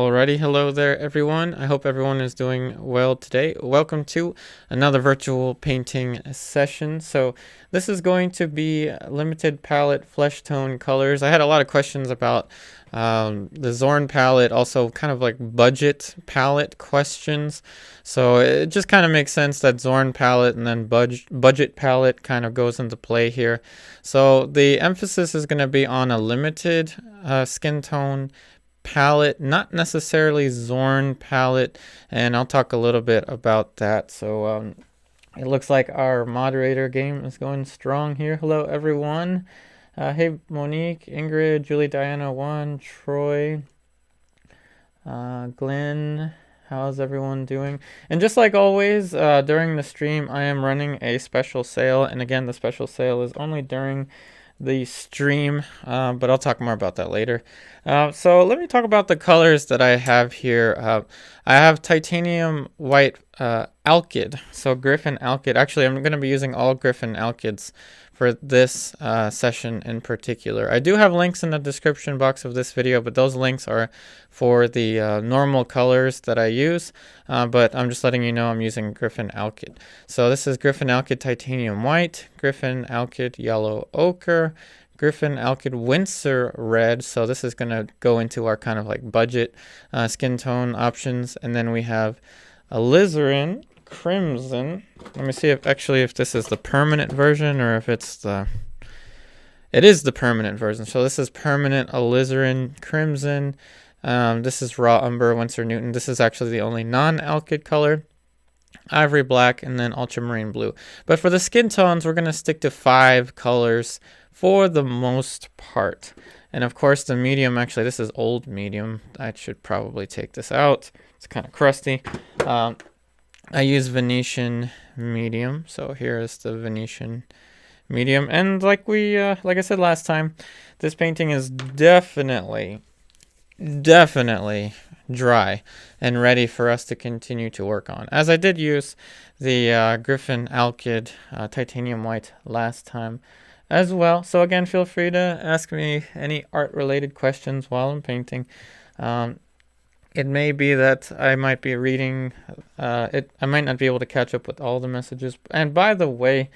Alrighty, hello there everyone. I hope everyone is doing well today. Welcome to another virtual painting session. So this is going to be limited palette flesh tone colors. I had a lot of questions about the Zorn palette, also kind of like budget palette questions. So it just kind of makes sense that Zorn palette and then budget palette kind of goes into play here. So the emphasis is going to be on a limited skin tone palette, not necessarily Zorn palette, and I'll talk a little bit about that. So it looks like our moderator game is going strong here. Hello everyone. Hey Monique, Ingrid, Julie, Diana, Juan, Troy, Glenn, how's everyone doing? And just like always, during the stream I am running a special sale, and again the special sale is only during the stream, but I'll talk more about that later. So let me talk about the colors that I have here. I have titanium white alkyd, so Griffin alkyd. Actually, I'm going to be using all Griffin alkyds for this session in particular. I do have links in the description box of this video, but those links are for the normal colors that I use, but I'm just letting you know I'm using Griffin alkyd. So this is Griffin alkyd titanium white, Griffin alkyd yellow ochre, Griffin alkyd Windsor red. So this is going to go into our kind of like budget skin tone options. And then we have alizarin crimson. Let me see if this is the permanent version or if it's the... It is the permanent version. So this is permanent alizarin crimson. This is raw umber Winsor Newton. This is actually the only non-alkyd color. Ivory black and then ultramarine blue. But for the skin tones, we're going to stick to 5 colors for the most part. And of course the medium, actually this is old medium. I should probably take this out. It's kind of crusty. I use Venetian medium. So here is the Venetian medium. And like I said last time, this painting is definitely dry and ready for us to continue to work on, as I did use the Griffin alkyd titanium white last time as well. So again, feel free to ask me any art related questions while I'm painting. It may be that I might be reading I might not be able to catch up with all the messages. And by the way,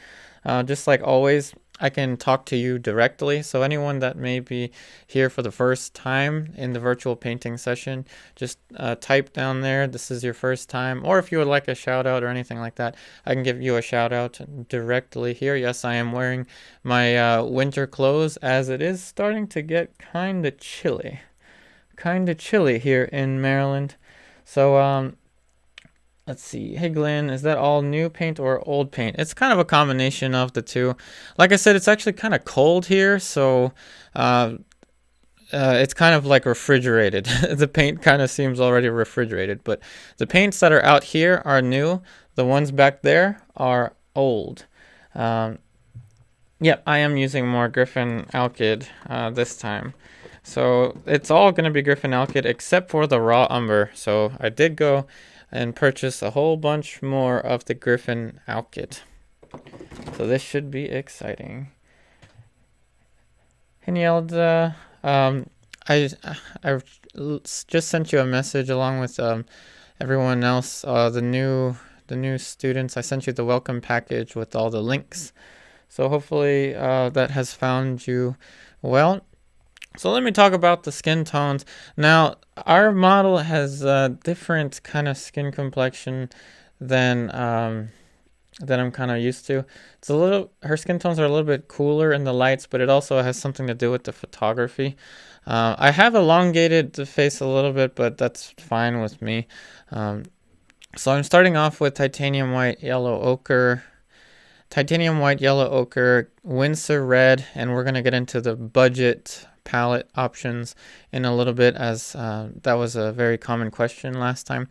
just like always, I can talk to you directly. So anyone that may be here for the first time in the virtual painting session, just type down there, this is your first time. Or if you would like a shout out or anything like that, I can give you a shout out directly here. Yes, I am wearing my winter clothes as it is starting to get kind of chilly. Here in Maryland. So let's see. Hey Glenn, is that all new paint or old paint? It's kind of a combination of the two. Like I said, it's actually kind of cold here, so it's kind of like refrigerated. The paint kind of seems already refrigerated, but the paints that are out here are new. The ones back there are old. Yep, I am using more Griffin alkyd this time. So it's all going to be Griffin alkyd except for the raw umber. So I did go and purchase a whole bunch more of the Griffin alkyd. So this should be exciting. Henielda, I just sent you a message along with everyone else, the new students. I sent you the welcome package with all the links. So hopefully that has found you well. So let me talk about the skin tones. Now, our model has a different kind of skin complexion than I'm kind of used to. It's her skin tones are a little bit cooler in the lights, but it also has something to do with the photography. I have elongated the face a little bit, but that's fine with me. So I'm starting off with titanium white, yellow ochre, Windsor red, and we're going to get into the budget palette options in a little bit, as that was a very common question last time.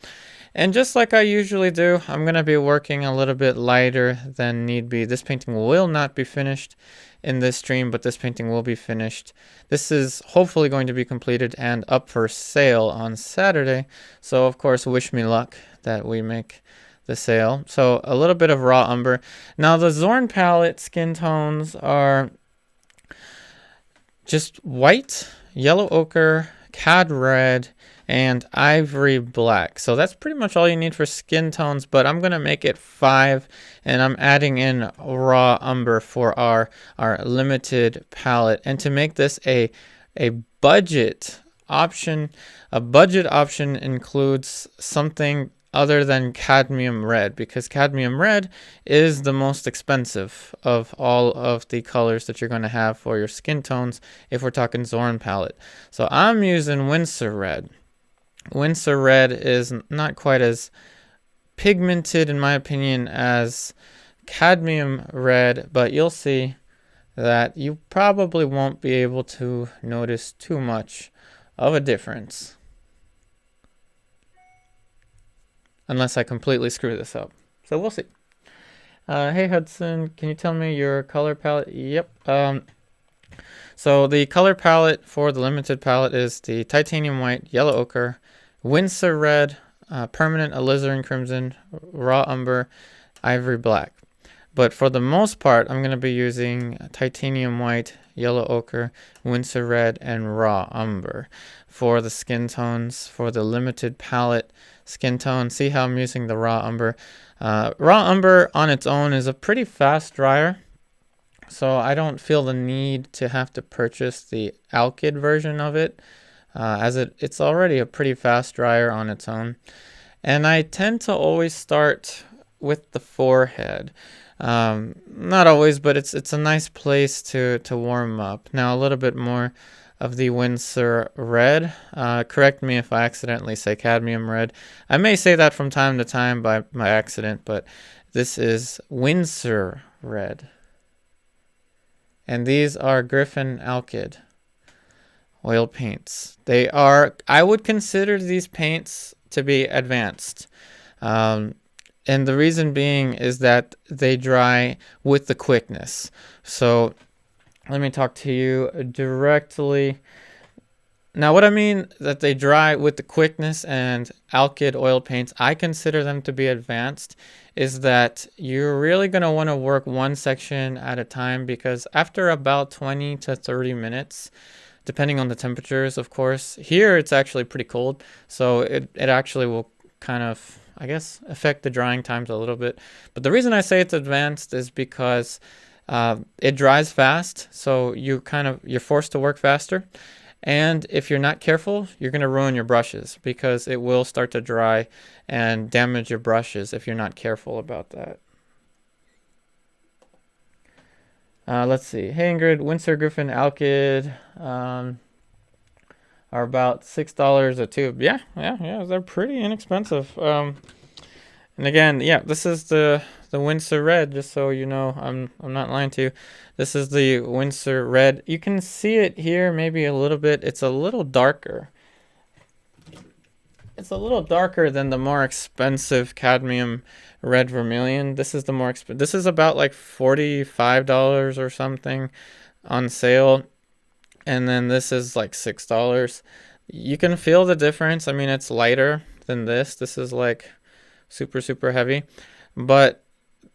And just like I usually do, I'm going to be working a little bit lighter than need be. This painting will not be finished in this stream, but this painting will be finished. This is hopefully going to be completed and up for sale on Saturday. So of course, wish me luck that we make the sale. So a little bit of raw umber. Now the Zorn palette skin tones are just white, yellow ochre, cad red, and ivory black. So that's pretty much all you need for skin tones, but I'm going to make it 5, and I'm adding in raw umber for our limited palette. And to make this a budget option, a budget option includes something other than cadmium red, because cadmium red is the most expensive of all of the colors that you're going to have for your skin tones if we're talking Zorn palette. So I'm using Winsor red. Winsor red is not quite as pigmented, in my opinion, as cadmium red, but you'll see that you probably won't be able to notice too much of a difference, unless I completely screw this up. So we'll see. Hey Hudson, can you tell me your color palette? Yep. So the color palette for the limited palette is the titanium white, yellow ochre, Winsor red, permanent alizarin crimson, raw umber, ivory black. But for the most part, I'm going to be using titanium white, yellow ochre, Winsor red, and raw umber for the skin tones. For the limited palette skin tone, see how I'm using the raw umber. Raw umber on its own is a pretty fast dryer, so I don't feel the need to have to purchase the alkyd version of it, as it's already a pretty fast dryer on its own. And I tend to always start with the forehead. Not always, but it's a nice place to warm up. Now a little bit more of the Winsor red. Correct me if I accidentally say cadmium red. I may say that from time to time by accident, but this is Winsor red. And these are Griffin alkyd oil paints. I would consider these paints to be advanced. And the reason being is that they dry with the quickness. So let me talk to you directly. Now, what I mean that they dry with the quickness and alkyd oil paints, I consider them to be advanced, is that you're really going to want to work one section at a time, because after about 20 to 30 minutes, depending on the temperatures, of course, here it's actually pretty cold, so it actually will kind of, I guess, affect the drying times a little bit. But the reason I say it's advanced is because it dries fast, so you're forced to work faster. And if you're not careful, you're going to ruin your brushes, because it will start to dry and damage your brushes if you're not careful about that. Let's see. Hey Ingrid, Winsor Griffin alkyd are about $6 a tube. Yeah, they're pretty inexpensive. And again, yeah, this is the Winsor red, just so you know, I'm not lying to you. This is the Winsor red. You can see it here maybe a little bit. It's a little darker. It's a little darker than the more expensive cadmium red vermilion. This is the more expensive. This is about like $45 or something on sale. And then this is like $6. You can feel the difference. I mean, it's lighter than this. This is like super, super heavy. But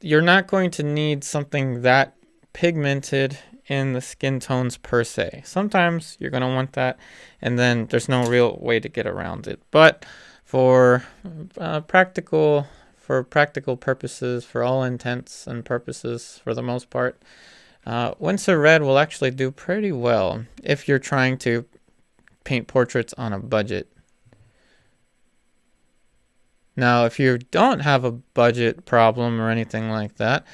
you're not going to need something that pigmented in the skin tones per se. Sometimes you're going to want that, and then there's no real way to get around it. But for practical purposes, for all intents and purposes, for the most part, Winsor red will actually do pretty well if you're trying to paint portraits on a budget. Now, if you don't have a budget problem or anything like that,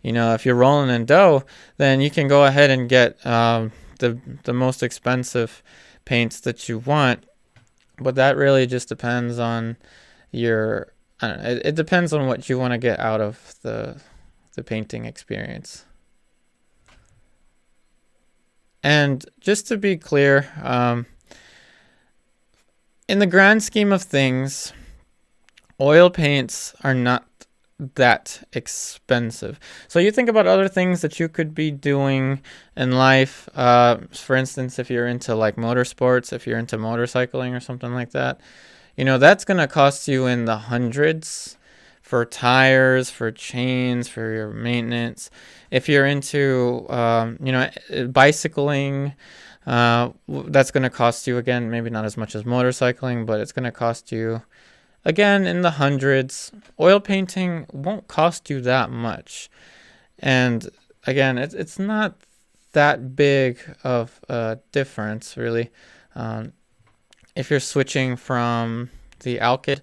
you know, if you're rolling in dough, then you can go ahead and get the most expensive paints that you want. But that really just depends on your, I don't know, it depends on what you want to get out of the painting experience. And just to be clear, in the grand scheme of things, oil paints are not that expensive. So you think about other things that you could be doing in life. For instance, if you're into like motorsports, if you're into motorcycling or something like that, you know, that's going to cost you in the hundreds for tires, for chains, for your maintenance. If you're into, you know, bicycling, That's going to cost you, again, maybe not as much as motorcycling, but it's going to cost you, again, in the hundreds. Oil painting won't cost you that much. And again, it's not that big of a difference, really. If you're switching from the alkyd,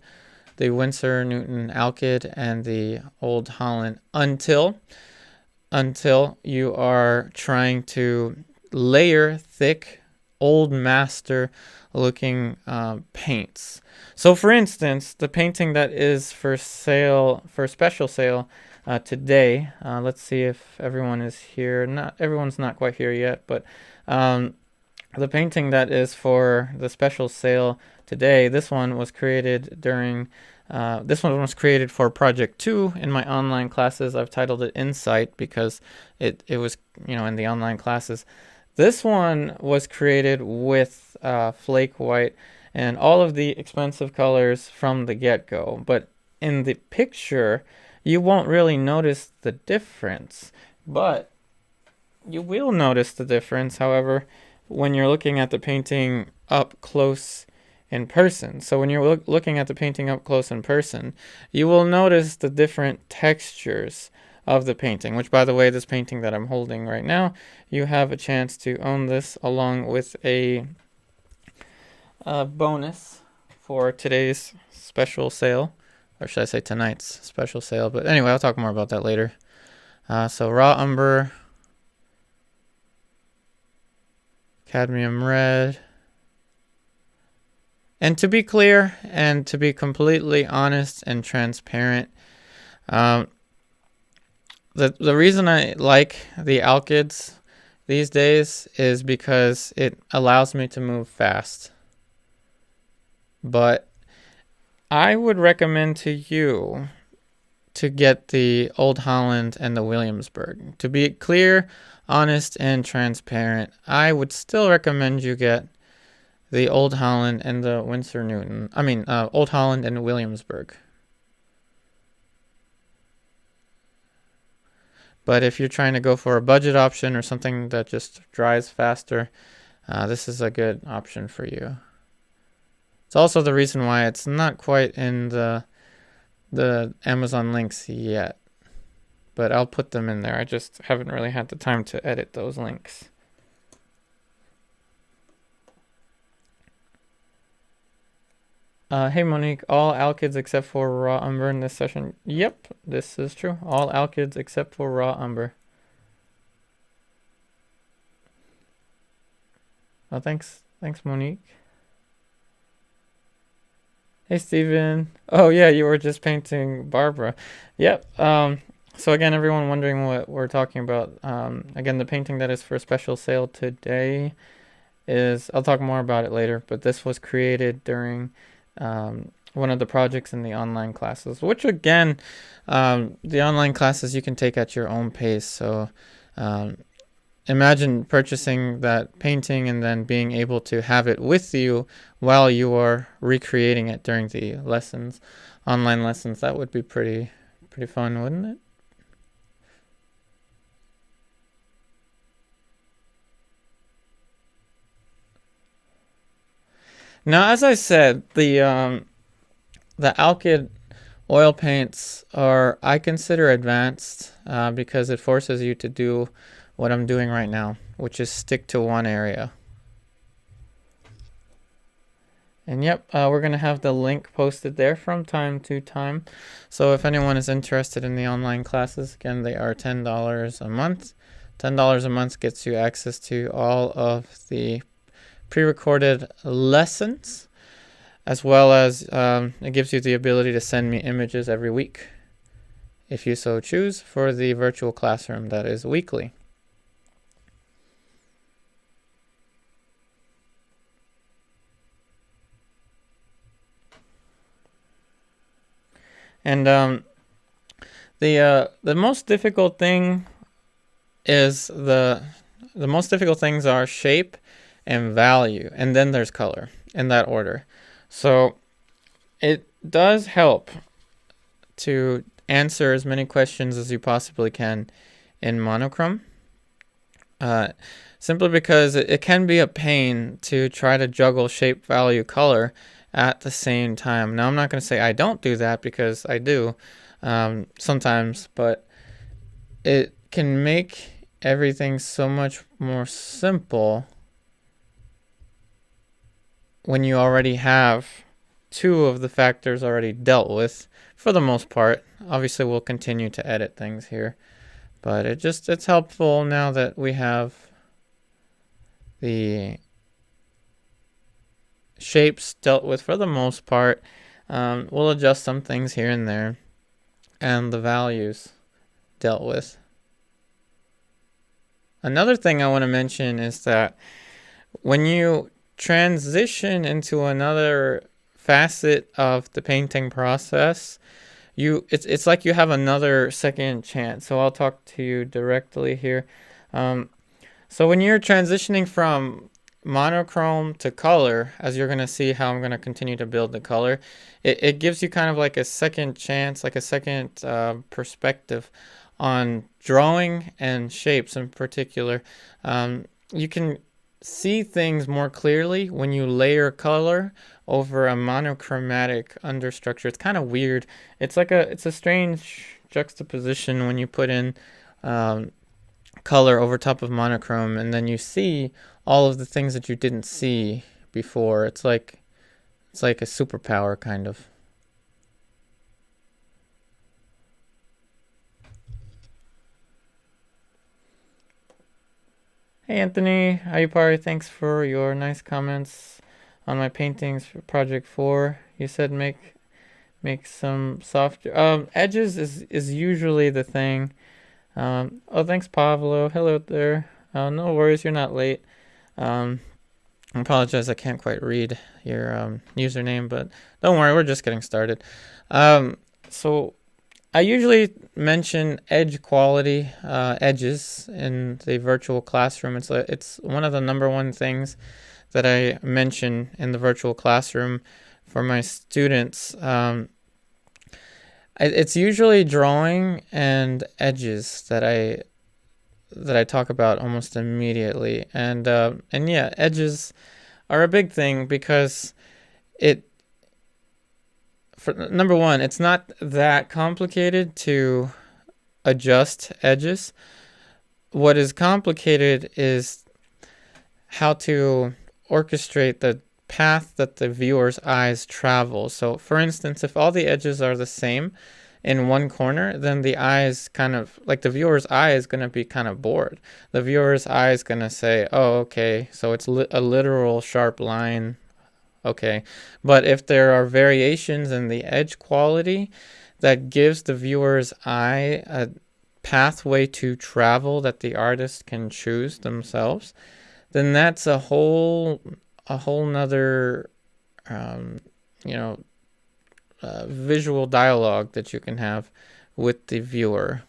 the Winsor Newton alkyd, and the Old Holland until you are trying to layer thick, old master looking paints. So for instance, the painting that is for sale, for special sale today, let's see if everyone is here. Everyone's not quite here yet, but the painting that is for the special sale today, this one was created during this one was created for project 2 in my online classes. I've titled it Insight because it was, in the online classes. This one was created with flake white and all of the expensive colors from the get-go. But in the picture, you won't really notice the difference. But you will notice the difference, however, when you're looking at the painting up close in person. So when you're looking at the painting up close in person, you will notice the different textures of the painting, which, by the way, this painting that I'm holding right now, you have a chance to own this along with a bonus for today's special sale, or should I say tonight's special sale. But anyway, I'll talk more about that later. So raw umber, cadmium red. And to be clear and to be completely honest and transparent, the reason I like the alkyds these days is because it allows me to move fast. But I would recommend to you to get the Old Holland and the Williamsburg. To be clear, honest, and transparent, I would still recommend you get the Old Holland and the Winsor Newton. Old Holland and Williamsburg. But if you're trying to go for a budget option or something that just dries faster, this is a good option for you. It's also the reason why it's not quite in the Amazon links yet. But I'll put them in there. I just haven't really had the time to edit those links. Hey Monique, all alkyds except for raw umber in this session. Yep, this is true. All alkyds except for raw umber. Oh, thanks Monique. Hey Steven. Oh yeah, you were just painting Barbara. Yep. So again, everyone wondering what we're talking about. Again, the painting that is for special sale today is, I'll talk more about it later, but this was created during one of the projects in the online classes, which again, the online classes you can take at your own pace. So imagine purchasing that painting and then being able to have it with you while you are recreating it during the lessons, online lessons. That would be pretty fun, wouldn't it? Now, as I said, the alkyd oil paints are, I consider, advanced because it forces you to do what I'm doing right now, which is stick to one area. And yep, we're going to have the link posted there from time to time. So if anyone is interested in the online classes, again, they are $10 a month. $10 a month gets you access to all of the pre-recorded lessons, as well as it gives you the ability to send me images every week, if you so choose, for the virtual classroom that is weekly. And the most difficult thing is the most difficult things are shape and value, and then there's color, in that order. So it does help to answer as many questions as you possibly can in monochrome. simply because it can be a pain to try to juggle shape, value, color at the same time. Now, I'm not going to say I don't do that, because I do sometimes, but it can make everything so much more simple when you already have two of the factors already dealt with, for the most part. Obviously, we'll continue to edit things here, but it's helpful now that we have the shapes dealt with for the most part. We'll adjust some things here and there, and the values dealt with. Another thing I want to mention is that when you transition into another facet of the painting process, it's like you have another second chance. So I'll talk to you directly here. So when you're transitioning from monochrome to color, as you're going to see how I'm going to continue to build the color, it gives you kind of like a second chance, like a second perspective on drawing and shapes in particular. You can see things more clearly when you layer color over a monochromatic understructure. It's kind of weird. It's a strange juxtaposition when you put in color over top of monochrome, and then you see all of the things that you didn't see before. It's like a superpower, kind of. Hey Anthony, Ayupari, thanks for your nice comments on my paintings for Project 4. You said make some softer edges is usually the thing. Oh, thanks Pablo. Hello there. No worries, you're not late. I apologize, I can't quite read your username, but don't worry, we're just getting started. So I usually mention edge quality, edges in the virtual classroom. It's one of the number one things that I mention in the virtual classroom for my students. It's usually drawing and edges that I talk about almost immediately, and yeah, edges are a big thing because for number one, it's not that complicated to adjust edges. What is complicated is how to orchestrate the path that the viewer's eyes travel. So for instance, if all the edges are the same in one corner, then the eyes kind of, like the viewer's eye is going to be kind of bored. The viewer's eye is going to say, oh, okay, so it's a literal sharp line. Okay, but if there are variations in the edge quality that gives the viewer's eye a pathway to travel that the artist can choose themselves, then that's a whole nother visual dialogue that you can have with the viewer.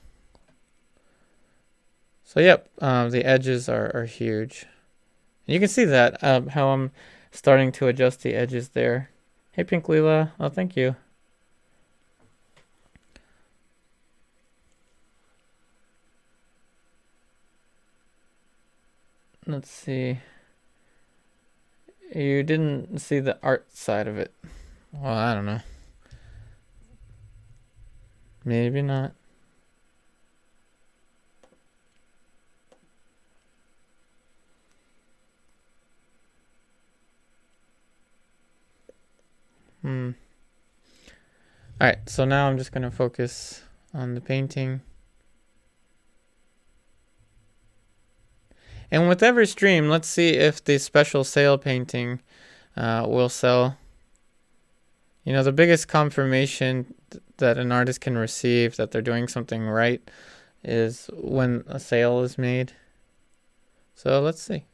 So yep, the edges are huge. And you can see that how I'm starting to adjust the edges there. Hey Pink Leela, oh thank you. Let's see. You didn't see the art side of it. Well, I don't know. Maybe not. Alright, so now I'm just going to focus on the painting. And with every stream, let's see if the special sale painting will sell. You know, the biggest confirmation that an artist can receive that they're doing something right is when a sale is made. So let's see.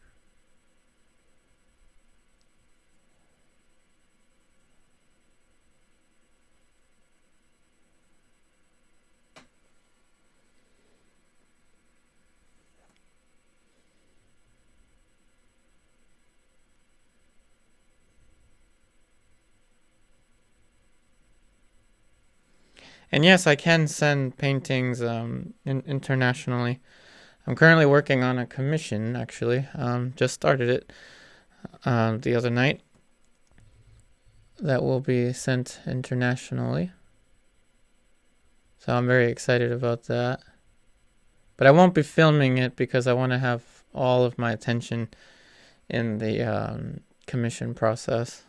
And yes, I can send paintings internationally. I'm currently working on a commission, actually. Just started it the other night. That will be sent internationally. So I'm very excited about that. But I won't be filming it because I want to have all of my attention in the commission process.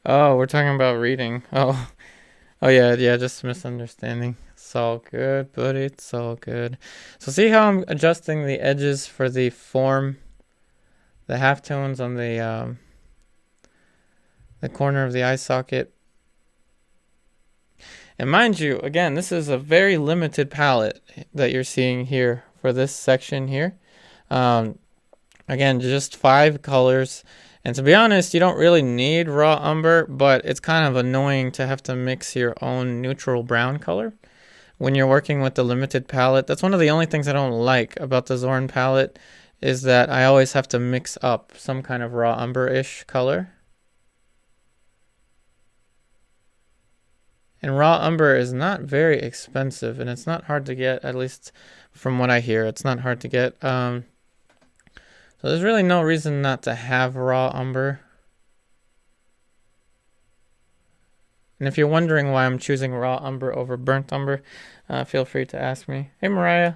Oh, we're talking about reading. Oh, yeah, just misunderstanding. It's all good, buddy. It's all good. So see how I'm adjusting the edges for the form, the halftones on the corner of the eye socket. And mind you, again, this is a very limited palette that you're seeing here for this section here. Again, just 5 colors. And to be honest, you don't really need raw umber, but it's kind of annoying to have to mix your own neutral brown color when you're working with the limited palette. That's one of the only things I don't like about the Zorn palette, is that I always have to mix up some kind of raw umber-ish color. And raw umber is not very expensive, and it's not hard to get, at least from what I hear. It's not hard to get. So there's really no reason not to have raw umber. And if you're wondering why I'm choosing raw umber over burnt umber, feel free to ask me. Hey, Mariah.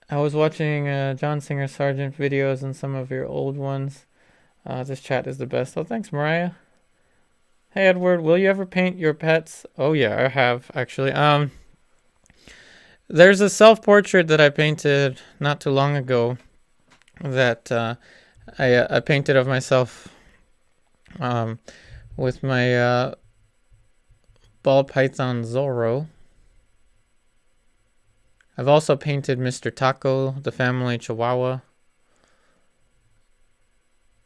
I was watching John Singer Sargent videos and some of your old ones. This chat is the best. Oh, thanks, Mariah. Hey, Edward, will you ever paint your pets? Oh, yeah, I have, actually. There's a self-portrait that I painted not too long ago that I painted of myself with my ball python Zorro. I've also painted Mr. Taco, the family Chihuahua.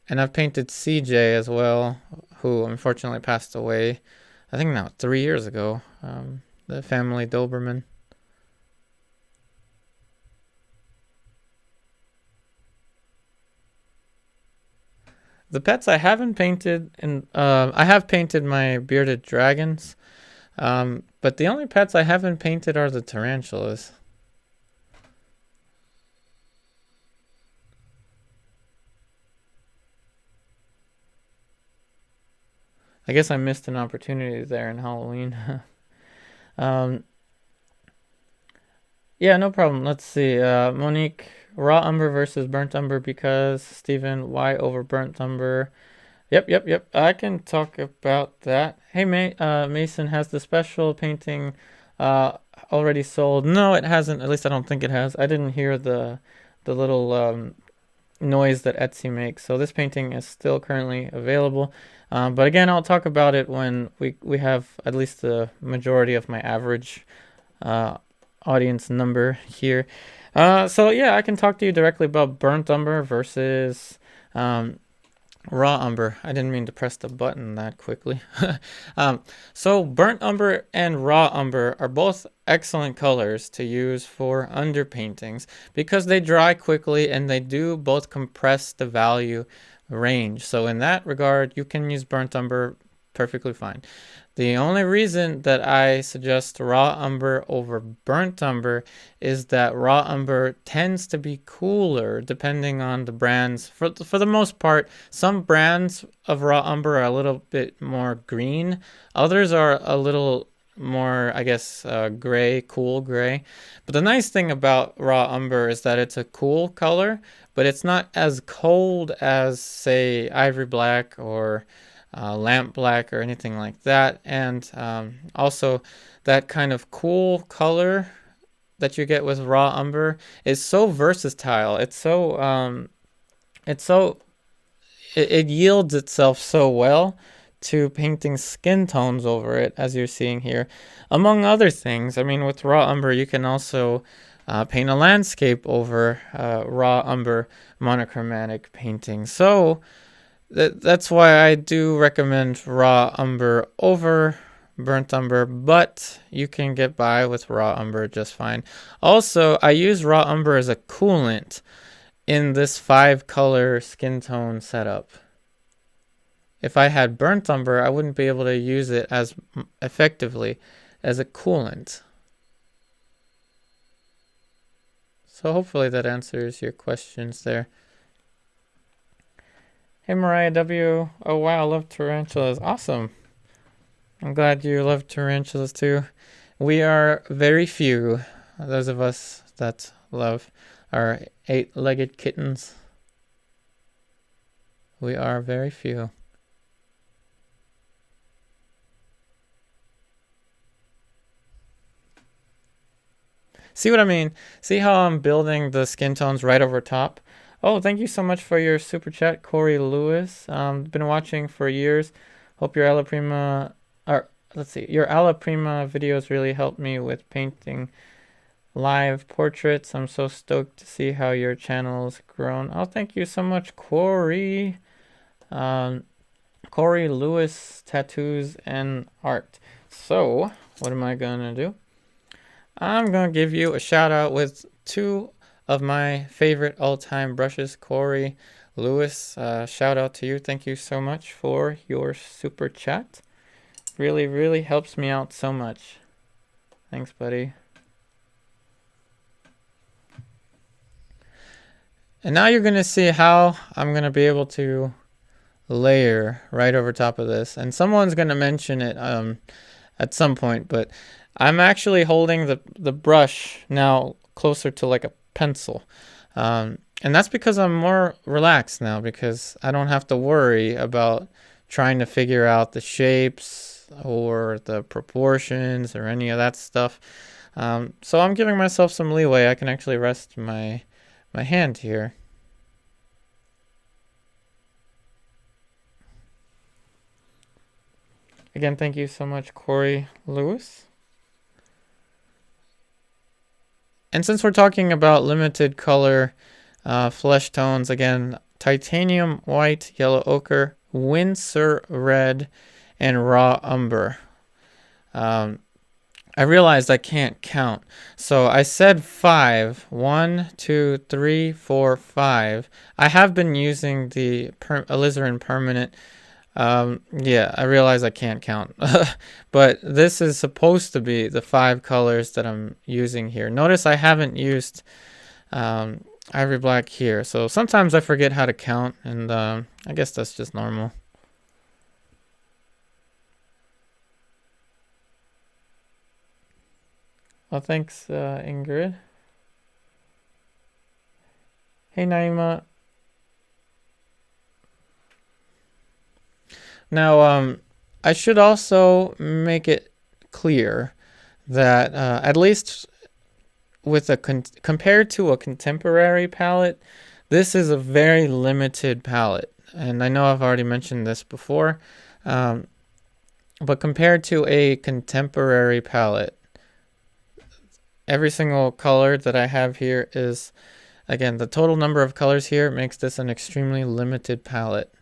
And I've painted CJ as well, who unfortunately passed away, I think now 3 years ago, the family Doberman. The pets I haven't painted, and I have painted my bearded dragons, but the only pets I haven't painted are the tarantulas. I guess I missed an opportunity there in Halloween. Yeah, no problem. Let's see. Monique, raw umber versus burnt umber because Stephen, why over burnt umber? Yep. I can talk about that. Hey, Mason, has the special painting already sold? No, it hasn't. At least I don't think it has. I didn't hear the little noise that Etsy makes. So this painting is still currently available. But again, I'll talk about it when we have at least the majority of my average audience number here. So yeah, I can talk to you directly about burnt umber versus raw umber. I didn't mean to press the button that quickly. So burnt umber and raw umber are both excellent colors to use for underpaintings because they dry quickly and they do both compress the value range. So in that regard, you can use burnt umber perfectly fine. The only reason that I suggest raw umber over burnt umber is that raw umber tends to be cooler depending on the brands. For the most part, some brands of raw umber are a little bit more green. Others are a little more, I guess, gray, cool gray. But the nice thing about raw umber is that it's a cool color, but it's not as cold as, say, ivory black or lamp black or anything like that. And also that kind of cool color that you get with raw umber is so versatile. It yields itself so well to painting skin tones over it, as you're seeing here, among other things. I mean, with raw umber, you can also paint a landscape over raw umber monochromatic painting. So that's why I do recommend raw umber over burnt umber, but you can get by with raw umber just fine. Also, I use raw umber as a coolant in this 5-color skin tone setup. If I had burnt umber, I wouldn't be able to use it as effectively as a coolant. So hopefully that answers your questions there. Hey Mariah W. Oh wow, I love tarantulas. Awesome. I'm glad you love tarantulas too. We are very few, those of us that love our 8-legged kittens. We are very few. See what I mean? See how I'm building the skin tones right over top? Oh, thank you so much for your super chat, Corey Lewis. Been watching for years. Hope your Alla Prima, or let's see, your Alla Prima videos really helped me with painting live portraits. I'm so stoked to see how your channel's grown. Oh, thank you so much, Corey. Corey Lewis, Tattoos and Art. So, what am I gonna do? I'm going to give you a shout out with 2 of my favorite all-time brushes. Corey Lewis, shout out to you. Thank you so much for your super chat. Really, really helps me out so much. Thanks, buddy. And now you're going to see how I'm going to be able to layer right over top of this. And someone's going to mention it at some point, but I'm actually holding the brush now closer to like a pencil. And that's because I'm more relaxed now, because I don't have to worry about trying to figure out the shapes or the proportions or any of that stuff. So I'm giving myself some leeway. I can actually rest my hand here. Again, thank you so much, Corey Lewis. And since we're talking about limited color flesh tones, again, titanium white, yellow ochre, Windsor red, and raw umber. I realized I can't count. So I said 5. 1, 2, 3, 4, 5. I have been using the alizarin permanent. Yeah, I realize I can't count. But this is supposed to be the 5 colors that I'm using here. Notice I haven't used ivory black here. So sometimes I forget how to count, and I guess that's just normal. Well, thanks, Ingrid. Hey, Naima. Now, I should also make it clear that at least with a compared to a contemporary palette, this is a very limited palette. And I know I've already mentioned this before, but compared to a contemporary palette, every single color that I have here is, again, the total number of colors here makes this an extremely limited palette.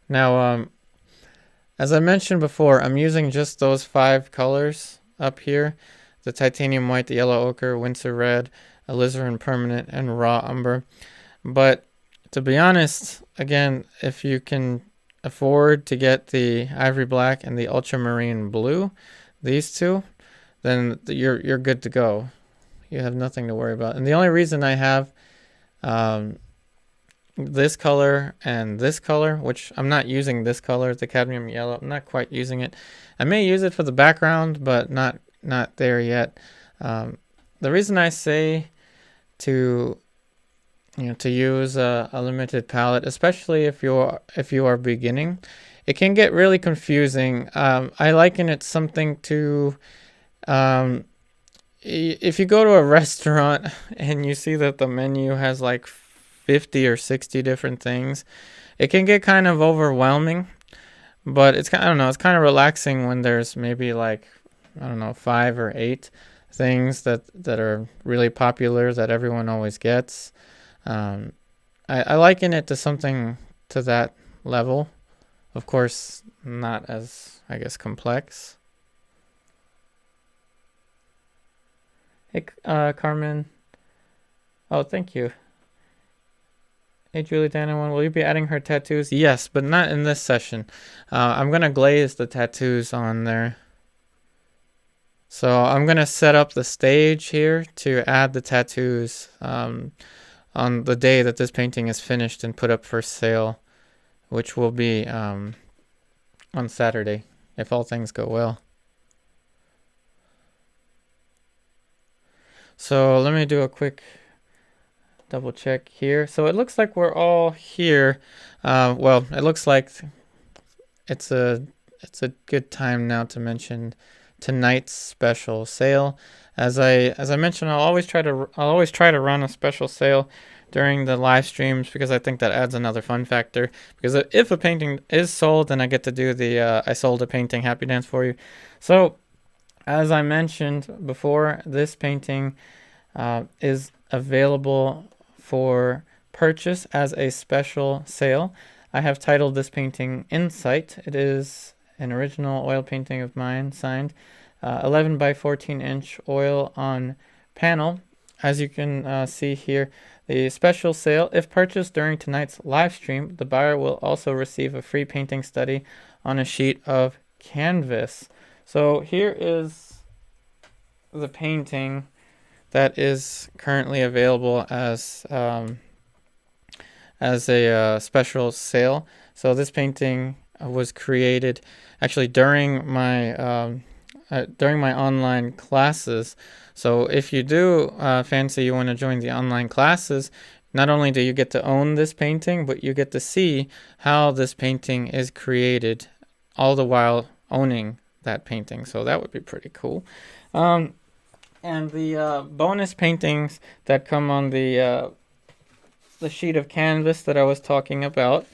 Now, as I mentioned before, I'm using just those 5 colors up here: the titanium white, the yellow ochre, Windsor red, alizarin permanent, and raw umber. But to be honest, again, if you can afford to get the ivory black and the ultramarine blue, these 2, then you're good to go. You have nothing to worry about. And the only reason I have this color and this color, which I'm not using this color, the cadmium yellow, I'm not quite using it. I may use it for the background, but not there yet. The reason I say to use a limited palette, especially if you are beginning, it can get really confusing. I liken it something to if you go to a restaurant and you see that the menu has like 50 or 60 different things, it can get kind of overwhelming. But it's kind, I don't know, it's kind of relaxing when there's maybe like, I don't know, 5 or 8 things that are really popular that everyone always gets. I liken it to something to that level. Of course, not as, I guess, complex. Hey, Carmen. Oh, thank you. Hey, Julie Danawan, will you be adding her tattoos? Yes, but not in this session. I'm going to glaze the tattoos on there. So I'm going to set up the stage here to add the tattoos on the day that this painting is finished and put up for sale, which will be on Saturday, if all things go well. So let me do a quick double check here. So it looks like we're all here. Well, it looks like it's a good time now to mention tonight's special sale. As I mentioned, I'll always try to run a special sale during the live streams because I think that adds another fun factor. Because if a painting is sold, then I get to do the I sold a painting happy dance for you. So as I mentioned before, this painting is available for purchase as a special sale. I have titled this painting Insight. It is an original oil painting of mine, signed 11 by 14 inch oil on panel. As you can see here, the special sale, if purchased during tonight's live stream, the buyer will also receive a free painting study on a sheet of canvas. So here is the painting that is currently available as a special sale. So this painting was created actually during my online classes. So if you do fancy you want to join the online classes, not only do you get to own this painting, but you get to see how this painting is created, all the while owning that painting. So that would be pretty cool. And the bonus paintings that come on the sheet of canvas that I was talking about,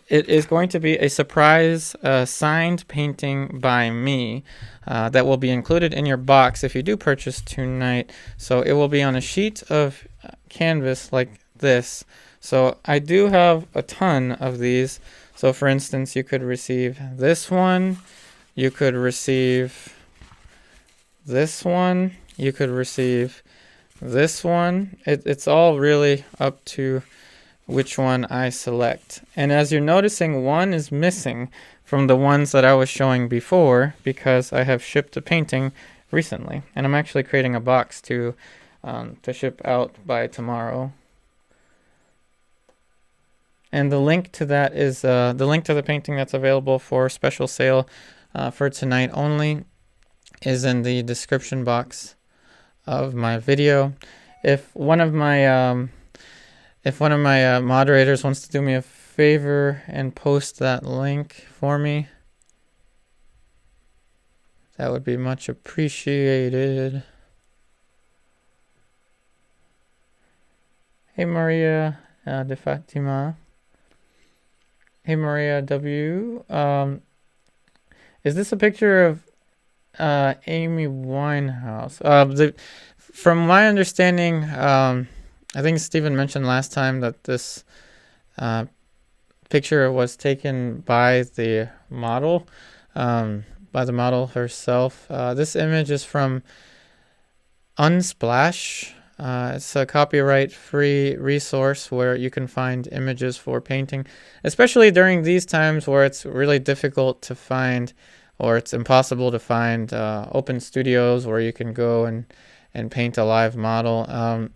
it is going to be a surprise signed painting by me that will be included in your box if you do purchase tonight. So it will be on a sheet of canvas like this. So I do have a ton of these. So for instance, you could receive this one. You could receive this one. You could receive this one. It's all really up to which one I select. And as you're noticing, one is missing from the ones that I was showing before because I have shipped a painting recently, and I'm actually creating a box to ship out by tomorrow. And the link to that is the link to the painting that's available for special sale for tonight only is in the description box of my video. If one of my moderators wants to do me a favor and post that link for me, that would be much appreciated. Hey Maria de Fatima. Hey Maria W. Is this a picture of Amy Winehouse? From my understanding, I think Stephen mentioned last time that this picture was taken by the model herself. This image is from Unsplash. It's a copyright-free resource where you can find images for painting, especially during these times where it's really difficult to find, or it's impossible to find open studios where you can go and paint a live model,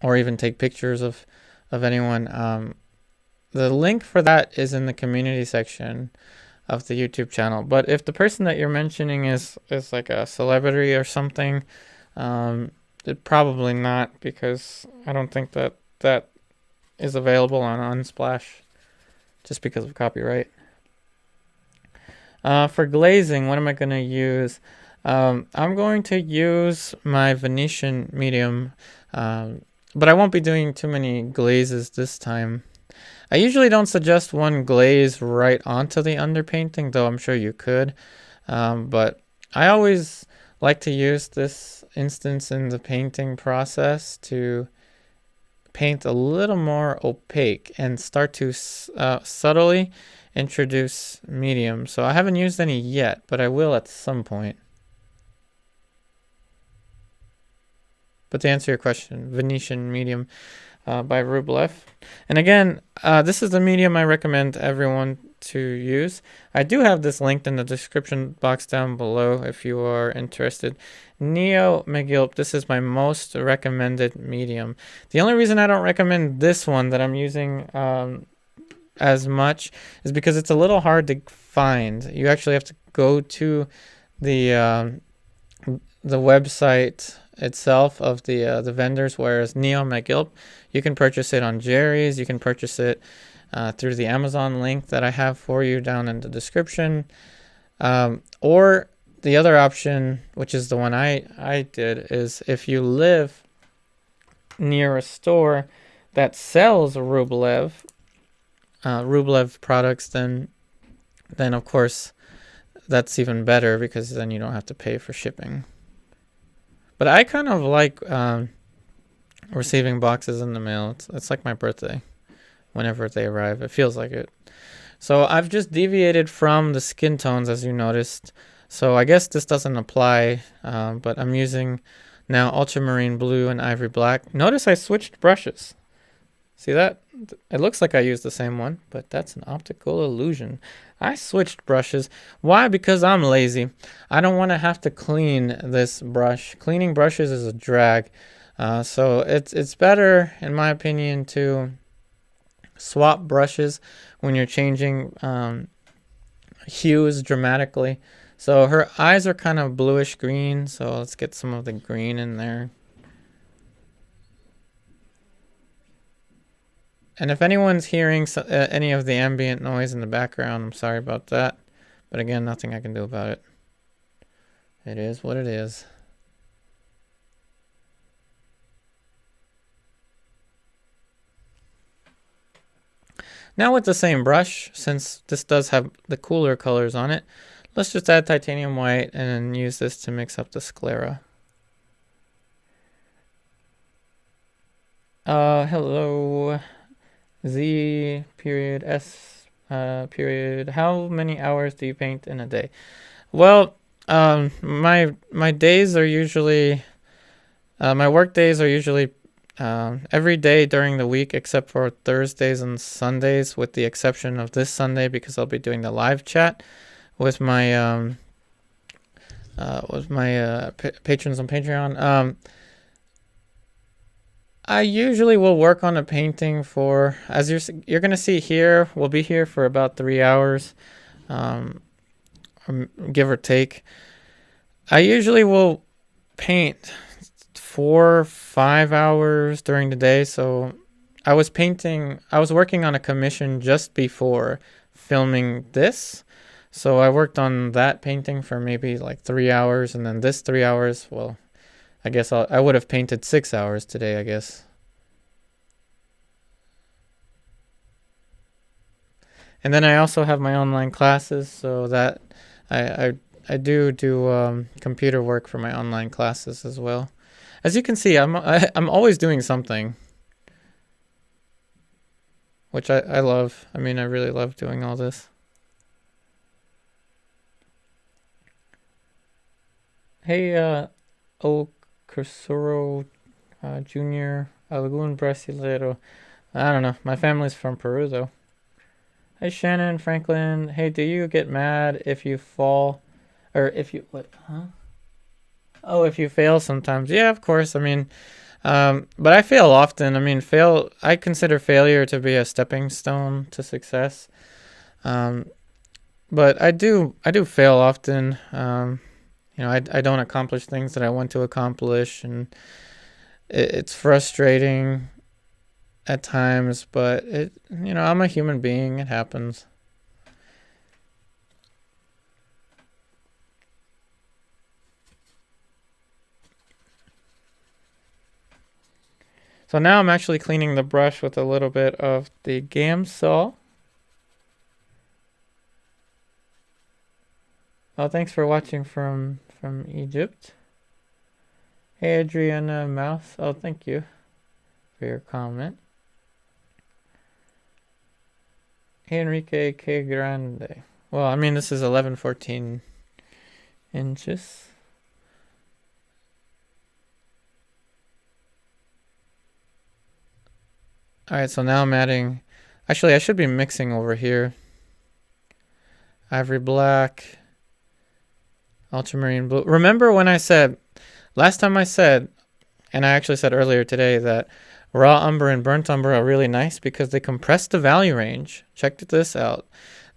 or even take pictures of anyone. The link for that is in the community section of the YouTube channel. But if the person that you're mentioning is like a celebrity or something, probably not, because I don't think that is available on Unsplash just because of copyright. For glazing, what am I going to use? I'm going to use my Venetian medium, but I won't be doing too many glazes this time. I usually don't suggest one glaze right onto the underpainting, though I'm sure you could. But I always like to use this instance in the painting process to paint a little more opaque and start to subtly introduce medium. So I haven't used any yet, but I will at some point. But to answer your question, Venetian medium by Rublev. And again, this is the medium I recommend everyone to use. I do have this linked in the description box down below if you are interested. Neo McGilp, this is my most recommended medium. The only reason I don't recommend this one that I'm using as much is because it's a little hard to find. You actually have to go to the website itself of the vendors, whereas Neo McGilp, you can purchase it on Jerry's, you can purchase it through the Amazon link that I have for you down in the description, or the other option, which is the one I did, is if you live near a store that sells Rublev products, then of course that's even better, because then you don't have to pay for shipping. But I kind of like receiving boxes in the mail. It's like my birthday whenever they arrive. It feels like it. So I've just deviated from the skin tones, as you noticed. So I guess this doesn't apply, but I'm using now ultramarine blue and ivory black. Notice I switched brushes. See that? It looks like I used the same one, but that's an optical illusion. I switched brushes. Why? Because I'm lazy. I don't want to have to clean this brush. Cleaning brushes is a drag. So it's better, in my opinion, to swap brushes when you're changing hues dramatically. So her eyes are kind of bluish green, so let's get some of the green in there. And if anyone's hearing any of the ambient noise in the background, I'm sorry about that. But again, nothing I can do about it. It is what it is. Now with the same brush, since this does have the cooler colors on it, let's just add titanium white and use this to mix up the sclera. Hello. Z period S period. How many hours do you paint in a day? Well, my days are usually my work days are usually every day during the week except for Thursdays and Sundays, with the exception of this Sunday because I'll be doing the live chat with my patrons on Patreon. I usually will work on a painting for, as you're going to see here, we'll be here for about 3 hours, give or take. I usually will paint 4 or 5 hours during the day. So I was working on a commission just before filming this. So I worked on that painting for maybe like 3 hours, and then this 3 hours, well, I guess I would have painted 6 hours today, I guess. And then I also have my online classes, so that I do computer work for my online classes as well. As you can see, I'm always doing something, which I love. I mean, I really love doing all this. Hey, Cursoro Jr. Algún Brasileiro. I don't know. My family's from Peru, though. Hey, Shannon, Franklin. Hey, do you get mad if you fall? Or if you... What? Huh? Oh, if you fail sometimes. Yeah, of course. I mean... but I fail often. I mean, I consider failure to be a stepping stone to success. But I do fail often. You know, I don't accomplish things that I want to accomplish, and it's frustrating at times, but you know, I'm a human being. It happens. So now I'm actually cleaning the brush with a little bit of the Gamsol. Oh, thanks for watching from Egypt. Hey, Adriana Mouse. Oh, thank you for your comment. Hey, Enrique K. Grande. Well, I mean, this is 1114 inches. Alright, so now I'm adding... Actually, I should be mixing over here. Ivory black. Ultramarine blue. Remember when I said... Last time I said, and I actually said earlier today, that raw umber and burnt umber are really nice because they compress the value range. Check this out.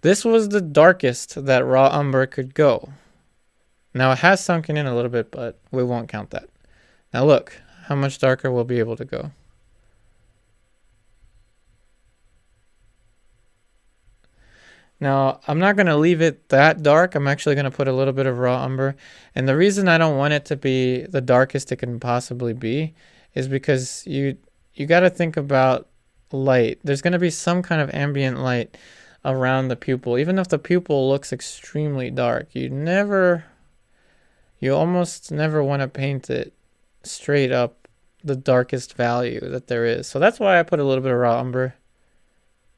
This was the darkest that raw umber could go. Now it has sunken in a little bit, but we won't count that. Now look how much darker we'll be able to go. Now, I'm not going to leave it that dark. I'm actually going to put a little bit of raw umber. And the reason I don't want it to be the darkest it can possibly be is because you got to think about light. There's going to be some kind of ambient light around the pupil. Even if the pupil looks extremely dark, you almost never want to paint it straight up the darkest value that there is. So that's why I put a little bit of raw umber,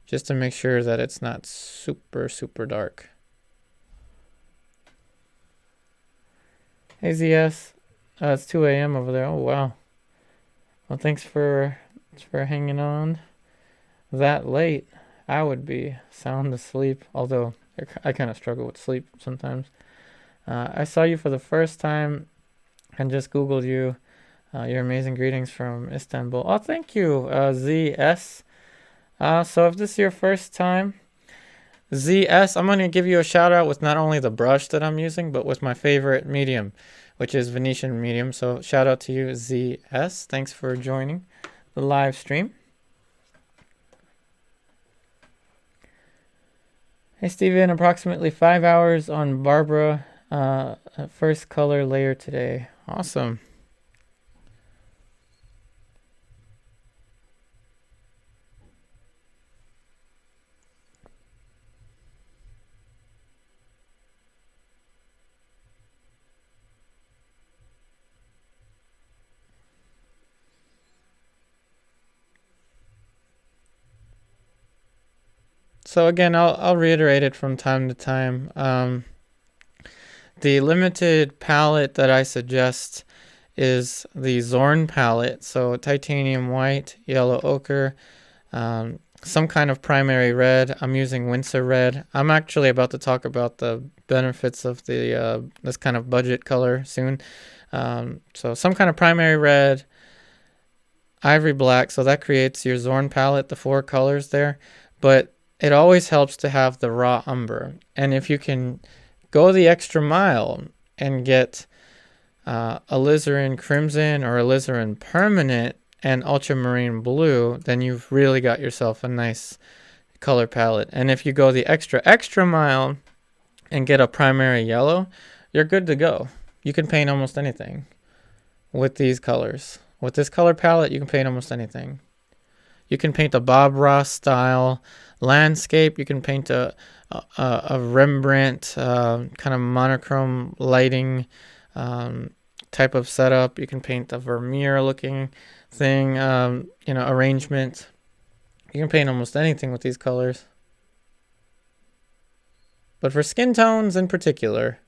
just to make sure that it's not super, super dark. Hey, ZS. It's 2 a.m. over there. Oh, wow. Well, thanks for hanging on that late. I would be sound asleep, although I kind of struggle with sleep sometimes. I saw you for the first time and just Googled you. Your amazing greetings from Istanbul. Oh, thank you, ZS. So if this is your first time, ZS, I'm going to give you a shout out with not only the brush that I'm using, but with my favorite medium, which is Venetian medium. So shout out to you, ZS. Thanks for joining the live stream. Hey, Steven, approximately 5 hours on Barbara, first color layer today. Awesome. So again, I'll reiterate it from time to time. The limited palette that I suggest is the Zorn palette. So titanium white, yellow ochre, some kind of primary red. I'm using Windsor red. I'm actually about to talk about the benefits of the this kind of budget color soon. So some kind of primary red, ivory black. So that creates your Zorn palette, the 4 colors there. But it always helps to have the raw umber. And if you can go the extra mile and get alizarin crimson or alizarin permanent and ultramarine blue, then you've really got yourself a nice color palette. And if you go the extra mile and get a primary yellow, you're good to go. You can paint almost anything with these colors. With this color palette, you can paint almost anything. You can paint a Bob Ross style landscape. You can paint a Rembrandt kind of monochrome lighting type of setup. You can paint a Vermeer looking thing, arrangement. You can paint almost anything with these colors. But for skin tones in particular,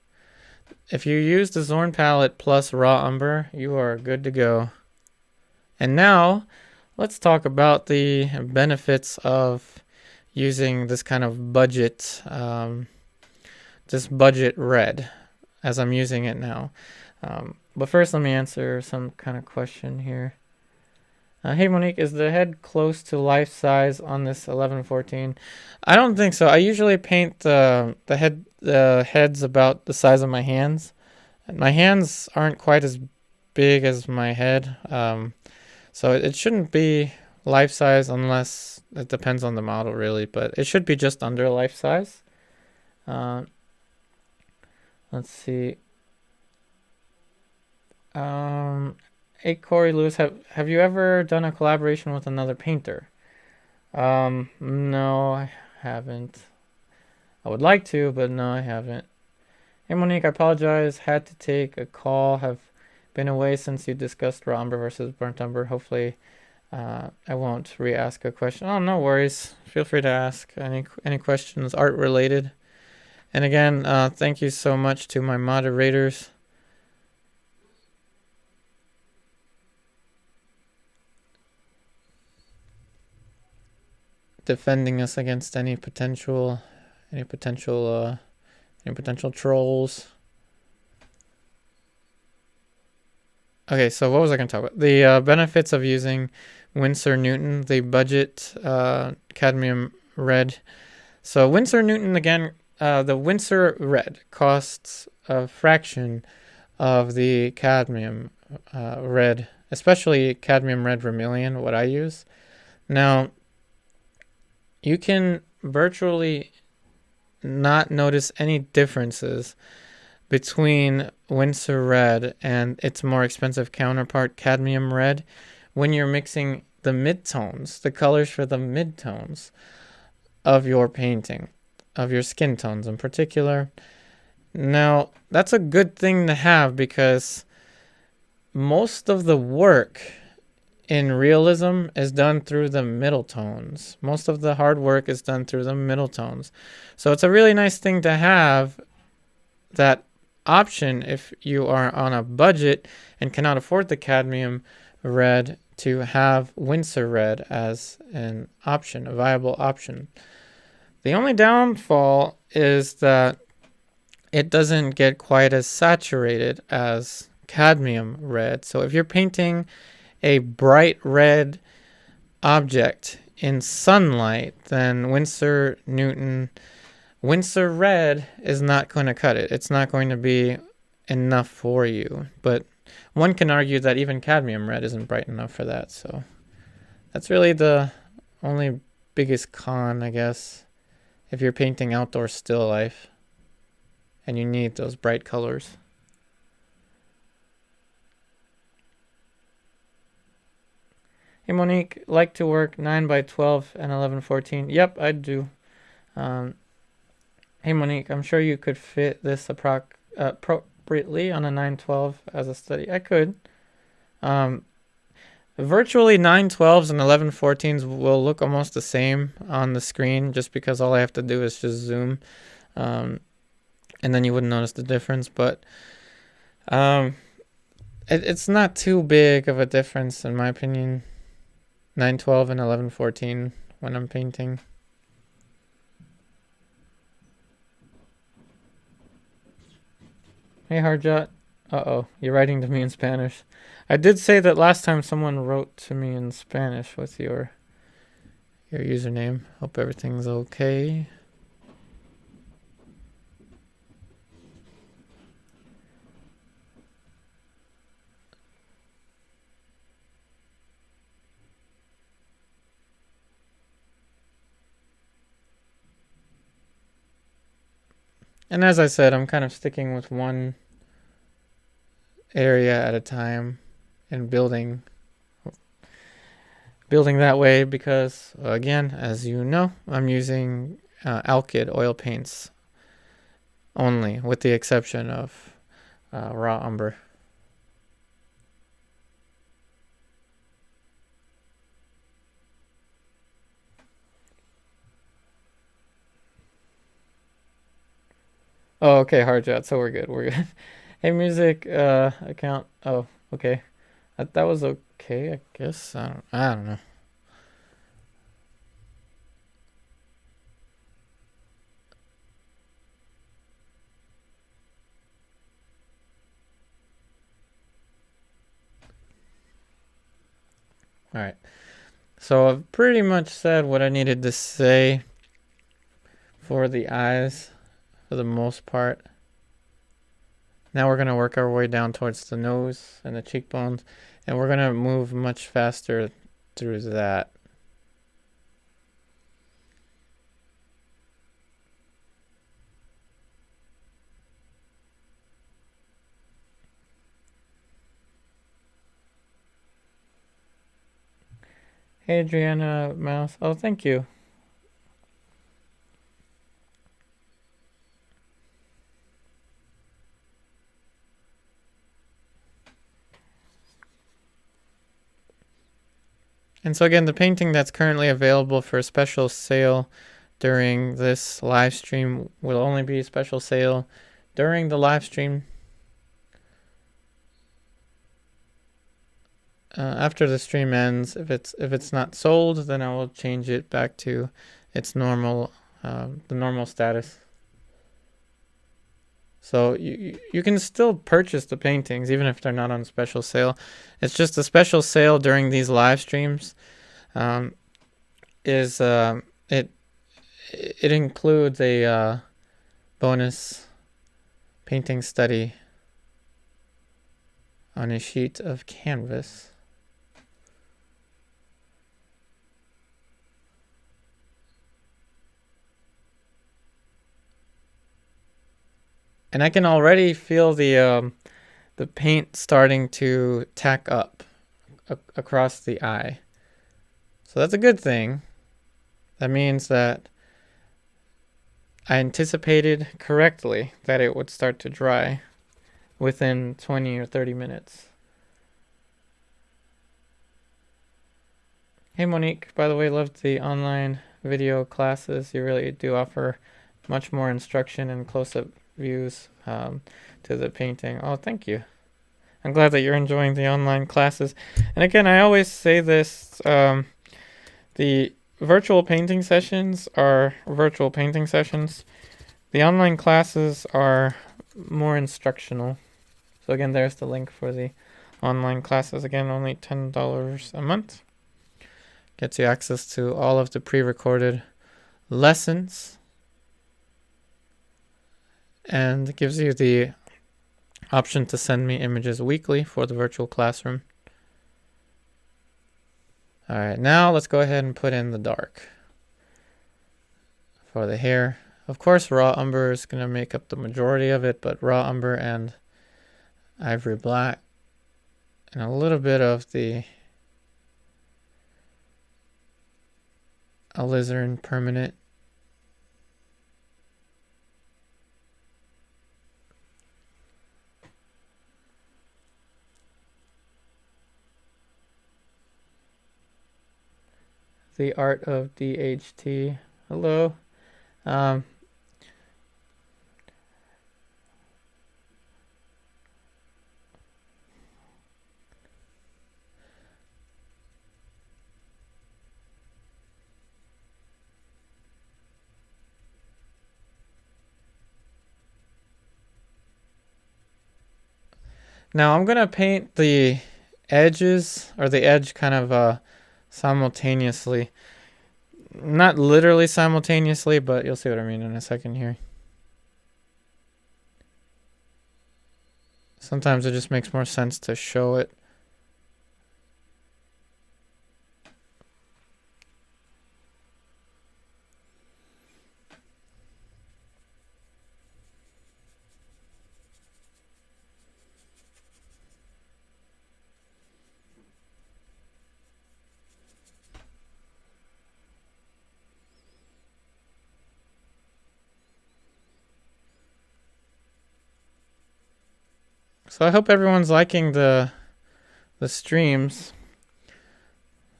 if you use the Zorn palette plus raw umber, you are good to go. And now let's talk about the benefits of using this kind of budget, this budget red, as I'm using it now. But first, let me answer some kind of question here. Hey, Monique, is the head close to life size on this 1114? I don't think so. I usually paint the heads about the size of my hands. My hands aren't quite as big as my head. So it shouldn't be life size unless it depends on the model really, but it should be just under life size. Let's see. Hey Corey Lewis, have you ever done a collaboration with another painter? No, I haven't. I would like to, but no, I haven't. Hey Monique, I apologize. Had to take a call. Have been away since you discussed raw umber versus burnt umber. Hopefully, I won't re-ask a question. Oh, no worries. Feel free to ask any questions art related. And again, thank you so much to my moderators. Defending us against any potential trolls. Okay, so what was I going to talk about? The benefits of using Winsor Newton, the budget cadmium red. So Winsor Newton, again, the Winsor red costs a fraction of the cadmium red, especially cadmium red vermilion, what I use. Now, you can virtually not notice any differences between Winsor red and its more expensive counterpart, cadmium red, when you're mixing the midtones, the colors for the midtones of your painting, of your skin tones in particular. Now, that's a good thing to have because most of the work in realism is done through the middle tones. Most of the hard work is done through the middle tones. So it's a really nice thing to have that option if you are on a budget and cannot afford the cadmium red, to have Winsor red as an option, a viable option. The only downfall is that it doesn't get quite as saturated as cadmium red. So if you're painting a bright red object in sunlight, then Winsor red is not going to cut it. It's not going to be enough for you. But one can argue that even cadmium red isn't bright enough for that. So that's really the only biggest con, I guess, if you're painting outdoor still life and you need those bright colors. Hey Monique, like to work 9x12 and 1114. Yep, I do. Hey Monique, I'm sure you could fit this appropriately on a 912 as a study. I could. Virtually 912s and 1114s will look almost the same on the screen just because all I have to do is just zoom. And then you wouldn't notice the difference. But it's not too big of a difference in my opinion. 912 and 1114 when I'm painting. Hey Harjot. Uh-oh, you're writing to me in Spanish. I did say that last time someone wrote to me in Spanish with your username. Hope everything's okay. And as I said, I'm kind of sticking with one area at a time and building that way because, again, as you know, I'm using alkyd oil paints only, with the exception of raw umber. Oh, okay, Hardjot, so we're good. Hey, music account. Oh, okay. That was okay, I guess. I don't know. All right. So I've pretty much said what I needed to say for the eyes for the most part. Now we're going to work our way down towards the nose and the cheekbones, and we're going to move much faster through that. Hey, Adriana Mouse. Oh, thank you. And so again, the painting that's currently available for a special sale during this live stream will only be a special sale during the live stream. After the stream ends, if it's not sold, then I will change it back to its normal, the normal status. So you can still purchase the paintings even if they're not on special sale. It's just a special sale during these live streams. It includes a bonus painting study on a sheet of canvas. And I can already feel the paint starting to tack up across the eye. So that's a good thing. That means that I anticipated correctly that it would start to dry within 20 or 30 minutes. Hey Monique, by the way, loved the online video classes. You really do offer much more instruction and close-up views to the painting. Oh, thank you. I'm glad that you're enjoying the online classes. And again, I always say this, the virtual painting sessions are virtual painting sessions. The online classes are more instructional. So again, there's the link for the online classes. Again, only $10 a month. Gets you access to all of the pre-recorded lessons. And gives you the option to send me images weekly for the virtual classroom. All right, now let's go ahead and put in the dark for the hair. Of course, raw umber is going to make up the majority of it, but raw umber and ivory black and a little bit of the alizarin permanent. The art of DHT. Hello. Now I'm going to paint the edges, or the edge kind of simultaneously. Not literally simultaneously, but you'll see what I mean in a second here. Sometimes it just makes more sense to show it. So I hope everyone's liking the streams,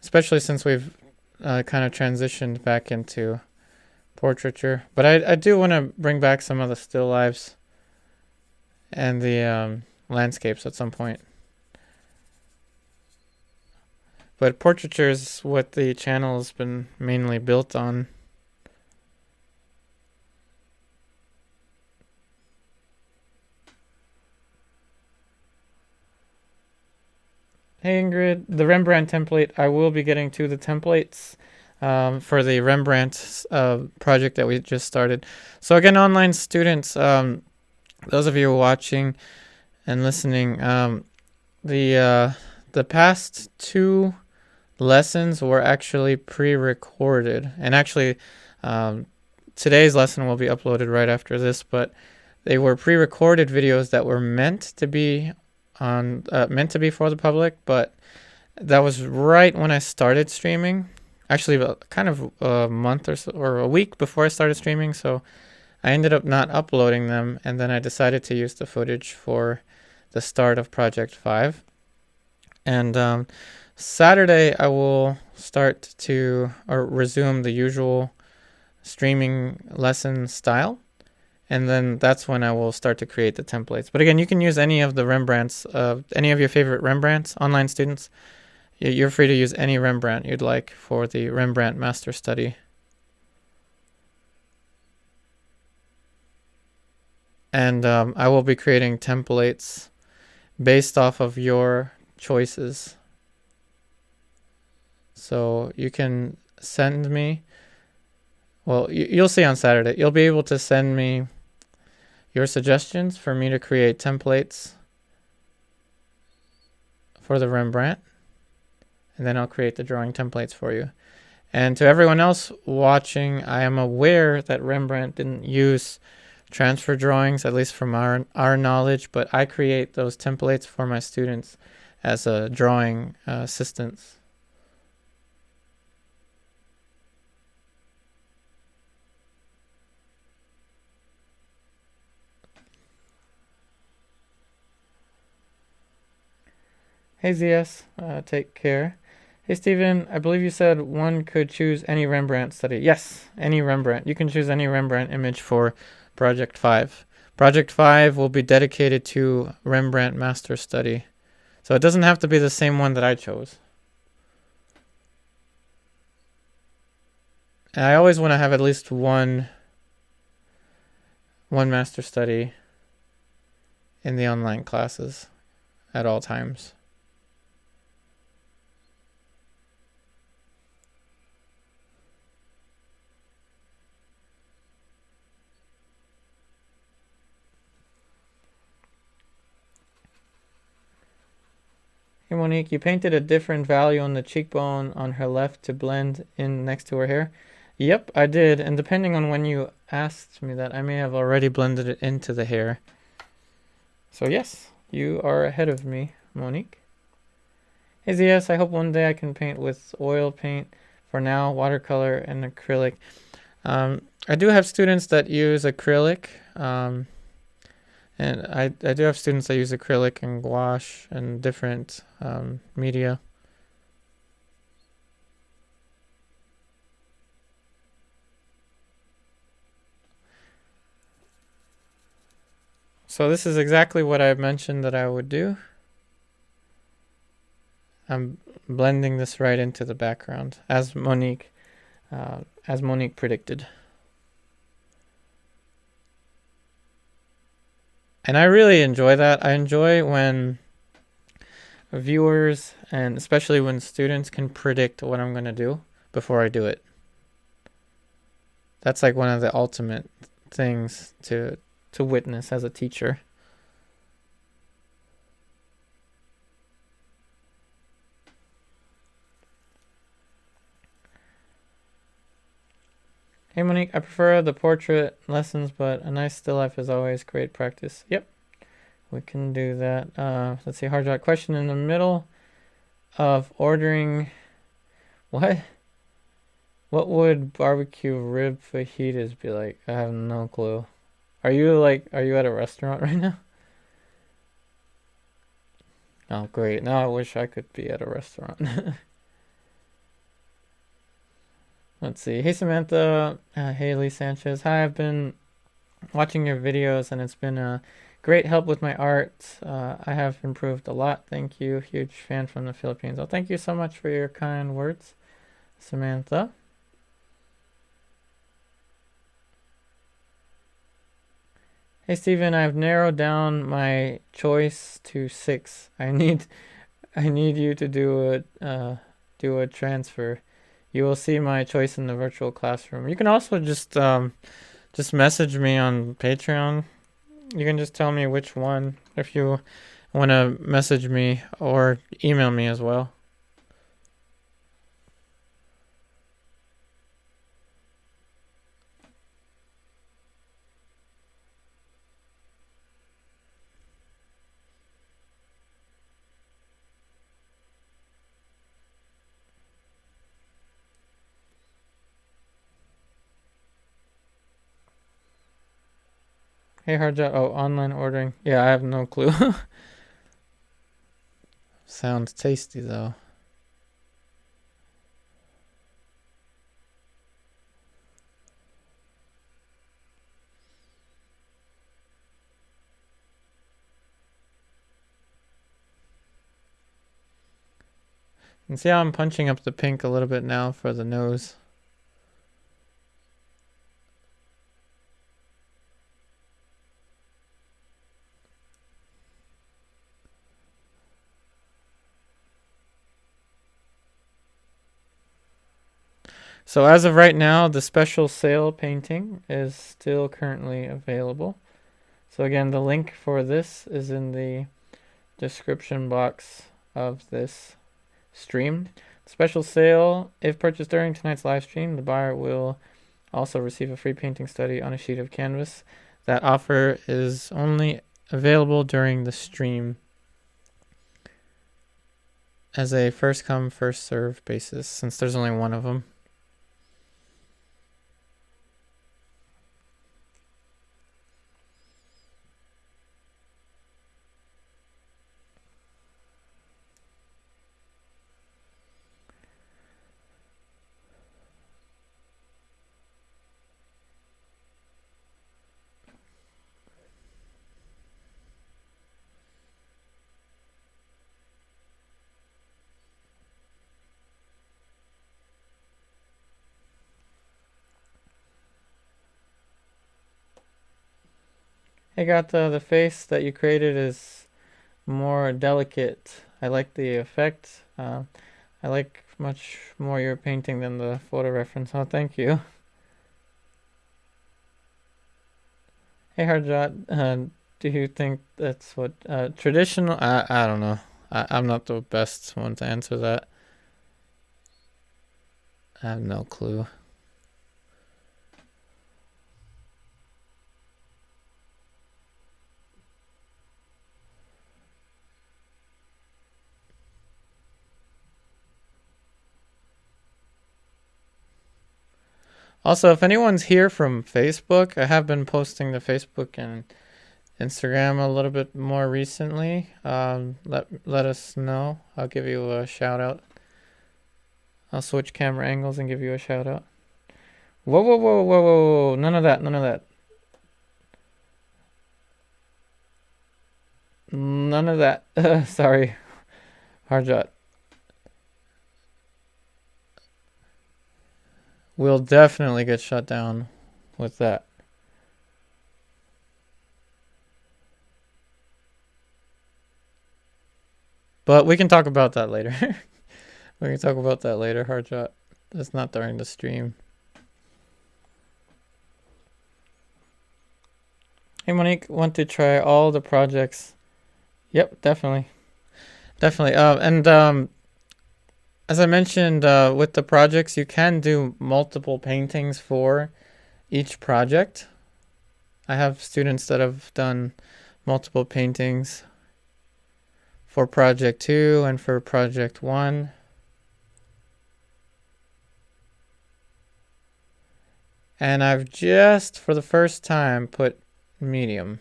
especially since we've kind of transitioned back into portraiture. But I do want to bring back some of the still lives and the landscapes at some point. But portraiture is what the channel has been mainly built on. Hey Ingrid, the Rembrandt template, I will be getting to the templates for the Rembrandt project that we just started. So again, online students, those of you watching and listening, the past 2 lessons were actually pre-recorded. And actually, today's lesson will be uploaded right after this, but they were pre-recorded videos that were meant to be for the public, but That was right when I started streaming. Actually, kind of a month or so, or a week before I started streaming. So I ended up not uploading them, and then I decided to use the footage for the start of Project 5. And Saturday I will start to resume the usual streaming lesson style, and then that's when I will start to create the templates. But again, you can use any of the Rembrandts, any of your favorite Rembrandts, online students. You're free to use any Rembrandt you'd like for the Rembrandt Master Study. And I will be creating templates based off of your choices. So you can send me, well, you'll see on Saturday, you'll be able to send me your suggestions for me to create templates for the Rembrandt, and then I'll create the drawing templates for you. And to everyone else watching, I am aware that Rembrandt didn't use transfer drawings, at least from our knowledge, but I create those templates for my students as a drawing assistance. Hey ZS, take care. Hey Steven, I believe you said one could choose any Rembrandt study. Yes, any Rembrandt. You can choose any Rembrandt image for Project 5. Project 5 will be dedicated to Rembrandt Master Study. So it doesn't have to be the same one that I chose. And I always want to have at least one Master Study in the online classes at all times. Hey Monique, you painted a different value on the cheekbone on her left to blend in next to her hair. Yep, I did, and depending on when you asked me that, I may have already blended it into the hair. So yes, you are ahead of me, Monique. Hey ZS, I hope one day I can paint with oil paint. For now, watercolor and acrylic. I do have students that use acrylic. And I do have students that use acrylic and gouache and different media. So this is exactly what I mentioned that I would do. I'm blending this right into the background, as Monique predicted. And I really enjoy that. I enjoy when viewers, and especially when students, can predict what I'm going to do before I do it. That's like one of the ultimate things to witness as a teacher. Hey Monique, I prefer the portrait lessons, but a nice still life is always great practice. Yep, we can do that. Let's see, hard drive question in the middle of ordering. What would barbecue rib fajitas be like? I have no clue. Are you at a restaurant right now? Oh, great. Now I wish I could be at a restaurant. Let's see. Hey, Samantha. Haley Sanchez. Hi, I've been watching your videos, and it's been a great help with my art. I have improved a lot. Thank you. Huge fan from the Philippines. Oh, thank you so much for your kind words, Samantha. Hey, Steven. I've narrowed down my choice to 6. I need you to do a transfer. You will see my choice in the virtual classroom. You can also just message me on Patreon. You can just tell me which one if you want to message me, or email me as well. Hey, hard job. Oh, online ordering. Yeah, I have no clue. Sounds tasty though. And see how I'm punching up the pink a little bit now for the nose. So as of right now, the special sale painting is still currently available. So again, the link for this is in the description box of this stream. Special sale, if purchased during tonight's live stream, the buyer will also receive a free painting study on a sheet of canvas. That offer is only available during the stream as a first come, first serve basis, since there's only one of them. I got the face that you created is more delicate. I like the effect. I like much more your painting than the photo reference. Oh, thank you. Hey, Harjot, do you think that's what traditional? I don't know. I'm not the best one to answer that. I have no clue. Also, if anyone's here from Facebook, I have been posting to Facebook and Instagram a little bit more recently. Let us know. I'll give you a shout out. I'll switch camera angles and give you a shout out. Whoa, whoa, whoa, whoa, whoa, whoa. None of that, none of that. None of that. Sorry, Harjot. We'll definitely get shut down with that. But we can talk about that later. We can talk about that later, Harjot. That's not during the stream. Hey, Monique, want to try all the projects? Yep, definitely. Definitely. As I mentioned, with the projects, you can do multiple paintings for each project. I have students that have done multiple paintings for project 2 and for project 1. And I've just, for the first time, put medium.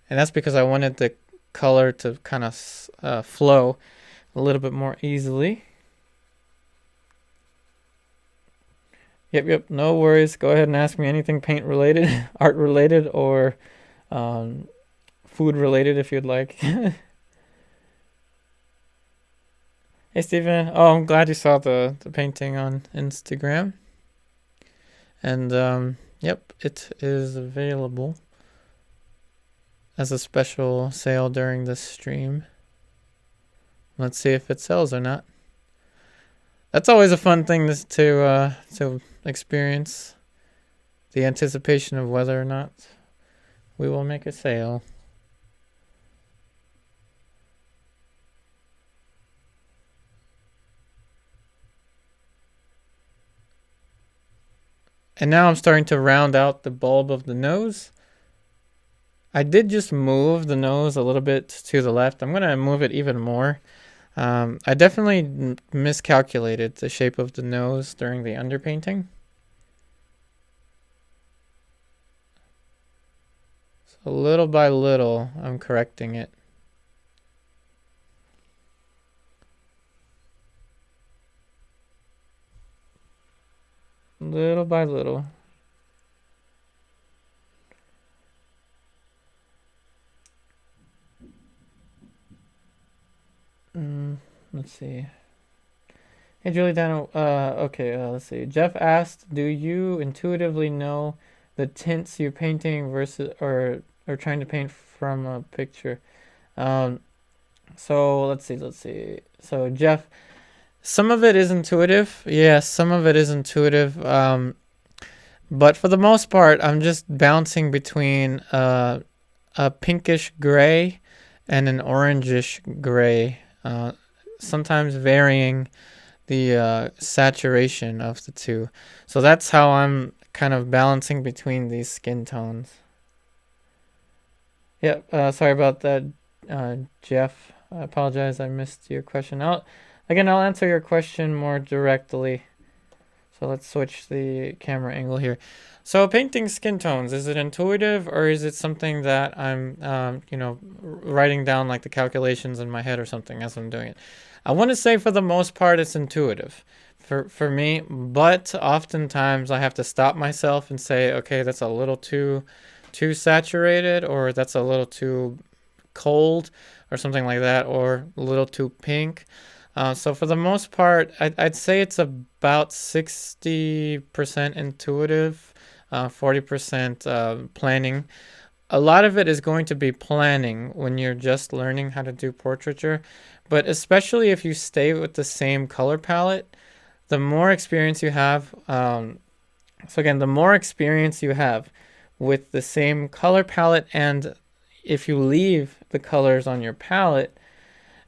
And that's because I wanted the color to kind of flow a little bit more easily. Yep, no worries. Go ahead and ask me anything paint related, art related, or food related if you'd like. Hey, Steven. Oh, I'm glad you saw the painting on Instagram. And yep, it is available as a special sale during this stream. Let's see if it sells or not. That's always a fun thing to experience. The anticipation of whether or not we will make a sale. And now I'm starting to round out the bulb of the nose. I did just move the nose a little bit to the left. I'm going to move it even more. I definitely miscalculated the shape of the nose during the underpainting. So little by little, I'm correcting it. Little by little. Let's see. Hey, Julie Dano. Okay, let's see. Jeff asked, do you intuitively know the tints you're painting versus or trying to paint from a picture? So let's see. So Jeff, some of it is intuitive. Yes, some of it is intuitive. But for the most part, I'm just bouncing between a pinkish gray and an orangish gray, sometimes varying the saturation of the two. So that's how I'm kind of balancing between these skin tones. Yep, sorry about that, Jeff. I apologize, I missed your question. I'll answer your question more directly. So let's switch the camera angle here. So painting skin tones, is it intuitive or is it something that I'm, writing down like the calculations in my head or something as I'm doing it? I want to say for the most part it's intuitive for me, but oftentimes I have to stop myself and say, okay, that's a little too saturated, or that's a little too cold, or something like that, or a little too pink. So for the most part, I'd say it's about 60% intuitive, 40% planning. A lot of it is going to be planning when you're just learning how to do portraiture, but especially if you stay with the same color palette, the more experience you have. So again, the more experience you have with the same color palette, and if you leave the colors on your palette,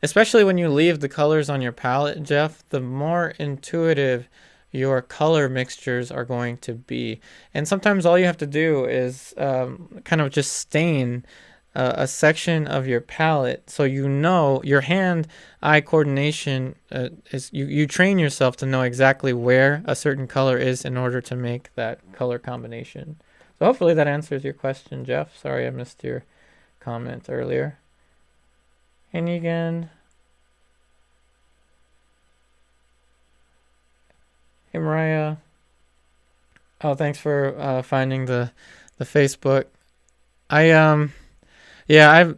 especially when you leave the colors on your palette, Jeff, the more intuitive your color mixtures are going to be. And sometimes all you have to do is kind of just stain a section of your palette, so you know your hand-eye coordination is you train yourself to know exactly where a certain color is in order to make that color combination. So hopefully that answers your question, Jeff. Sorry I missed your comment earlier. And again, hey Mariah. Oh, thanks for finding the Facebook. I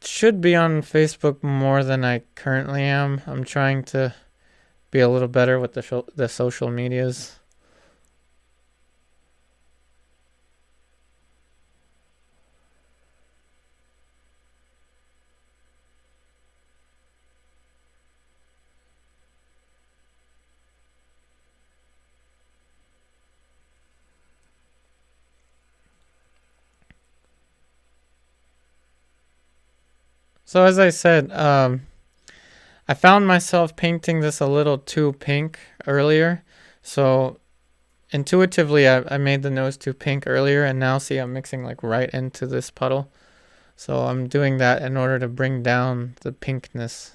should be on Facebook more than I currently am. I'm trying to be a little better with the social medias. So as I said, I found myself painting this a little too pink earlier. So intuitively, I made the nose too pink earlier, and now see I'm mixing like right into this puddle. So I'm doing that in order to bring down the pinkness.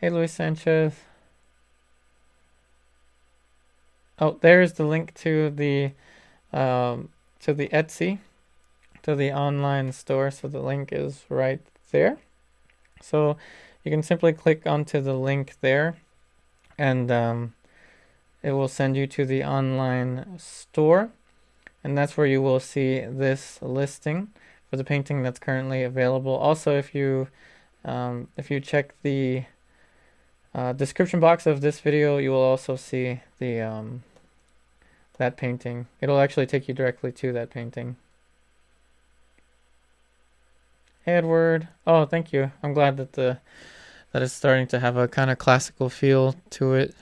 Hey, Luis Sanchez. Oh, there's the link to the Etsy, to the online store. So the link is right there. So you can simply click onto the link there, and it will send you to the online store, and that's where you will see this listing for the painting that's currently available. Also, if you check the description box of this video, you will also see the that painting. It'll actually take you directly to that painting. Hey, Edward. Oh, thank you. I'm glad that that is starting to have a kind of classical feel to it.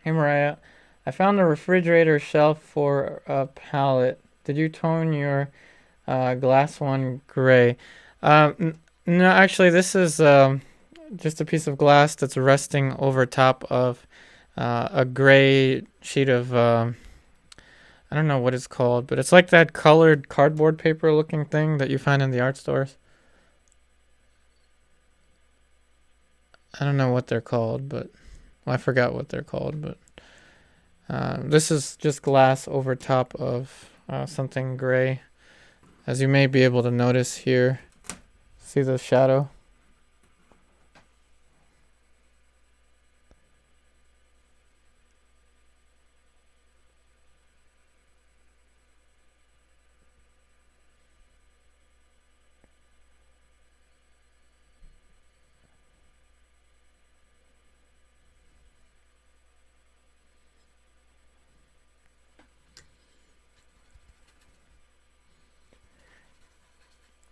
Hey Mariah, I found a refrigerator shelf for a palette. Did you tone your glass one gray? No, actually, this is just a piece of glass that's resting over top of a gray sheet of I don't know what it's called, but it's like that colored cardboard paper looking thing that you find in the art stores. I don't know what they're called, but well, I forgot what they're called, but this is just glass over top of something gray, as you may be able to notice here. See the shadow?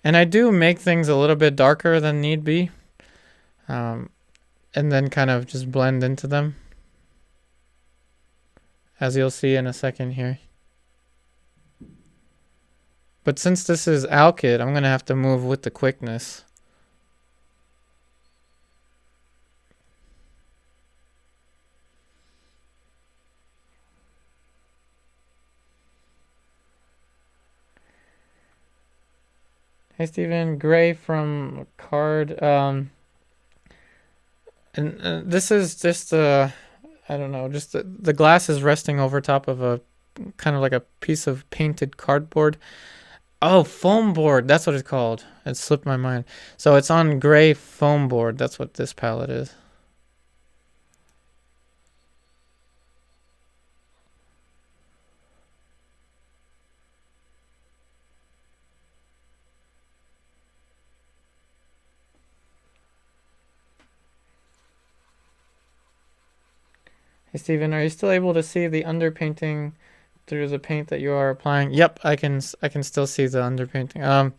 And I do make things a little bit darker than need be, and then kind of just blend into them, as you'll see in a second here. But since this is alkyd, I'm going to have to move with the quickness. Hey Steven, Gray from Card. And this is just I don't know, just the glass is resting over top of a kind of like a piece of painted cardboard. Oh, foam board, that's what it's called. It slipped my mind. So it's on gray foam board. That's what this palette is. Hey Steven, are you still able to see the underpainting through the paint that you are applying? Yep, I can still see the underpainting.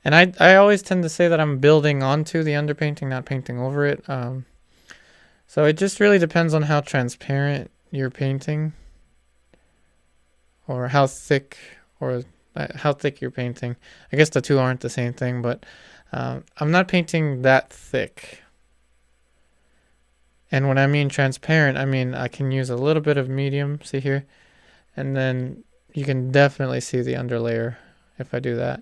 And I always tend to say that I'm building onto the underpainting, not painting over it. So it just really depends on how transparent you're painting, or how thick you're painting. I guess the two aren't the same thing, but I'm not painting that thick. And when I mean transparent, I mean I can use a little bit of medium, see here, and then you can definitely see the underlayer if I do that.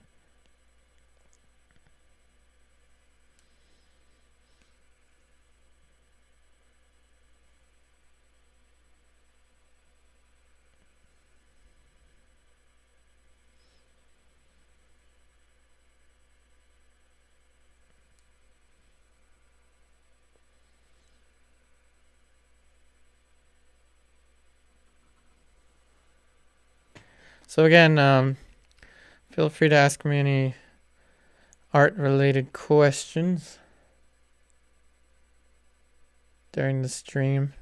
So again, feel free to ask me any art-related questions during the stream.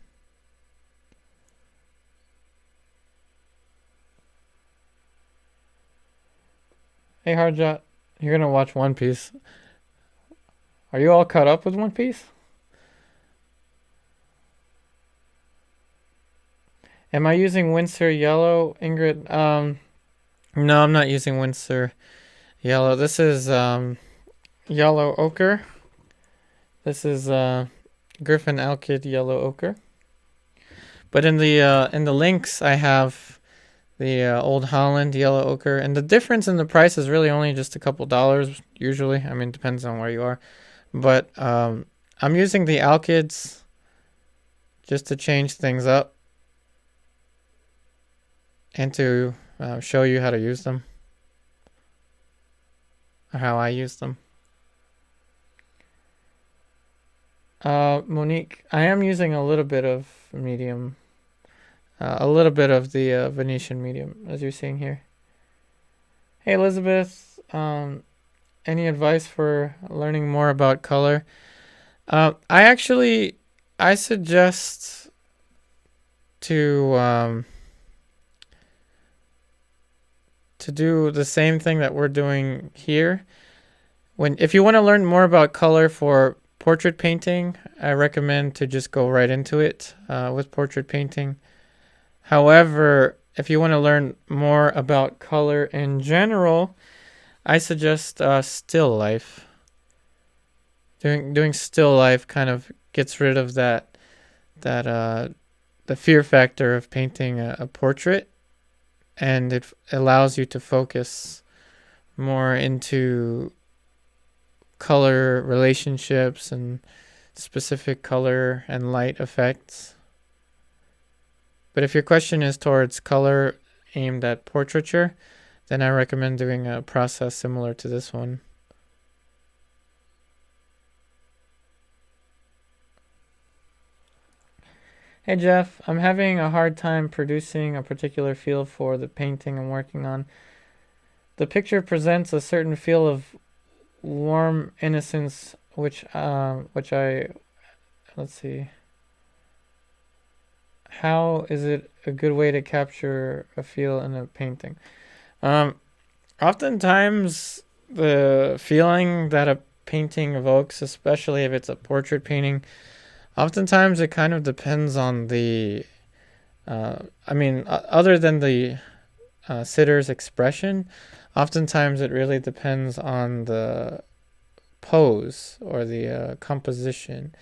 Hey Harjot, you're gonna watch One Piece. Are you all caught up with One Piece? Am I using Windsor Yellow, Ingrid? No, I'm not using Windsor Yellow. This is Yellow Ochre. This is Griffin Alkyd Yellow Ochre. But in the links, I have the Old Holland Yellow Ochre, and the difference in the price is really only just a couple dollars usually. I mean, depends on where you are. But I'm using the alkyds just to change things up and to show you how to use them, or how I use them. Monique, I am using a little bit of medium, a little bit of the Venetian medium, as you're seeing here. Hey Elizabeth, any advice for learning more about color? I suggest to do the same thing that we're doing here. If you want to learn more about color for portrait painting, I recommend to just go right into it with portrait painting. However, if you want to learn more about color in general, I suggest still life. Doing still life kind of gets rid of that the fear factor of painting a portrait, and it allows you to focus more into color relationships and specific color and light effects. But if your question is towards color aimed at portraiture, then I recommend doing a process similar to this one. Hey Jeff, I'm having a hard time producing a particular feel for the painting I'm working on. The picture presents a certain feel of warm innocence, which I, let's see. How is it a good way to capture a feel in a painting? Oftentimes the feeling that a painting evokes, especially if it's a portrait painting, oftentimes it kind of depends on the, other than the sitter's expression, oftentimes it really depends on the pose or the composition.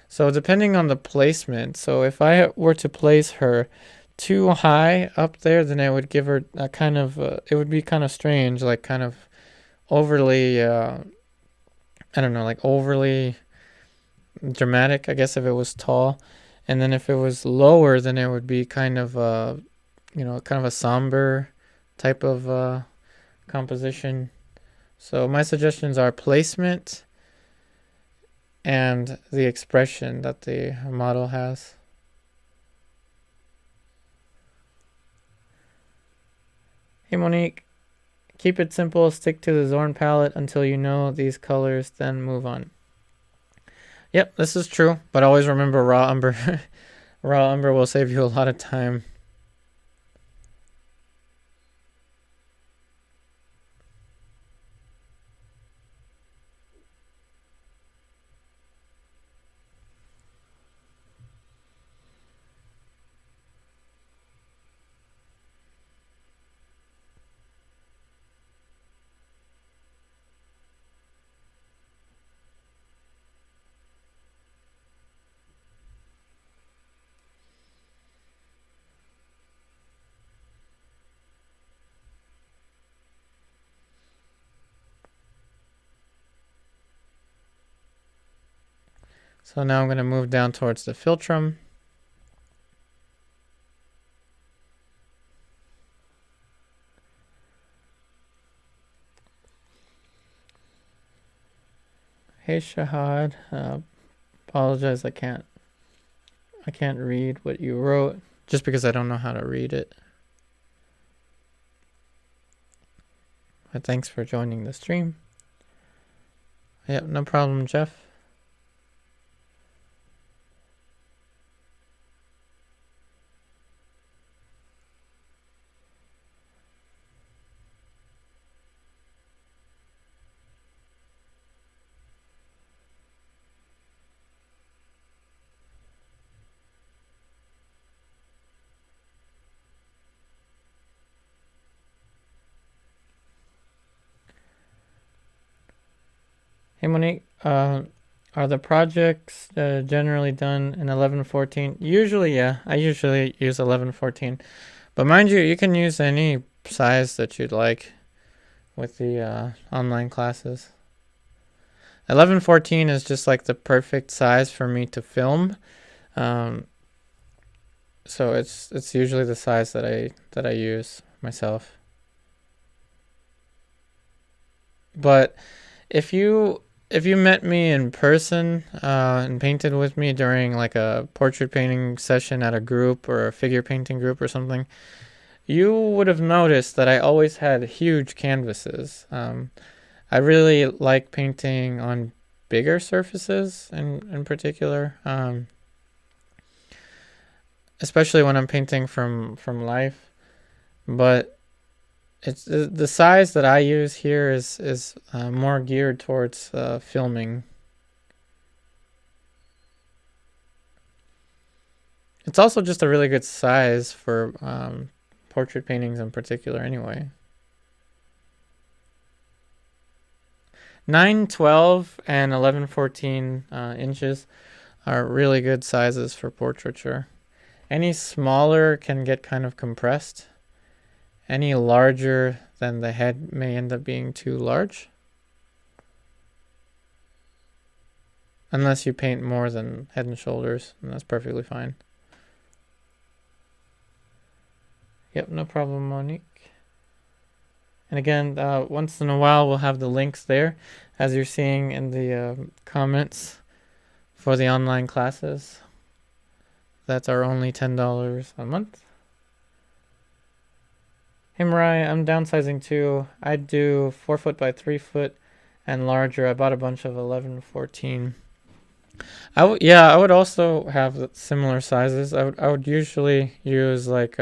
So depending on the placement, so if I were to place her too high up there, then I would give her a kind of, it would be kind of strange, like kind of overly, like overly dramatic, I guess, if it was tall. And then if it was lower, then it would be kind of, kind of a somber type of composition. So my suggestions are placement and the expression that the model has. Hey Monique, keep it simple, stick to the Zorn palette until you know these colors, then move on. Yep, this is true, but always remember raw umber. Raw umber will save you a lot of time. So now I'm going to move down towards the philtrum. Hey Shahad, apologize, I can't read what you wrote just because I don't know how to read it. But thanks for joining the stream. Yep, no problem, Jeff. Hey Monique, are the projects generally done in 1114? Usually, yeah. I usually use 1114. But mind you, you can use any size that you'd like with the online classes. 1114 is just like the perfect size for me to film. So it's usually the size that I use myself. But if you met me in person and painted with me during like a portrait painting session at a group or a figure painting group or something, you would have noticed that I always had huge canvases. I really like painting on bigger surfaces in particular, especially when I'm painting from life. But it's the size that I use here is more geared towards filming. It's also just a really good size for portrait paintings in particular anyway. 9/12 and 11/14 inches are really good sizes for portraiture. Any smaller can get kind of compressed. Any larger than the head may end up being too large. Unless you paint more than head and shoulders, and that's perfectly fine. Yep, no problem, Monique. And again, once in a while, we'll have the links there, as you're seeing in the comments for the online classes. That's our only $10 a month. Hey, Mariah, I'm downsizing too. I do 4 foot by 3 foot and larger. I bought a bunch of 11/14. I would also have similar sizes. I would usually use like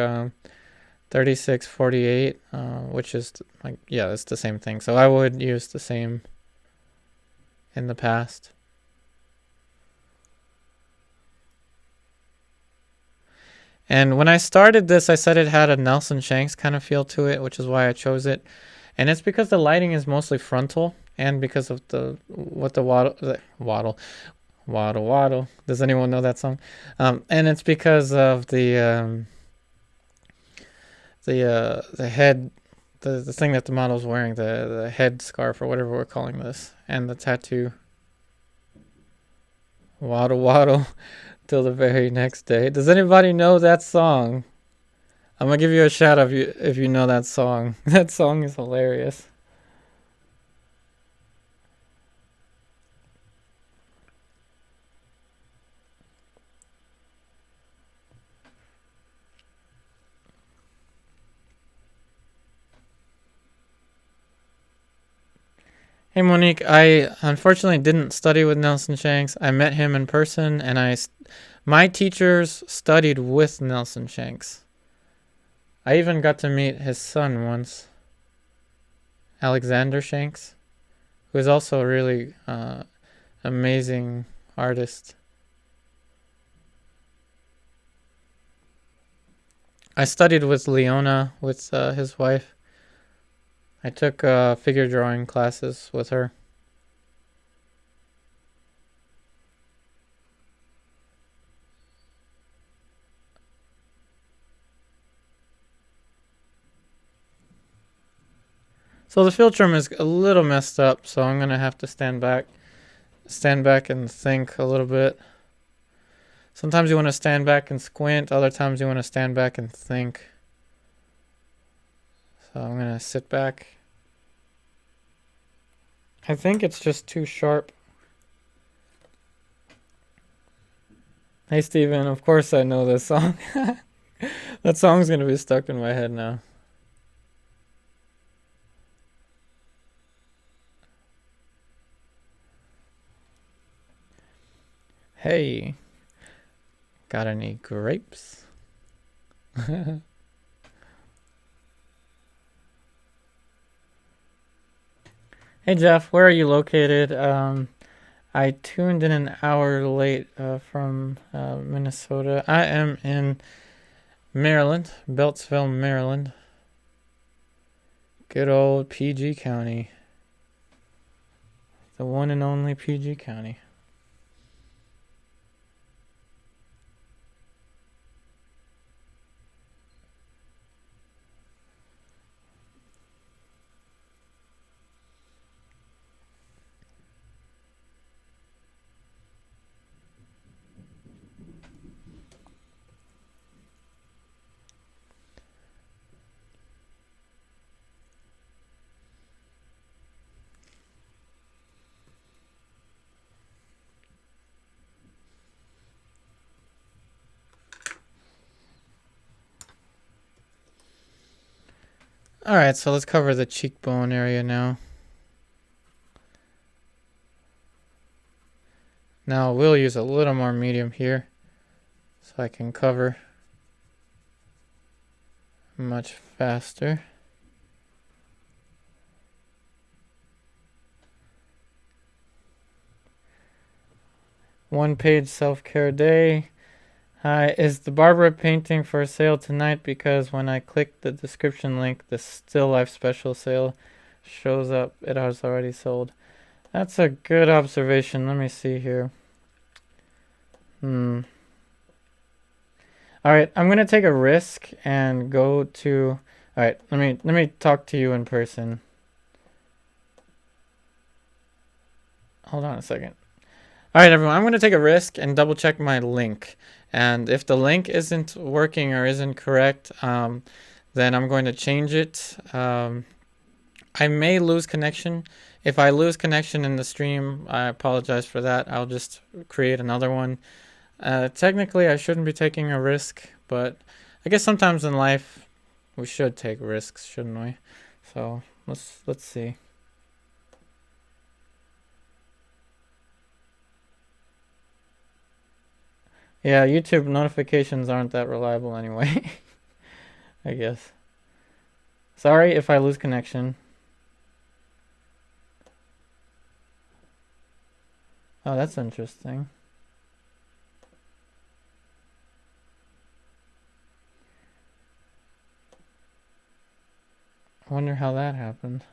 36/48, which is like, yeah, it's the same thing. So I would use the same in the past. And when I started this, I said it had a Nelson Shanks kind of feel to it, which is why I chose it. And it's because the lighting is mostly frontal, and because of the waddle. Does anyone know that song? And it's because of the head, the thing that the model's wearing, the head scarf or whatever we're calling this, and the tattoo. Waddle till the very next day. Does anybody know that song? I'm gonna give you a shout out if you know that song. That song is hilarious. Hey Monique, I unfortunately didn't study with Nelson Shanks. I met him in person, and my teachers studied with Nelson Shanks. I even got to meet his son once, Alexander Shanks, who is also a really amazing artist. I studied with Leona, with his wife. I took figure drawing classes with her. So the field trim is a little messed up, so I'm gonna have to stand back and think a little bit. Sometimes you want to stand back and squint, other times you want to stand back and think. So I'm gonna sit back. I think it's just too sharp. Hey Steven, of course I know this song. That song's gonna be stuck in my head now. Hey, got any grapes? Hey Jeff, where are you located? I tuned in an hour late from Minnesota. I am in Maryland, Beltsville, Maryland. Good old PG County. The one and only PG County. Alright, so let's cover the cheekbone area now. Now we'll use a little more medium here so I can cover much faster. One page self-care day. Hi, is the Barbara painting for sale tonight? Because when I click the description link, the Still Life special sale shows up. It has already sold. That's a good observation. Let me see here. All right, I'm gonna take a risk and go to. All right, let me talk to you in person. Hold on a second. All right, everyone, I'm gonna take a risk and double check my link. And if the link isn't working or isn't correct, then I'm going to change it. I may lose connection. If I lose connection in the stream, I apologize for that. I'll just create another one. Technically, I shouldn't be taking a risk, but I guess sometimes in life we should take risks, shouldn't we? So let's see. Yeah, YouTube notifications aren't that reliable anyway. I guess. Sorry if I lose connection. Oh, that's interesting. I wonder how that happened.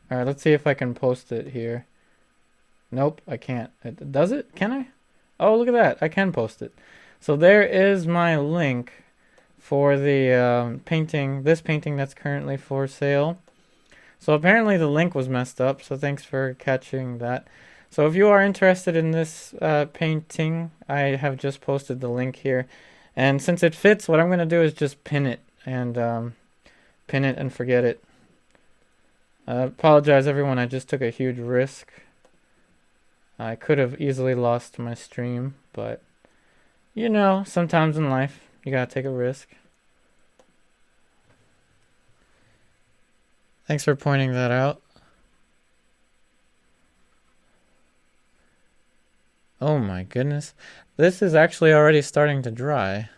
All right, let's see if I can post it here. Nope, I can't. Does it? Can I? Oh, look at that. I can post it. So there is my link for the painting, this painting that's currently for sale. So apparently the link was messed up, so thanks for catching that. So if you are interested in this painting, I have just posted the link here. And since it fits, what I'm going to do is just pin it and forget it. Apologize, everyone. I just took a huge risk. I could have easily lost my stream, but you know, sometimes in life you gotta take a risk. Thanks for pointing that out. Oh my goodness. This is actually already starting to dry.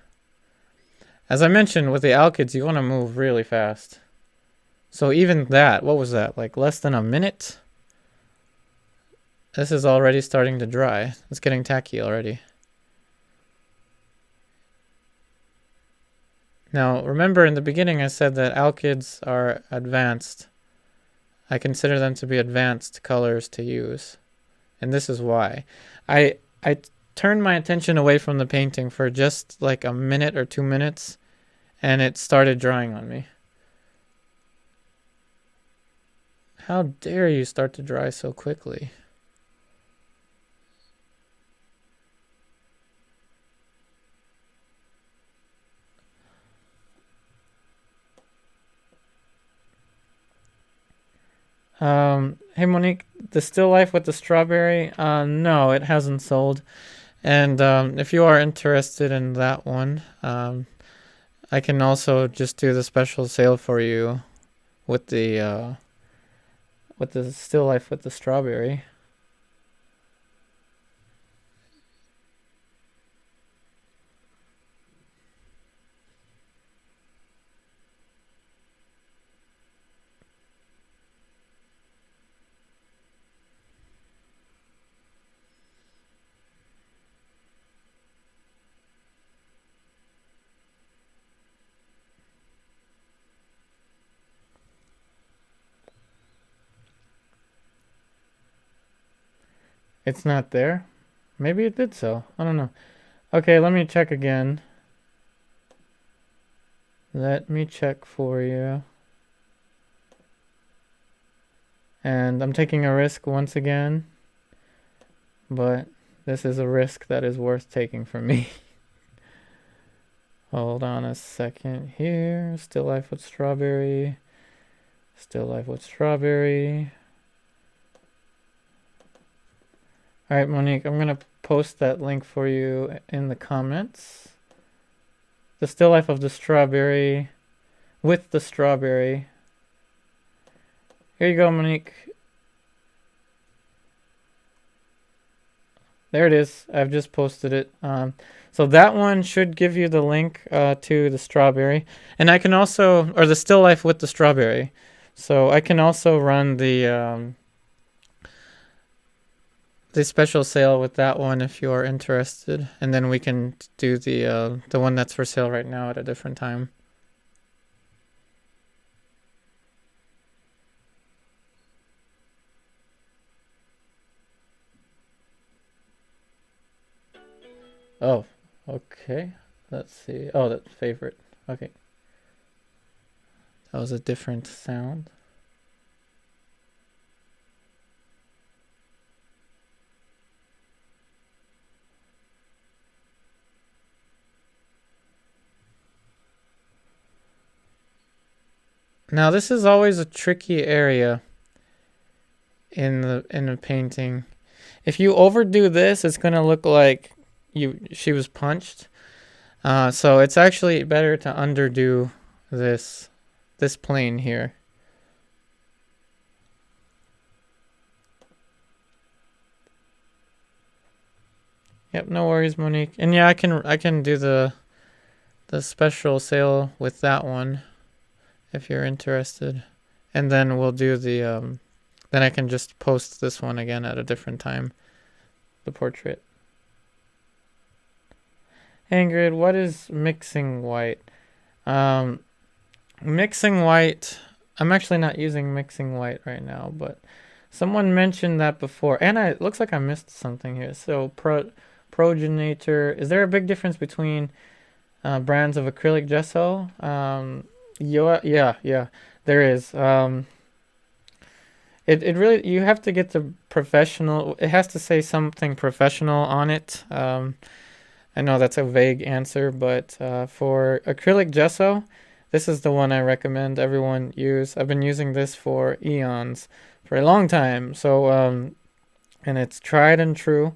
As I mentioned, with the alkyds, you want to move really fast. So even that, what was that, like less than a minute? This is already starting to dry. It's getting tacky already. Now, remember in the beginning I said that alkyds are advanced. I consider them to be advanced colors to use. And this is why. I turned my attention away from the painting for just like a minute or 2 minutes, and it started drying on me. How dare you start to dry so quickly? Hey Monique, the still life with the strawberry? No, it hasn't sold. And if you are interested in that one, I can also just do the special sale for you with the still life with the strawberry. It's not there? Maybe it did so. I don't know. Okay, let me check again. Let me check for you. And I'm taking a risk once again. But this is a risk that is worth taking for me. Hold on a second here. Still life with strawberry. Still life with strawberry. All right, Monique, I'm going to post that link for you in the comments. The still life of the strawberry with the strawberry. Here you go, Monique. there it is. I've just posted it. So that one should give you the link to the strawberry. And I can also, or the still life with the strawberry. So I can also run the special sale with that one if you are interested. And then we can do the one that's for sale right now at a different time. Oh, okay. Let's see. Oh, that's favorite. Okay. That was a different sound. Now this is always a tricky area in the painting. If you overdo this, it's gonna look like she was punched. So it's actually better to underdo this plane here. Yep, no worries, Monique. And yeah, I can do the special sale with that one if you're interested. And then we'll do the then I can just post this one again at a different time, the portrait. Ingrid, what is mixing white? Mixing white, I'm actually not using mixing white right now, but someone mentioned that before. And it looks like I missed something here. So progenitor, is there a big difference between brands of acrylic gesso? Yeah, there is. It really, you have to get the professional, it has to say something professional on it. I know that's a vague answer, but for acrylic gesso, this is the one I recommend everyone use. I've been using this for eons, for a long time. So, and it's tried and true,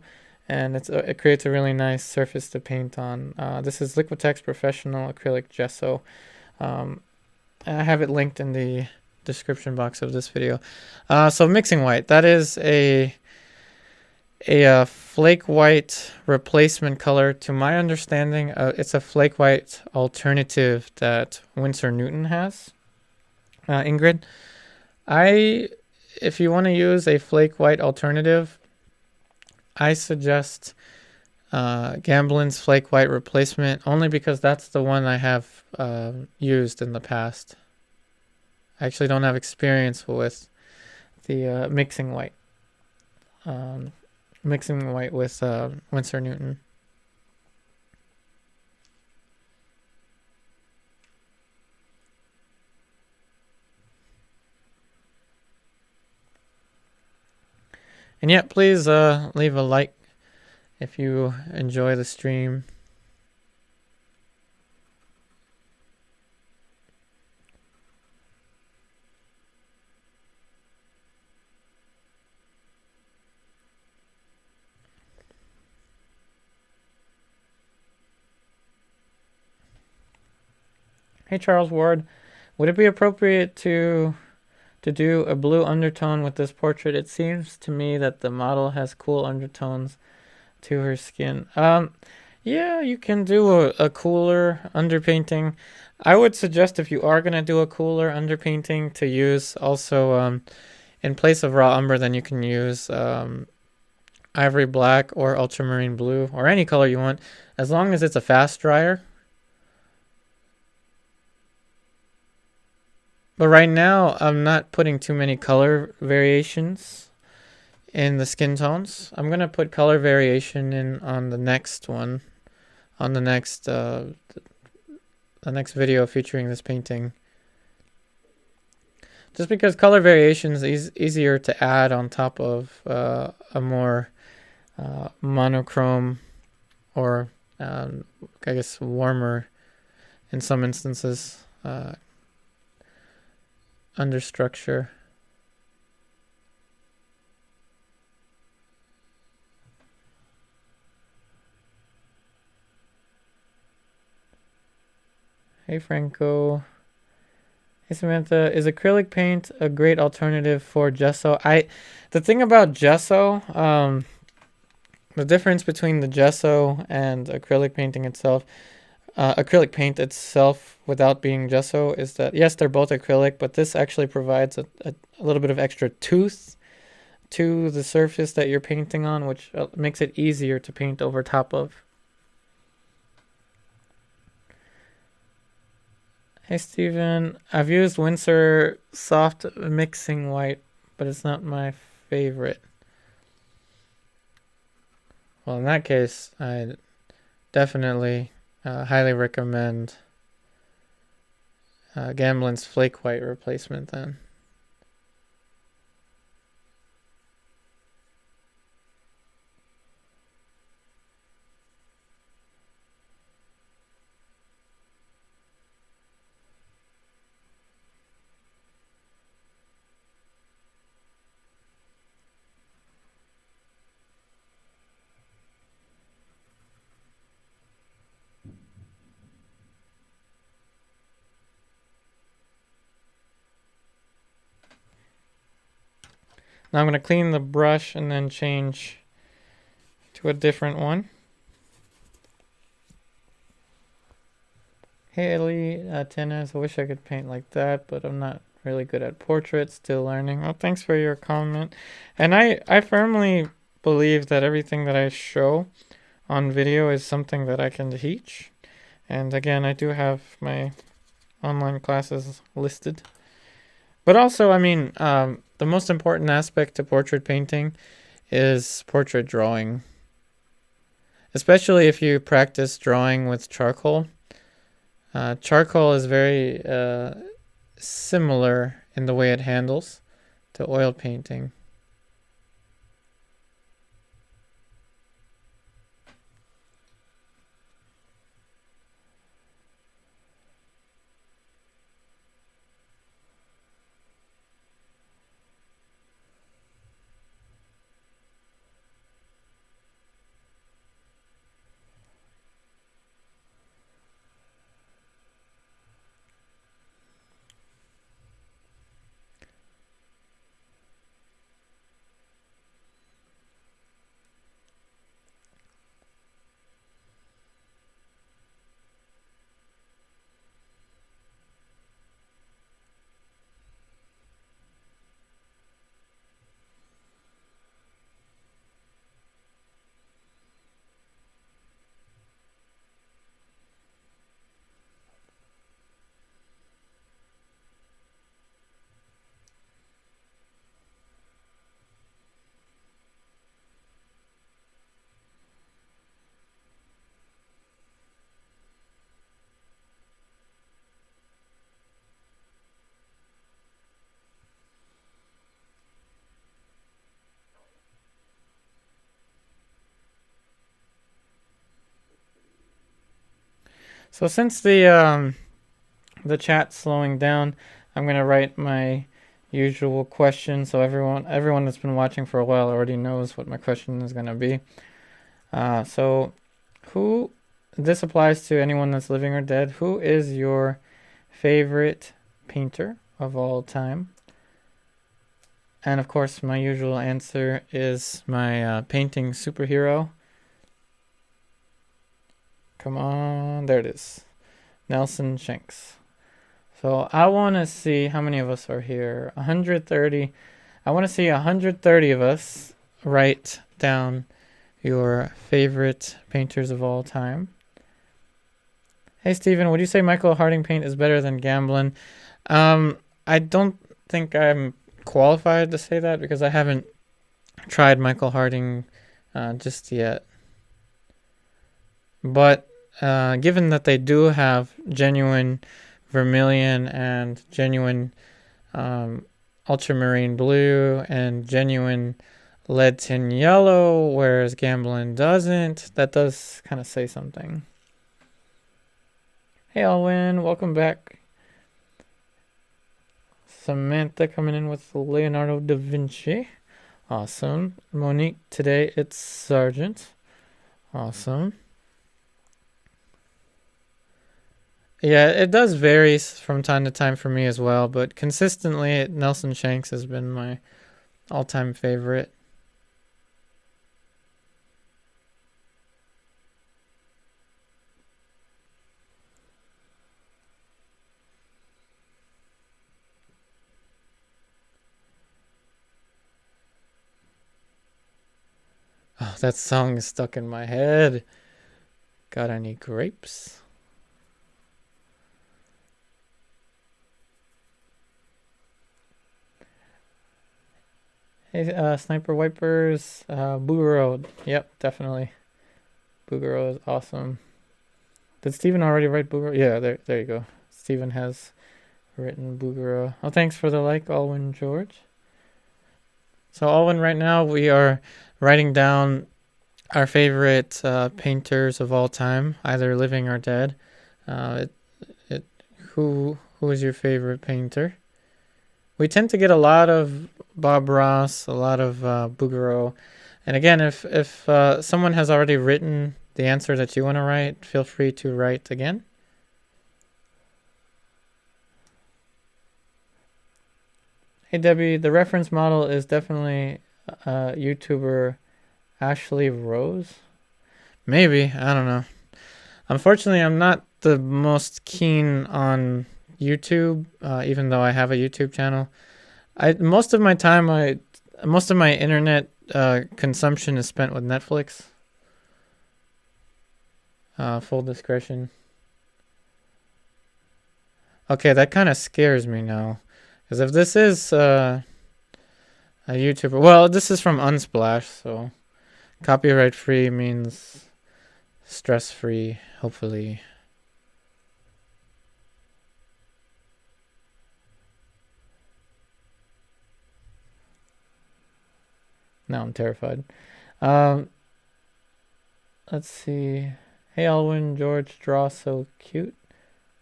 and it creates a really nice surface to paint on. This is Liquitex Professional Acrylic Gesso. I have it linked in the description box of this video. So mixing white, that is a flake white replacement color. To my understanding, it's a flake white alternative that Winsor Newton has. Ingrid, if you want to use a flake white alternative, I suggest Gamblin's flake white replacement, only because that's the one I have used in the past. I actually don't have experience with the mixing white. Mixing white with Winsor Newton. And yeah, please leave a like if you enjoy the stream. Hey Charles Ward, would it be appropriate to do a blue undertone with this portrait? It seems to me that the model has cool undertones to her skin. Yeah, you can do a cooler underpainting. I would suggest, if you are going to do a cooler underpainting, to use also in place of raw umber, then you can use ivory black or ultramarine blue or any color you want, as long as it's a fast dryer. But right now, I'm not putting too many color variations in the skin tones. I'm going to put color variation in on the next one, on the next video featuring this painting. Just because color variation is easier to add on top of a more monochrome or I guess warmer, in some instances, understructure. Hey Franco. Hey Samantha, is acrylic paint a great alternative for gesso? The thing about gesso, the difference between the gesso and acrylic painting itself, acrylic paint itself without being gesso, is that yes, they're both acrylic, but this actually provides a little bit of extra tooth to the surface that you're painting on, which makes it easier to paint over top of. Hey Steven, I've used Winsor soft mixing white, but it's not my favorite. Well, in that case, I definitely highly recommend Gamblin's flake white replacement then. Now I'm going to clean the brush and then change to a different one. Haley Tennis, I wish I could paint like that, but I'm not really good at portraits, still learning. Oh, thanks for your comment. And I firmly believe that everything that I show on video is something that I can teach. And again, I do have my online classes listed. But also, I mean, the most important aspect to portrait painting is portrait drawing. Especially if you practice drawing with charcoal. Charcoal is very similar in the way it handles to oil painting. So since the chat's slowing down, I'm gonna write my usual question so everyone that's been watching for a while already knows what my question is gonna be. So this applies to anyone that's living or dead. Who is your favorite painter of all time? And of course, my usual answer is my painting superhero. Come on, there it is. Nelson Shanks. So I want to see how many of us are here. 130. I want to see 130 of us write down your favorite painters of all time. Hey, Steven, would you say Michael Harding paint is better than Gamblin? I don't think I'm qualified to say that because I haven't tried Michael Harding just yet. But given that they do have genuine vermilion and genuine ultramarine blue and genuine lead tin yellow, whereas Gamblin doesn't, that does kind of say something. Hey Alwyn, welcome back. Samantha coming in with Leonardo da Vinci. Awesome. Monique, today it's Sargent. Awesome. Yeah, it does vary from time to time for me as well, but consistently Nelson Shanks has been my all-time favorite. that song is stuck in my head. Got any grapes? Hey, Sniper Wipers, Boogaroo. Yep, definitely. Boogaroo is awesome. Did Steven already write Boogaroo? Yeah, there you go. Steven has written Boogaroo. Oh, thanks for the like, Alwyn George. So Alwyn, right now we are writing down our favorite painters of all time, either living or dead. Who is your favorite painter? We tend to get a lot of Bob Ross, a lot of Bouguereau. And again, if someone has already written the answer that you want to write, feel free to write again. Hey Debbie, the reference model is definitely YouTuber Ashley Rose. Maybe, I don't know. Unfortunately, I'm not the most keen on YouTube, even though I have a YouTube channel. Most of my internet consumption is spent with Netflix. Full discretion. Okay, that kind of scares me now, because if this is a YouTuber, well, this is from Unsplash, so copyright free means stress free, hopefully. Now I'm terrified. Let's see. Hey Alwyn, George draw so cute.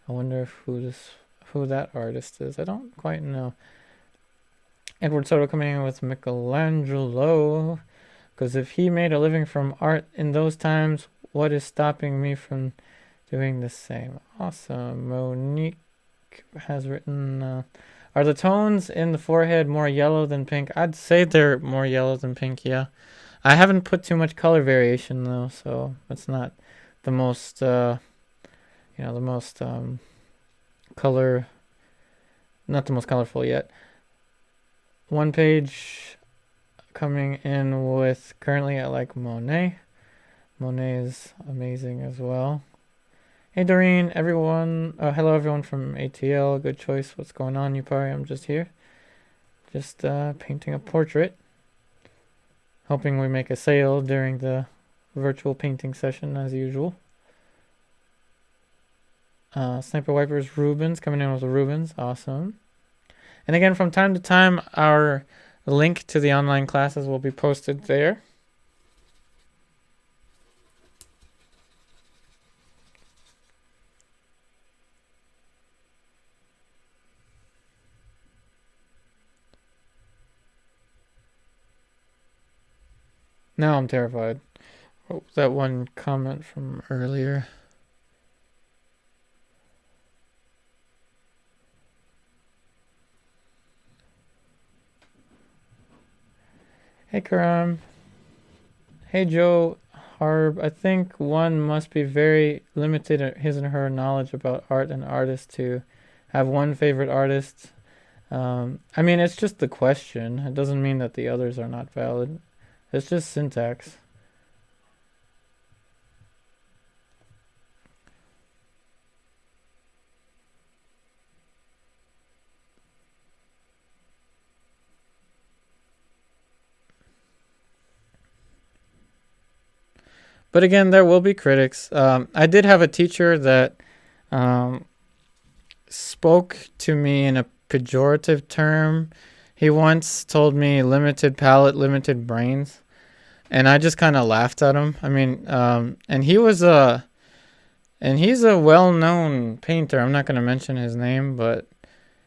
I wonder if who that artist is. I don't quite know. Edward Soto coming in with Michelangelo. Because if he made a living from art in those times, what is stopping me from doing the same? Awesome. Monique has written, are the tones in the forehead more yellow than pink? I'd say they're more yellow than pink, yeah. I haven't put too much color variation though, so it's not the most, the most color, not the most colorful yet. One page coming in with, currently I like Monet. Monet is amazing as well. Hey Doreen, everyone. Hello everyone from ATL. Good choice. What's going on, Yupari? I'm just here. Just painting a portrait. Hoping we make a sale during the virtual painting session as usual. Sniper Wipers Rubens coming in with the Rubens. Awesome. And again, from time to time, our link to the online classes will be posted there. Now I'm terrified. Oh, that one comment from earlier. Hey Karam. Hey Joe Harb. I think one must be very limited in his and her knowledge about art and artists to have one favorite artist. I mean, it's just the question. It doesn't mean that the others are not valid. It's just syntax. But again, there will be critics. I did have a teacher that spoke to me in a pejorative term. He once told me limited palate, limited brains. And I just kind of laughed at him. I mean, and he's a well-known painter. I'm not going to mention his name, but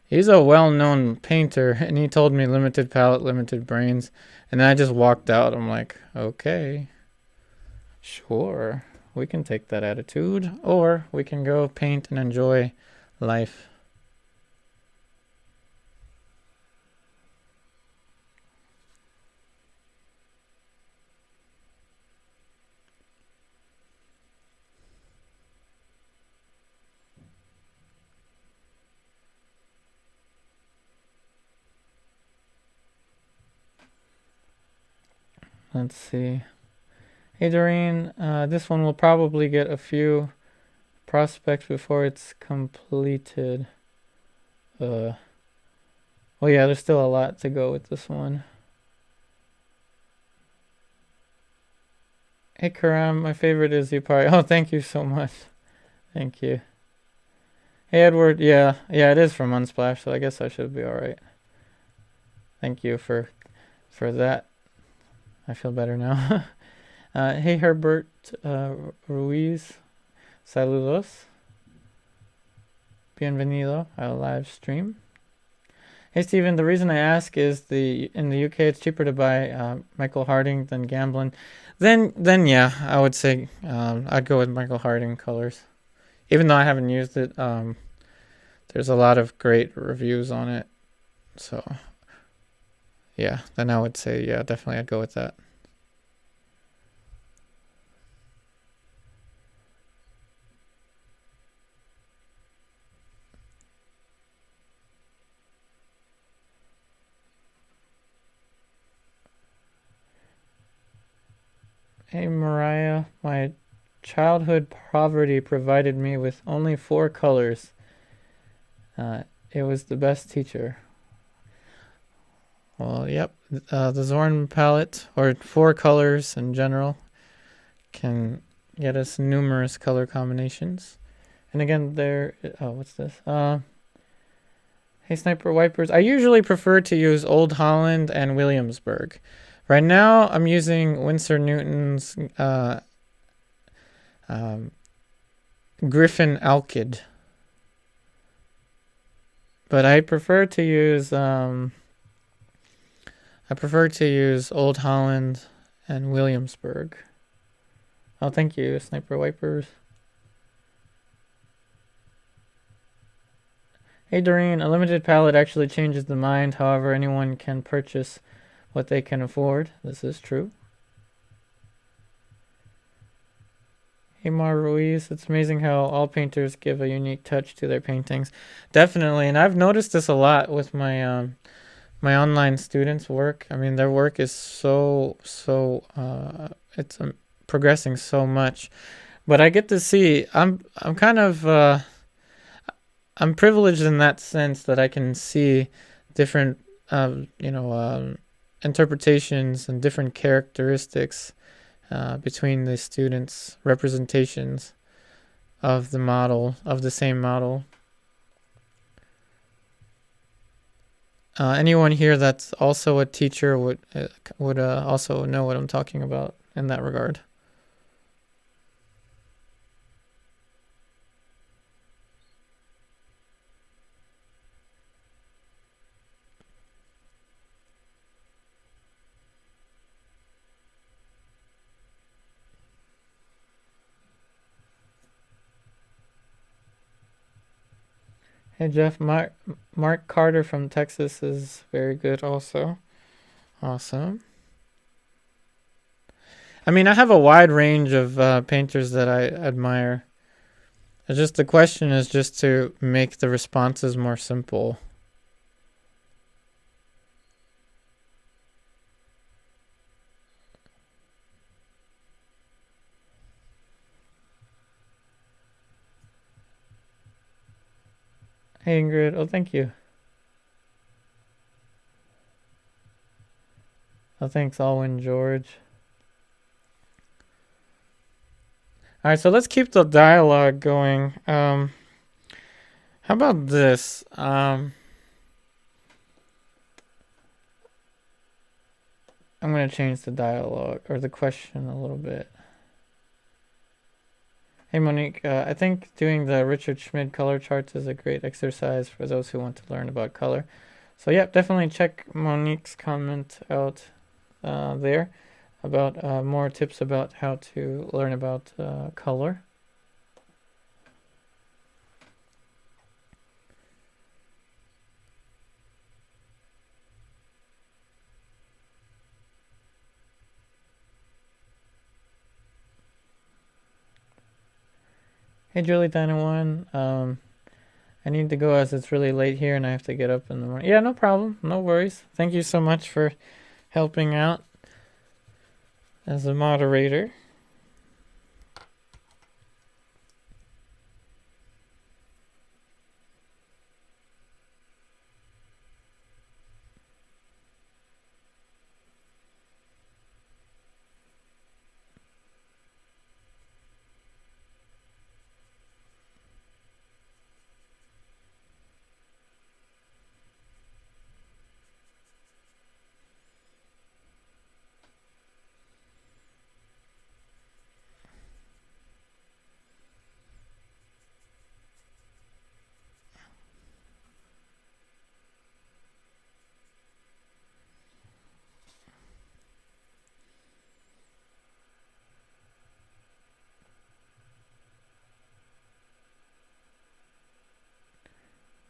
he's a well-known painter. And he told me limited palate, limited brains. And then I just walked out. I'm like, okay, sure. We can take that attitude. Or we can go paint and enjoy life. Let's see. Hey Doreen, this one will probably get a few prospects before it's completed. Well, yeah, there's still a lot to go with this one. Hey Karam, my favorite is you party. Oh, thank you so much. Thank you. Hey Edward, yeah, it is from Unsplash, so I guess I should be alright. Thank you for that. I feel better now. Hey Herbert Ruiz, saludos. Bienvenido al live stream. Hey Steven, the reason I ask is in the UK it's cheaper to buy Michael Harding than Gamblin. Then yeah, I would say I'd go with Michael Harding colors. Even though I haven't used it, there's a lot of great reviews on it. So yeah, then I would say yeah, definitely I'd go with that. Hey Mariah, my childhood poverty provided me with only 4 colors. It was the best teacher. Well, yep, the Zorn palette, or 4 colors in general, can get us numerous color combinations. And again, what's this? Hey Sniper Wipers, I usually prefer to use Old Holland and Williamsburg. Right now, I'm using Winsor Newton's Griffin alkyd. But I prefer to use Old Holland and Williamsburg. Oh, thank you, Sniper Wipers. Hey Doreen, a limited palette actually changes the mind. However, anyone can purchase what they can afford. This is true. Hey Mar Ruiz, it's amazing how all painters give a unique touch to their paintings. Definitely, and I've noticed this a lot with my my online students' work. I mean, their work is so it's progressing so much, but I get to see. I'm kind of I'm privileged in that sense that I can see different interpretations and different characteristics between the students' representations of the same model. Anyone here that's also a teacher would also know what I'm talking about in that regard. Hey Jeff, Mark Carter from Texas is very good also. Awesome. I mean, I have a wide range of painters that I admire. It's just the question is just to make the responses more simple. Hey Ingrid, oh thank you. Oh thanks Alwyn George. All right, so let's keep the dialogue going. How about this? I'm going to change the dialogue or the question a little bit. Hey Monique, I think doing the Richard Schmid color charts is a great exercise for those who want to learn about color. So yeah, definitely check Monique's comment out there about more tips about how to learn about color. Hey Julie Dynawine, I need to go as it's really late here and I have to get up in the morning. Yeah, no problem, no worries. Thank you so much for helping out as a moderator.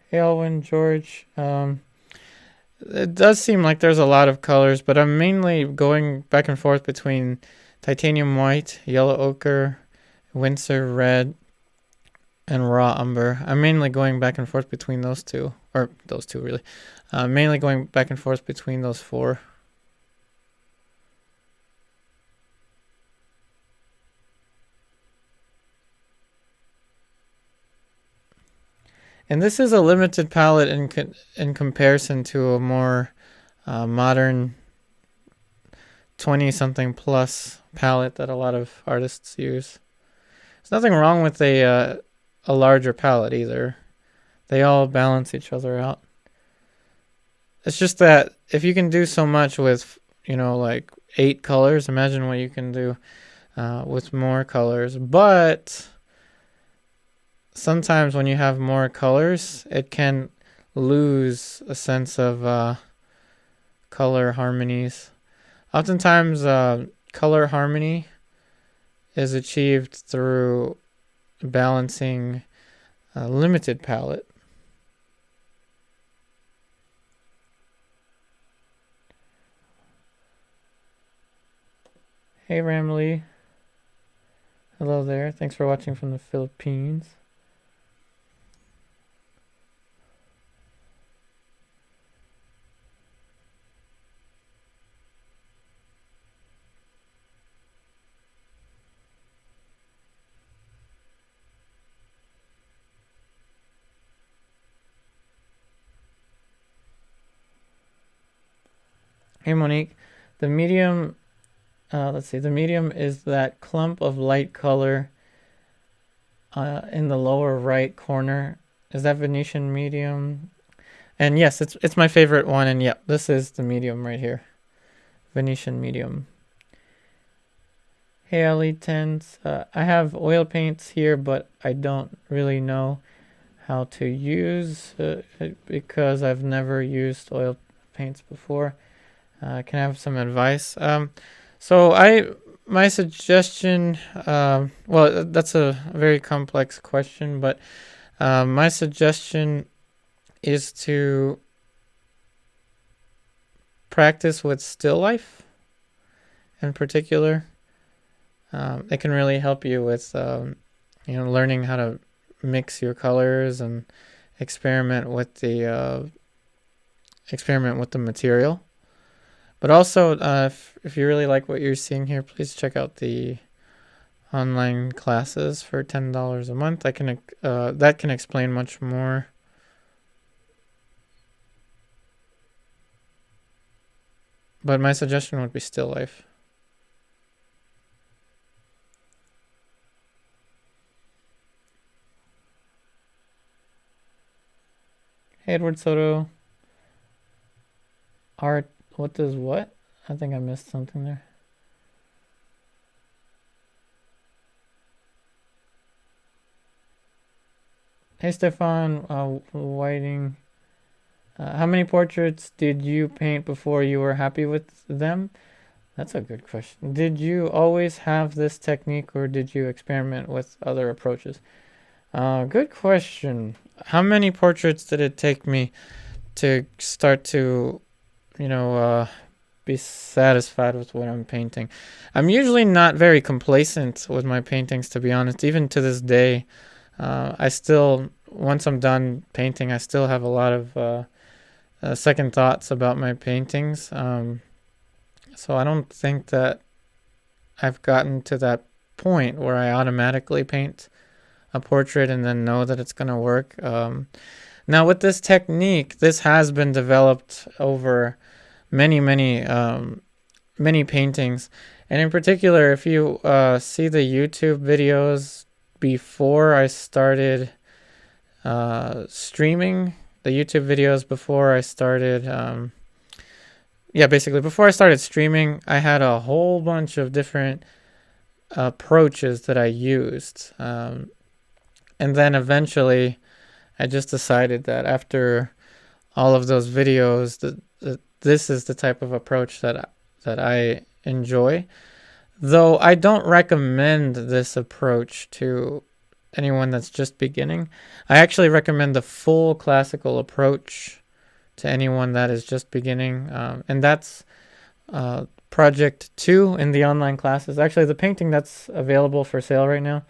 Hey, Alwyn, George. It does seem like there's a lot of colors, but I'm mainly going back and forth between titanium white, yellow ochre, Windsor red, and raw umber. I'm mainly going back and forth between those two, or those two really. Mainly going back and forth between those four. And this is a limited palette in comparison to a more modern 20-something plus palette that a lot of artists use. There's nothing wrong with a larger palette either. They all balance each other out. It's just that if you can do so much with, like 8 colors, imagine what you can do with more colors. But sometimes when you have more colors, it can lose a sense of color harmonies. Oftentimes, color harmony is achieved through balancing a limited palette. Hey Ramlee. Hello there. Thanks for watching from the Philippines. Hey Monique. The medium, let's see, the medium is that clump of light color in the lower right corner. Is that Venetian medium? And yes, it's my favorite one. And yeah, this is the medium right here. Venetian medium. Hey Ali Tens. I have oil paints here, but I don't really know how to use it because I've never used oil paints before. Can I have some advice? So my suggestion, well, that's a very complex question, but my suggestion is to practice with still life in particular. It can really help you with, learning how to mix your colors and experiment with the material. But also, if you really like what you're seeing here, please check out the online classes for $10 a month. That can explain much more. But my suggestion would be still life. Hey, Edward Soto. Art, what does what? I think I missed something there. Hey, Stefan Whiting. How many portraits did you paint before you were happy with them? That's a good question. Did you always have this technique or did you experiment with other approaches? Good question. How many portraits did it take me to start to, be satisfied with what I'm painting? I'm usually not very complacent with my paintings, to be honest. Even to this day, once I'm done painting, I still have a lot of second thoughts about my paintings. So I don't think that I've gotten to that point where I automatically paint a portrait and then know that it's going to work. Now with this technique, this has been developed over many paintings. And in particular, if you see the YouTube videos before I started streaming, the YouTube videos before I started, basically before I started streaming, I had a whole bunch of different approaches that I used. And then eventually I just decided that after all of those videos, that this is the type of approach that I enjoy. Though I don't recommend this approach to anyone that's just beginning. I actually recommend the full classical approach to anyone that is just beginning, and that's project 2 in the online classes. Actually, the painting that's available for sale right now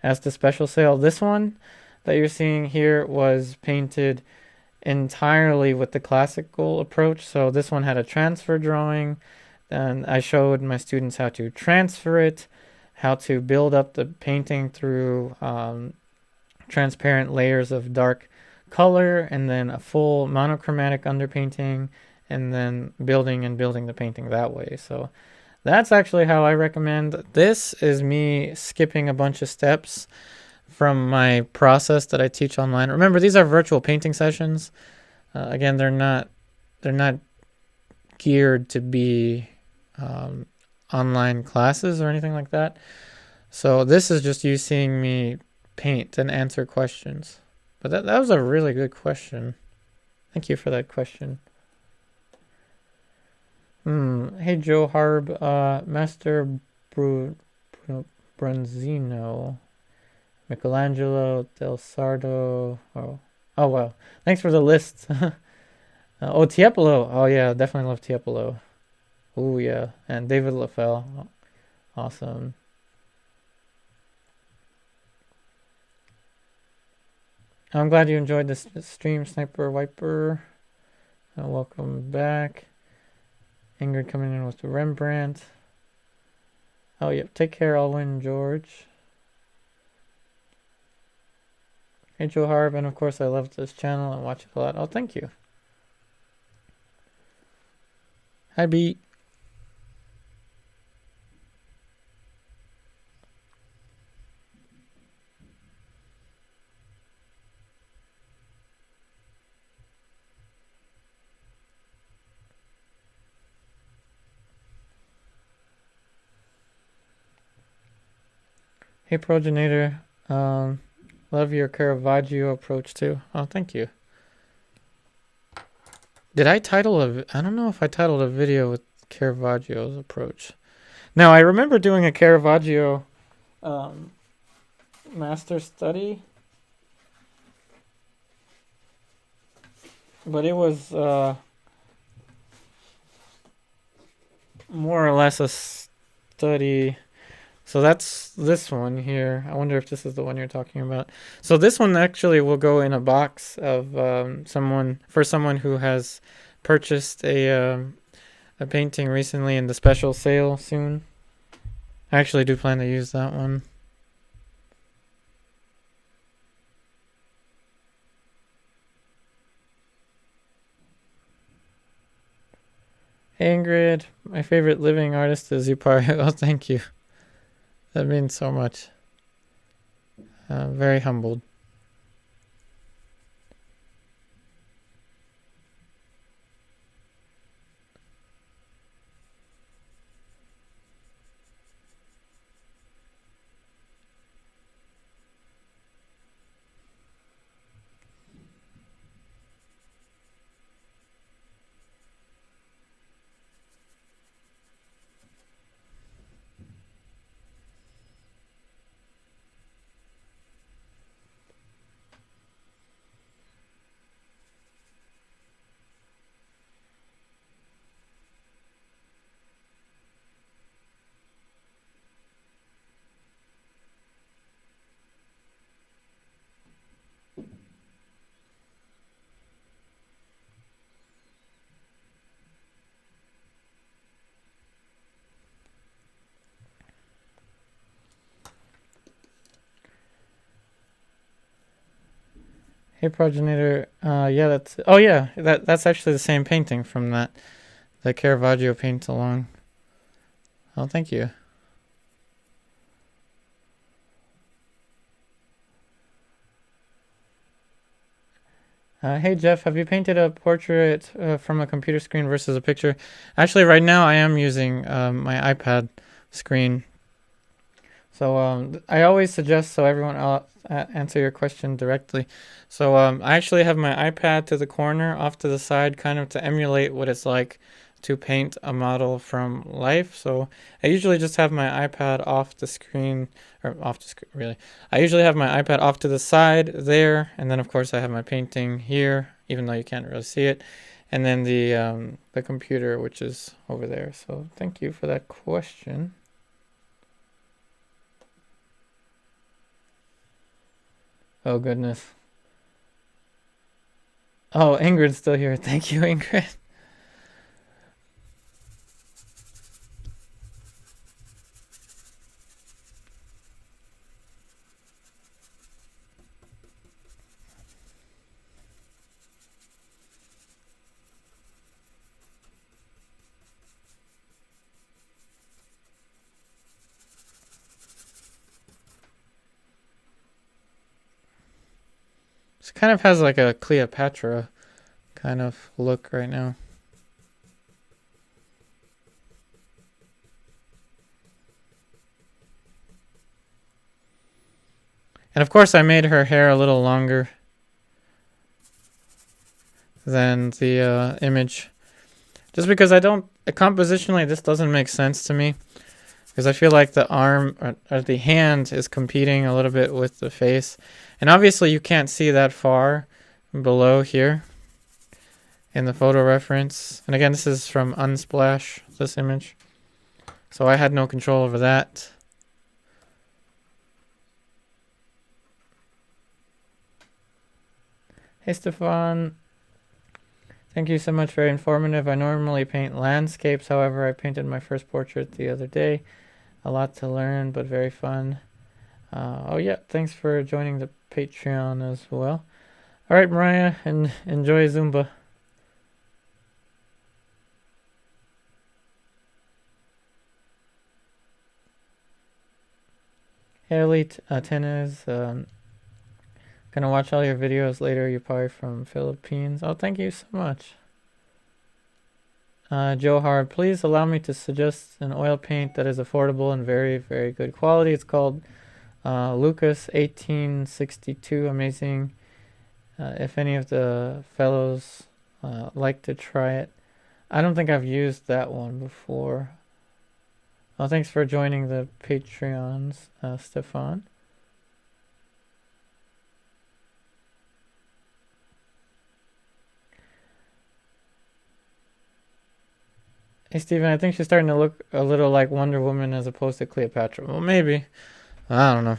as the special sale, this one that you're seeing here was painted entirely with the classical approach. So this one had a transfer drawing, and I showed my students how to transfer it, how to build up the painting through transparent layers of dark color, and then a full monochromatic underpainting, and then building the painting that way. So that's actually how I recommend. This is me skipping a bunch of steps from my process that I teach online. Remember, these are virtual painting sessions. Again, they're not geared to be online classes or anything like that. So this is just you seeing me paint and answer questions. But that was a really good question. Thank you for that question. Hey Joe Harb, Master Bronzino, Michelangelo Del Sardo. Oh well. Thanks for the list. Tiepolo. Oh yeah, definitely love Tiepolo. Oh yeah, and David LaFell. Awesome. I'm glad you enjoyed this stream, Sniper Wiper. Welcome back. Ingrid coming in with the Rembrandt. Oh, yep. Take care, Alwyn George. Hey, Joe Harb. And of course, I love this channel and watch it a lot. Oh, thank you. Hi, B. Hey, Progenitor. Love your Caravaggio approach too. Oh, thank you. Did I title I don't know if I titled a video with Caravaggio's approach. Now, I remember doing a Caravaggio master study, but it was more or less a study. So that's this one here. I wonder if this is the one you're talking about. So this one actually will go in a box of someone who has purchased a painting recently in the special sale soon. I actually do plan to use that one. Hey Ingrid, my favorite living artist is Upar. Oh, thank you. That means so much. Very humbled. Hey Progenitor, yeah, that's actually the same painting from that Caravaggio paint along. Oh, thank you. Hey Jeff, have you painted a portrait from a computer screen versus a picture? Actually, right now I am using my iPad screen. So I always suggest, so everyone, I'll answer your question directly. So I actually have my iPad to the corner, off to the side, kind of to emulate what it's like to paint a model from life. So I usually just have my iPad off the screen, or off the screen, really. I usually have my iPad off to the side there, and then of course I have my painting here, even though you can't really see it, and then the computer, which is over there. So thank you for that question. Oh goodness. Oh, Ingrid's still here. Thank you, Ingrid. It kind of has like a Cleopatra kind of look right now. And of course I made her hair a little longer than the image. Just because I don't, compositionally this doesn't make sense to me. Because I feel like the arm, or the hand is competing a little bit with the face. And obviously you can't see that far below here in the photo reference. And again, this is from Unsplash, this image. So I had no control over that. Hey, Stefan. Thank you so much. Very informative. I normally paint landscapes. However, I painted my first portrait the other day. A lot to learn, but very fun. Oh, yeah. Thanks for joining the Patreon as well. All right, Mariah, and enjoy Zumba. Hey, Elite Tennis. Gonna watch all your videos later. You're probably from Philippines. Oh, thank you so much. Joe Hard, please allow me to suggest an oil paint that is affordable and very, very good quality. It's called Lucas 1862. Amazing. If any of the fellows like to try it. I don't think I've used that one before. Oh, thanks for joining the Patreons, Stefan. Hey, Steven, I think she's starting to look a little like Wonder Woman as opposed to Cleopatra. Well, maybe. I don't know.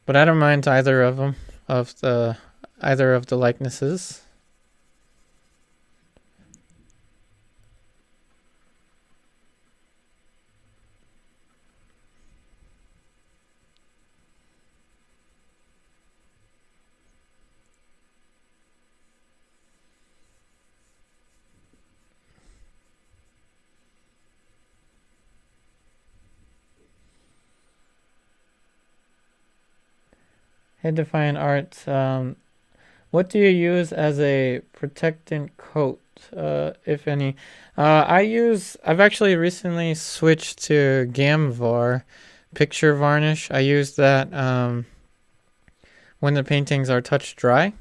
But I don't mind either of them, either of the likenesses. Hey, Defiant Art. What do you use as a protectant coat, if any? I've actually recently switched to Gamvar picture varnish. I use that when the paintings are touch dry.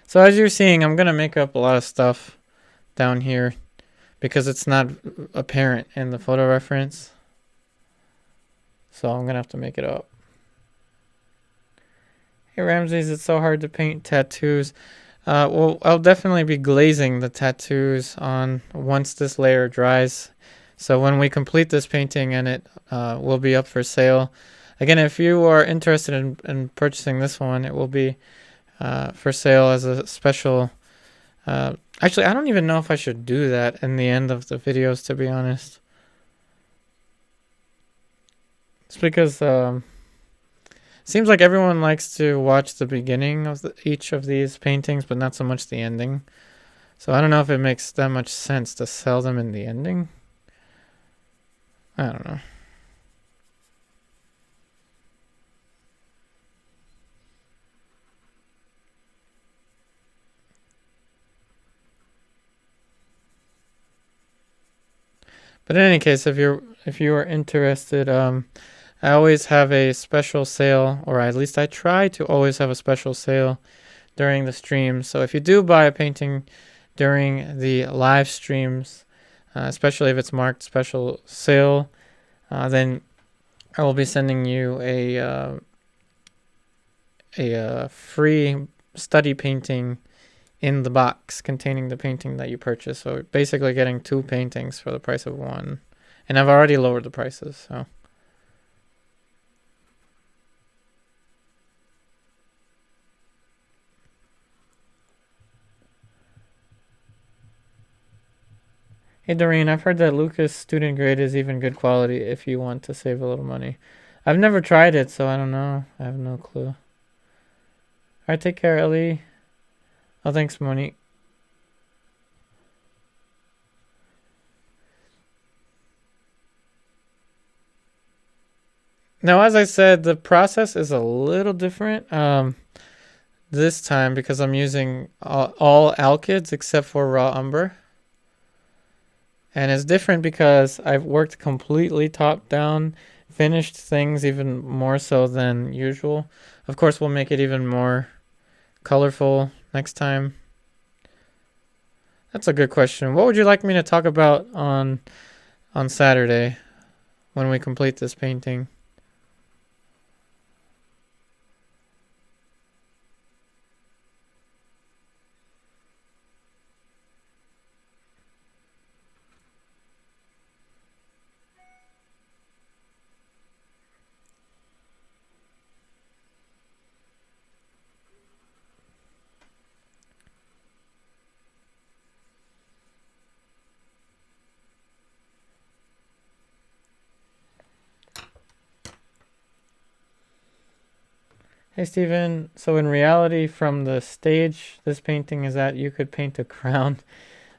So as you're seeing, I'm going to make up a lot of stuff down here because it's not apparent in the photo reference. So I'm going to have to make it up. Hey, Ramses, it's so hard to paint tattoos. Well, I'll definitely be glazing the tattoos on once this layer dries. So when we complete this painting and it will be up for sale. Again, if you are interested in purchasing this one, it will be for sale as a special. Actually, I don't even know if I should do that in the end of the videos, to be honest. It's because seems like everyone likes to watch the beginning of each of these paintings, but not so much the ending. So I don't know if it makes that much sense to sell them in the ending. I don't know. But in any case, if you are interested, I always have a special sale, or at least I try to always have a special sale during the stream. So if you do buy a painting during the live streams, especially if it's marked special sale, then I will be sending you a free study painting in the box containing the painting that you purchase. So basically getting 2 paintings for the price of 1. And I've already lowered the prices, so. Hey Doreen, I've heard that Lucas student grade is even good quality if you want to save a little money. I've never tried it, so I don't know. I have no clue. Alright, take care, Ellie. Oh, thanks, Monique. Now, as I said, the process is a little different this time because I'm using all alkyds except for raw umber. And it's different because I've worked completely top down, finished things even more so than usual. Of course, we'll make it even more colorful next time. That's a good question. What would you like me to talk about on Saturday when we complete this painting? Hey Steven, so in reality from the stage this painting is that you could paint a crown,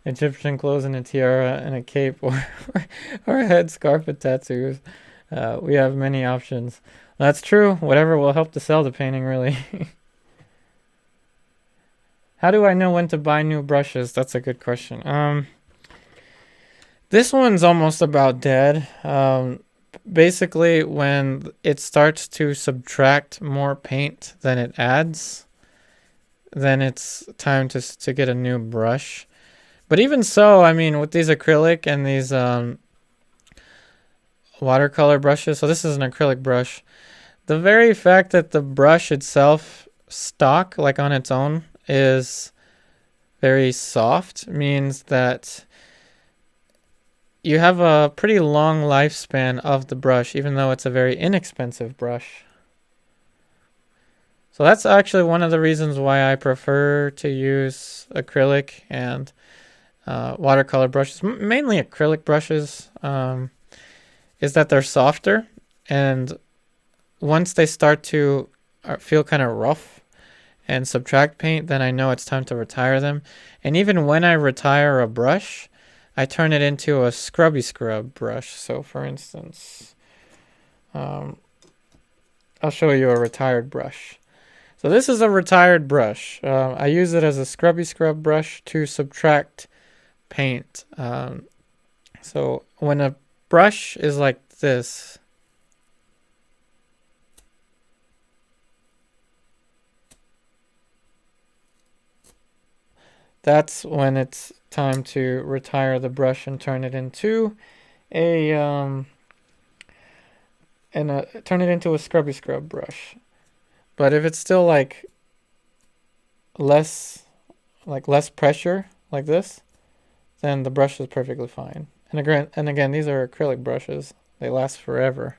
Egyptian clothes and a tiara and a cape or a headscarf with tattoos. We have many options. That's true, whatever will help to sell the painting really. How do I know when to buy new brushes? That's a good question. This one's almost about dead. Basically, when it starts to subtract more paint than it adds, then it's time to get a new brush. But even so, I mean, with these acrylic and these watercolor brushes, so this is an acrylic brush, the very fact that the brush itself stock, like on its own, is very soft means that you have a pretty long lifespan of the brush, even though it's a very inexpensive brush. So that's actually one of the reasons why I prefer to use acrylic and watercolor brushes, mainly acrylic brushes, is that they're softer, and once they start to feel kind of rough and subtract paint, then I know it's time to retire them. And even when I retire a brush, I turn it into a scrubby scrub brush. So for instance, I'll show you a retired brush. So this is a retired brush. I use it as a scrubby scrub brush to subtract paint. So when a brush is like this, that's when it's time to retire the brush and turn it into a turn it into a scrubby scrub brush. But if it's still like less pressure like this, then the brush is perfectly fine. And again, these are acrylic brushes. They last forever.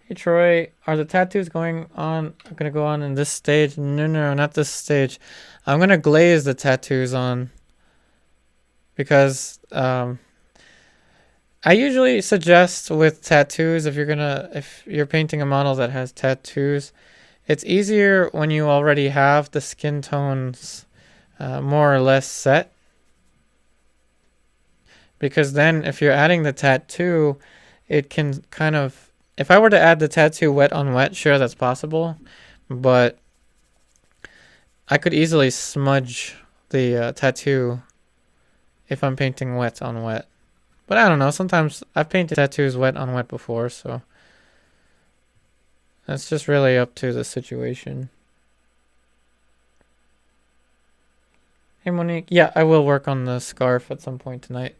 Hey Troy, are the tattoos gonna go on in this stage? No, not this stage. I'm gonna glaze the tattoos on because I usually suggest with tattoos, if you're painting a model that has tattoos, it's easier when you already have the skin tones more or less set. Because then if you're adding the tattoo, it can kind of, if I were to add the tattoo wet on wet, sure, that's possible. But I could easily smudge the tattoo if I'm painting wet on wet. But I don't know, sometimes I've painted tattoos wet on wet before, so that's just really up to the situation. Hey Monique, yeah, I will work on the scarf at some point tonight.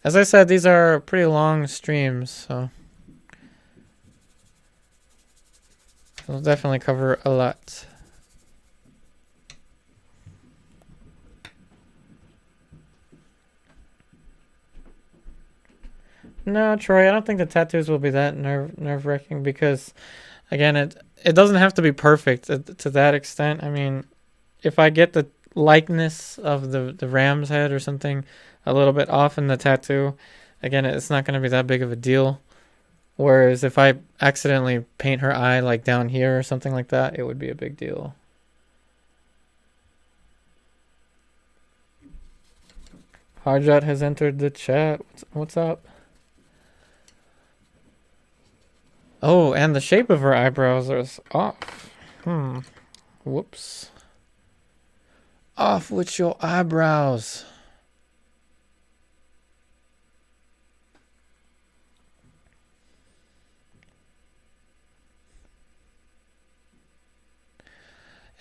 As I said, these are pretty long streams, so it'll definitely cover a lot. No, Troy, I don't think the tattoos will be that nerve-wracking because, again, it doesn't have to be perfect to that extent. I mean, if I get the likeness of the ram's head or something a little bit off in the tattoo, again, it's not going to be that big of a deal. Whereas if I accidentally paint her eye like down here or something like that, it would be a big deal. Harjot has entered the chat. What's up? Oh, and the shape of her eyebrows is off. Whoops. Off with your eyebrows.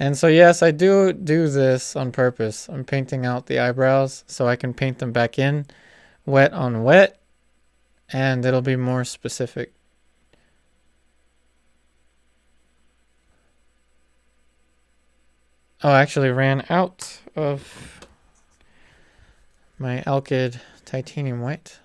And so yes, I do this on purpose. I'm painting out the eyebrows so I can paint them back in wet on wet, and it'll be more specific. Oh, I actually ran out of my alkyd titanium white.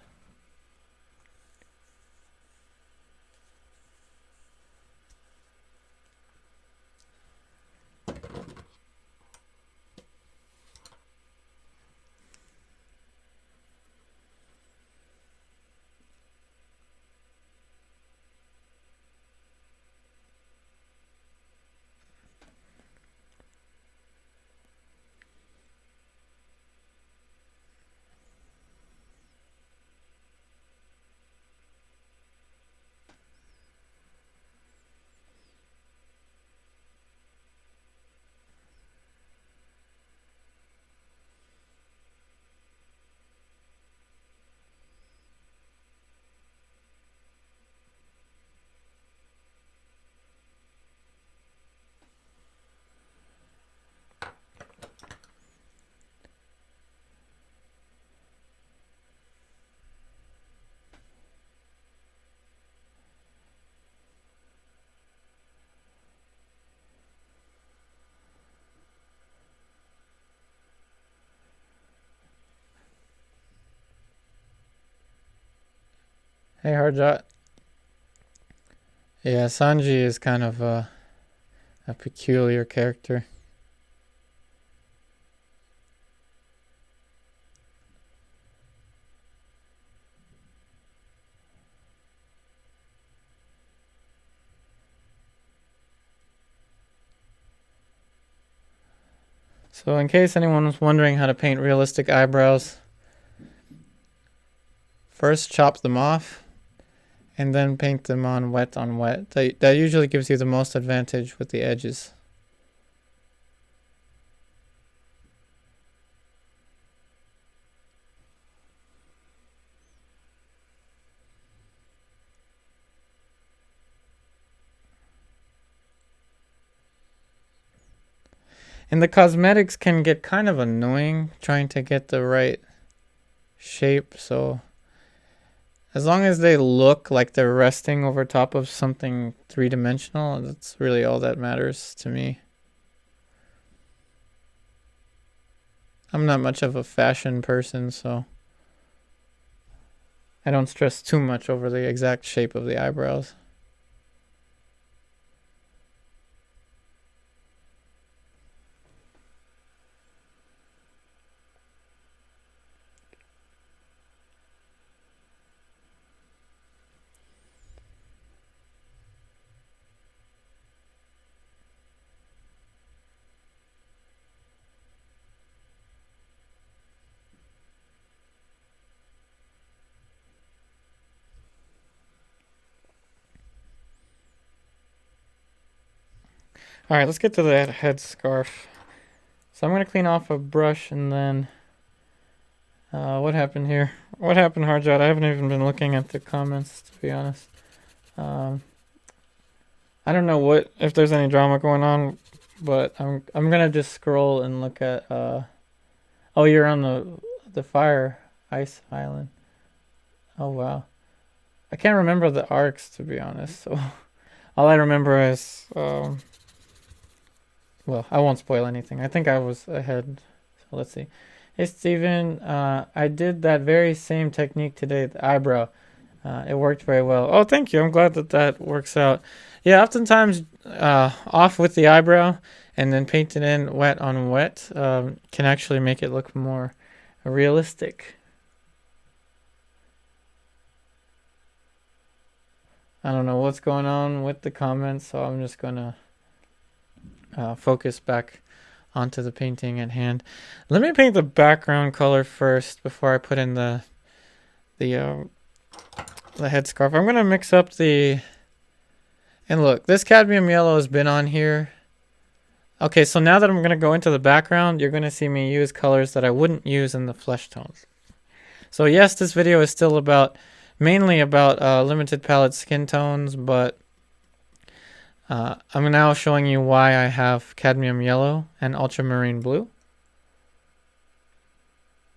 Hey, Harjot. Yeah, Sanji is kind of a peculiar character. So in case anyone was wondering how to paint realistic eyebrows, first chop them off and then paint them on wet. That usually gives you the most advantage with the edges. And the cosmetics can get kind of annoying trying to get the right shape, so as long as they look like they're resting over top of something three-dimensional, that's really all that matters to me. I'm not much of a fashion person, so I don't stress too much over the exact shape of the eyebrows. All right, let's get to that headscarf. So I'm going to clean off a brush and then... what happened here? What happened, Harjot? I haven't even been looking at the comments, to be honest. I don't know if there's any drama going on, but I'm gonna just scroll and look at. Oh, you're on the fire ice island. Oh wow, I can't remember the arcs, to be honest. So all I remember is well, I won't spoil anything. I think I was ahead. So let's see. Hey Steven, I did that very same technique today, the eyebrow. It worked very well. Oh, thank you. I'm glad that works out. Yeah, oftentimes off with the eyebrow and then paint it in wet on wet can actually make it look more realistic. I don't know what's going on with the comments, so I'm just going to focus back onto the painting at hand. Let me paint the background color first before I put in the headscarf. I'm going to mix up and look, this cadmium yellow has been on here. Okay, so now that I'm going to go into the background, you're going to see me use colors that I wouldn't use in the flesh tones. So yes, this video is still mainly about limited palette skin tones, but I'm now showing you why I have cadmium yellow and ultramarine blue.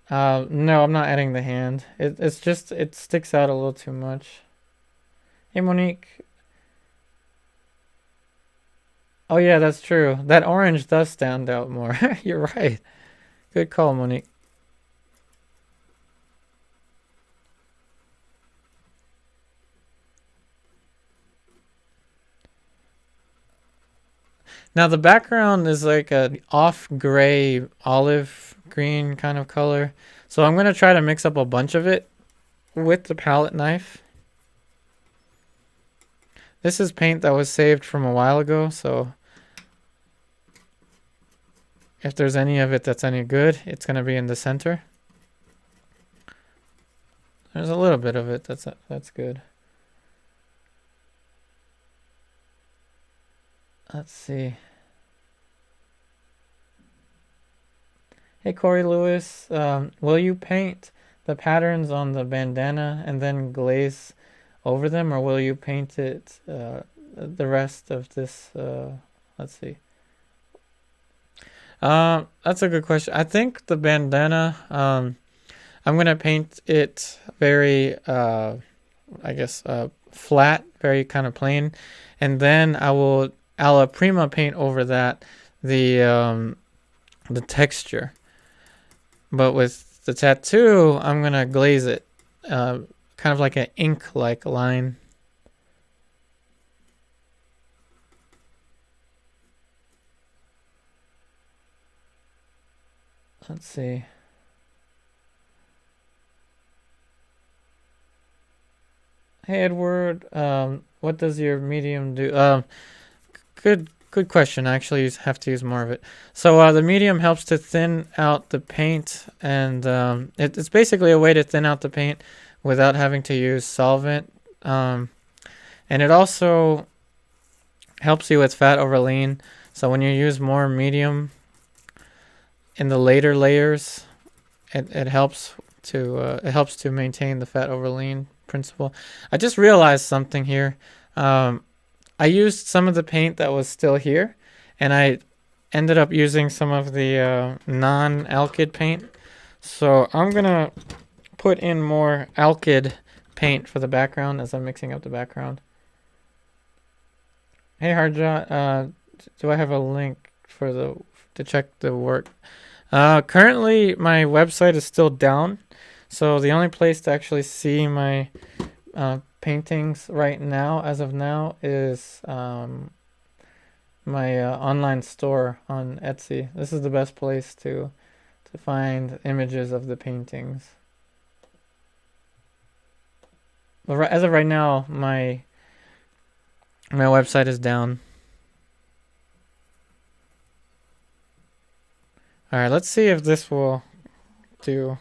No, I'm not adding the hand. It's just, it sticks out a little too much. Hey, Monique. Oh yeah, that's true. That orange does stand out more. You're right. Good call, Monique. Now the background is like an off gray, olive green kind of color. So I'm going to try to mix up a bunch of it with the palette knife. This is paint that was saved from a while ago, so if there's any of it that's any good, it's going to be in the center. There's a little bit of it that's good. Let's see. Hey, Corey Lewis, will you paint the patterns on the bandana and then glaze over them, or will you paint it the rest of this? Let's see. That's a good question. I think the bandana, I'm going to paint it very, I guess, flat, very kind of plain. And then I will alla prima paint over that the texture. But with the tattoo, I'm going to glaze it, kind of like an ink-like line. Let's see. Hey, Edward, what does your medium do? Good question. I actually have to use more of it. So the medium helps to thin out the paint, and it's basically a way to thin out the paint without having to use solvent. And it also helps you with fat over lean. So when you use more medium in the later layers, it helps to maintain the fat over lean principle. I just realized something here. I used some of the paint that was still here, and I ended up using some of the non-alkyd paint. So I'm gonna put in more alkyd paint for the background as I'm mixing up the background. Hey Harjot, do I have a link to check the work? Currently my website is still down, so the only place to actually see my paintings right now, as of now, is my online store on Etsy. This is the best place to find images of the paintings. But as of right now, my website is down. All right, let's see if this will do.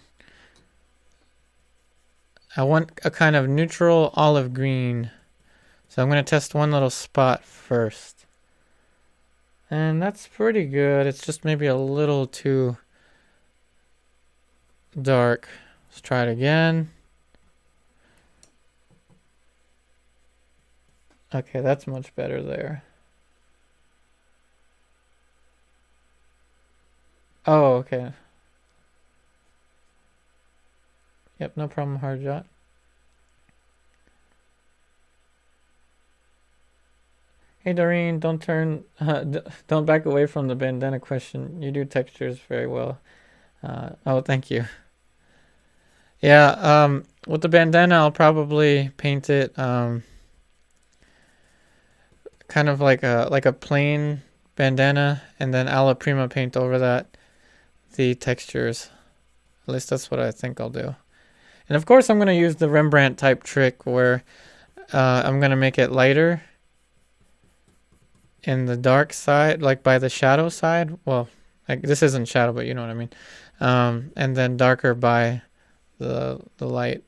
I want a kind of neutral olive green. So I'm going to test one little spot first. And that's pretty good. It's just maybe a little too dark. Let's try it again. Okay, that's much better there. Oh, okay. Yep, no problem, Hardjot. Hey Doreen, don't don't back away from the bandana question. You do textures very well. Oh, thank you. Yeah, with the bandana, I'll probably paint it kind of like a plain bandana, and then alla prima paint over that the textures. At least that's what I think I'll do. And of course, I'm gonna use the Rembrandt type trick where I'm gonna make it lighter in the dark side, like by the shadow side. Well, like this isn't shadow, but you know what I mean. And then darker by the light.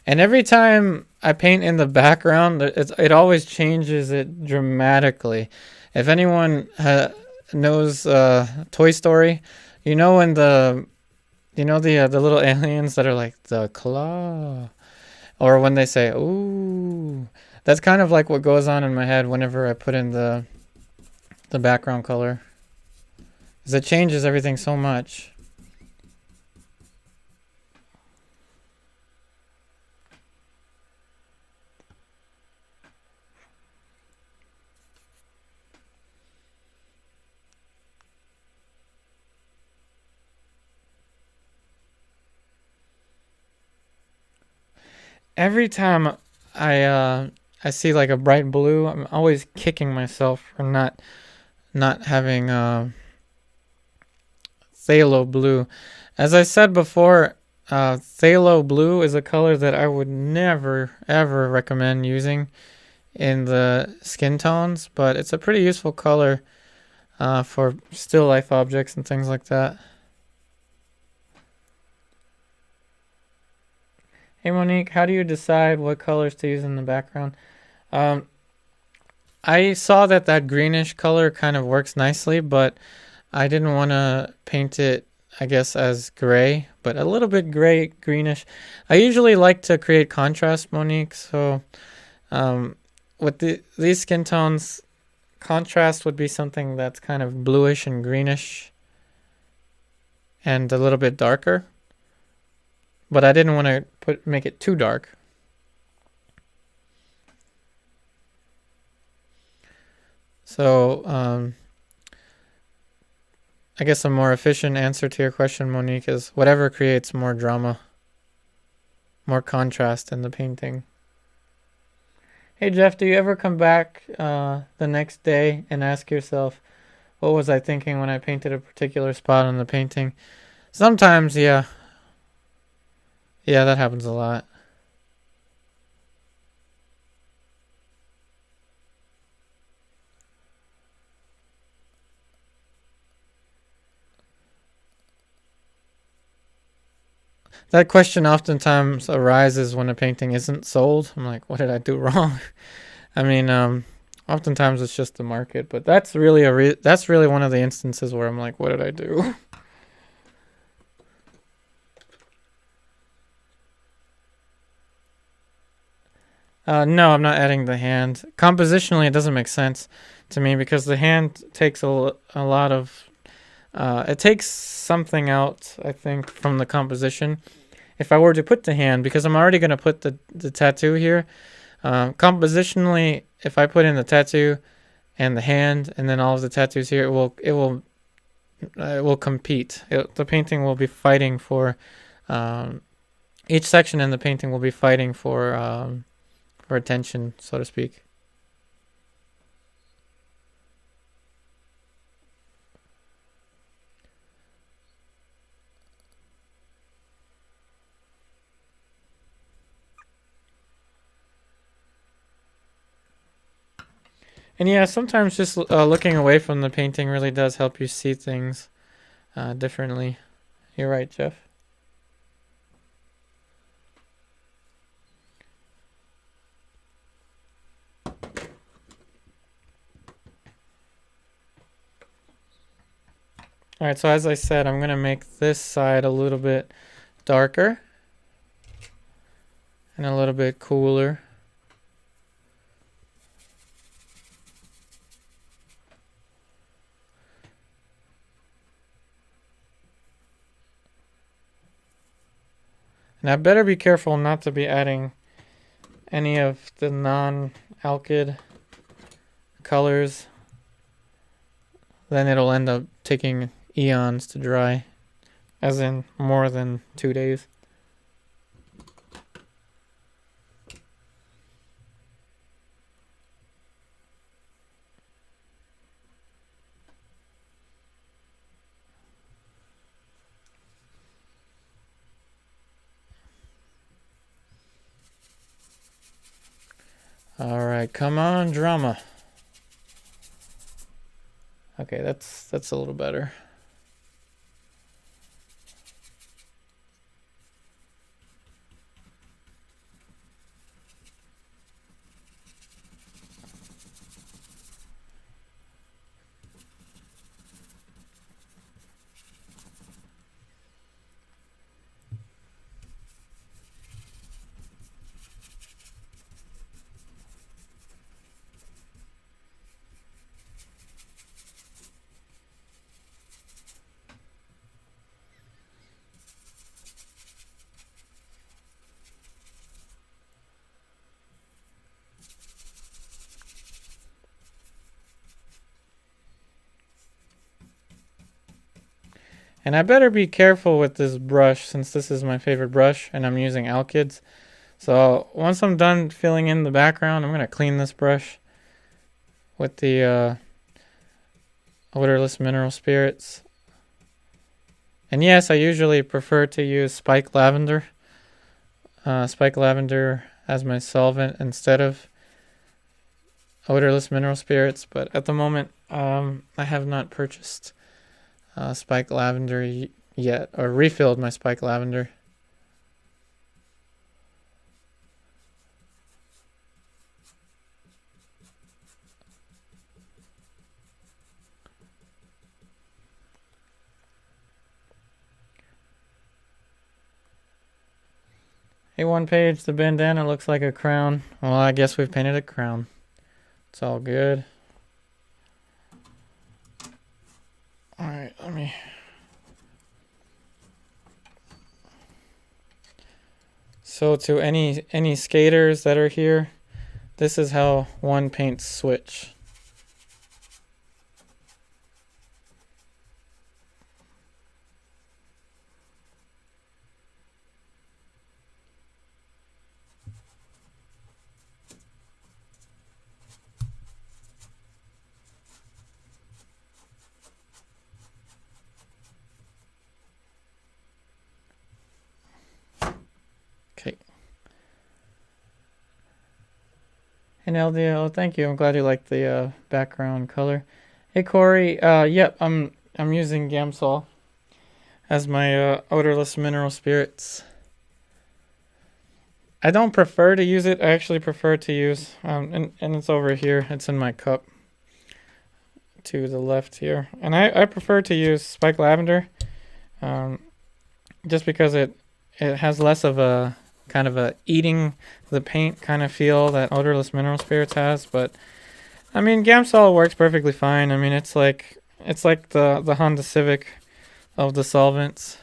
And every time I paint in the background, it always changes it dramatically. If anyone knows Toy Story, you know when the little aliens that are like the claw, or when they say ooh, that's kind of like what goes on in my head whenever I put in the background color, because it changes everything so much. Every time I see like a bright blue, I'm always kicking myself for not having phthalo blue. As I said before, phthalo blue is a color that I would never ever recommend using in the skin tones, but it's a pretty useful color for still life objects and things like that. Hey Monique, how do you decide what colors to use in the background? I saw that greenish color kind of works nicely, but I didn't want to paint it, I guess, as gray, but a little bit gray, greenish. I usually like to create contrast, Monique, so with these skin tones, contrast would be something that's kind of bluish and greenish and a little bit darker. But I didn't want to make it too dark. So I guess a more efficient answer to your question, Monique, is whatever creates more drama, more contrast in the painting. Hey Jeff, do you ever come back the next day and ask yourself, what was I thinking when I painted a particular spot on the painting? Sometimes, yeah. Yeah, that happens a lot. That question oftentimes arises when a painting isn't sold. I'm like, what did I do wrong? I mean, oftentimes it's just the market, but that's really that's really one of the instances where I'm like, what did I do? No, I'm not adding the hand. Compositionally, it doesn't make sense to me because the hand takes a lot of. It takes something out, I think, from the composition. If I were to put the hand, because I'm already going to put the tattoo here, compositionally, if I put in the tattoo and the hand and then all of the tattoos here, it will compete. The painting will be fighting for each section in the painting will be fighting for attention, so to speak. And yeah, sometimes just looking away from the painting really does help you see things differently. You're right, Jeff. Alright, so as I said, I'm going to make this side a little bit darker and a little bit cooler. And I better be careful not to be adding any of the non-alkyd colors. Then it'll end up taking eons to dry, as in more than 2 days. Alright, come on, drama. Okay, that's a little better. And I better be careful with this brush since this is my favorite brush and I'm using alkyds. So once I'm done filling in the background, I'm going to clean this brush with the odorless mineral spirits. And yes, I usually prefer to use spike lavender as my solvent instead of odorless mineral spirits. But at the moment, I have not purchased spike lavender yet, or refilled my spike lavender. Hey, one page, the bandana looks like a crown. Well, I guess we've painted a crown. It's all good. Alright, let me... So to any skaters that are here, this is how one paints switch. Okay. And LDL, thank you. I'm glad you liked the background color. Hey Corey, yep, I'm using Gamsol as my odorless mineral spirits. I don't prefer to use it. I actually prefer to use, and it's over here. It's in my cup to the left here. And I prefer to use spike lavender just because it has less of a kind of a eating the paint kind of feel that odorless mineral spirits has. But I mean, Gamsol works perfectly fine. I mean, it's like the Honda Civic of the solvents.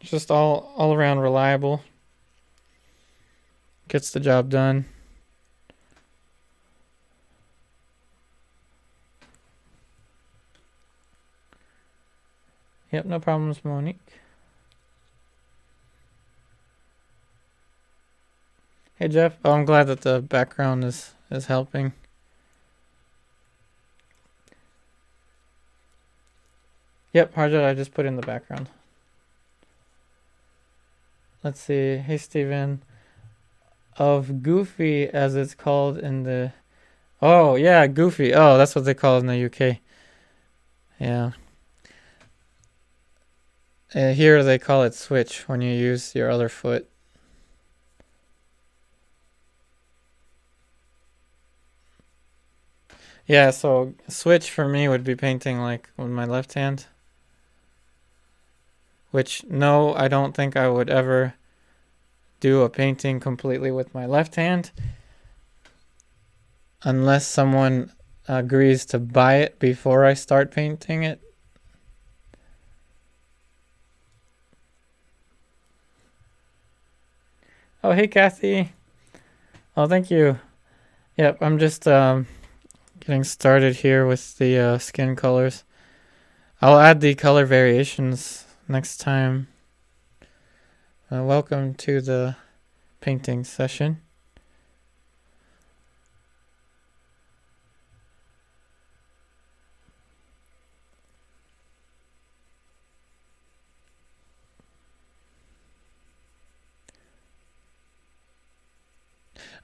Just all around reliable. Gets the job done. Yep, no problems, Monique. Hey Jeff, oh, I'm glad that the background is helping. Yep, Harjot, I just put in the background. Let's see. Hey Steven. of Goofy, as it's called in the... Oh, yeah, Goofy. Oh, that's what they call it in the UK. Yeah. Here they call it switch when you use your other foot. Yeah, so switch for me would be painting like with my left hand. Which, no, I don't think I would ever do a painting completely with my left hand. Unless someone agrees to buy it before I start painting it. Oh, hey, Kathy. Oh, thank you. Yep, I'm just getting started here with the skin colors. I'll add the color variations next time. Welcome to the painting session.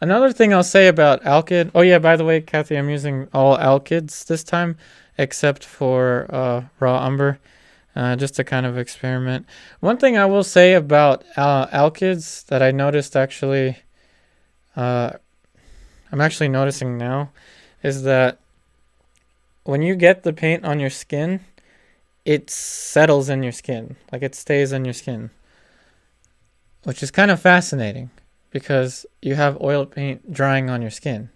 Another thing I'll say about alkyd. Oh yeah, by the way, Kathy, I'm using all alkyds this time, except for raw umber, just to kind of experiment. One thing I will say about alkyds that I noticed actually, I'm actually noticing now, is that when you get the paint on your skin, it settles in your skin, like it stays in your skin, which is kind of fascinating. Because you have oil paint drying on your skin.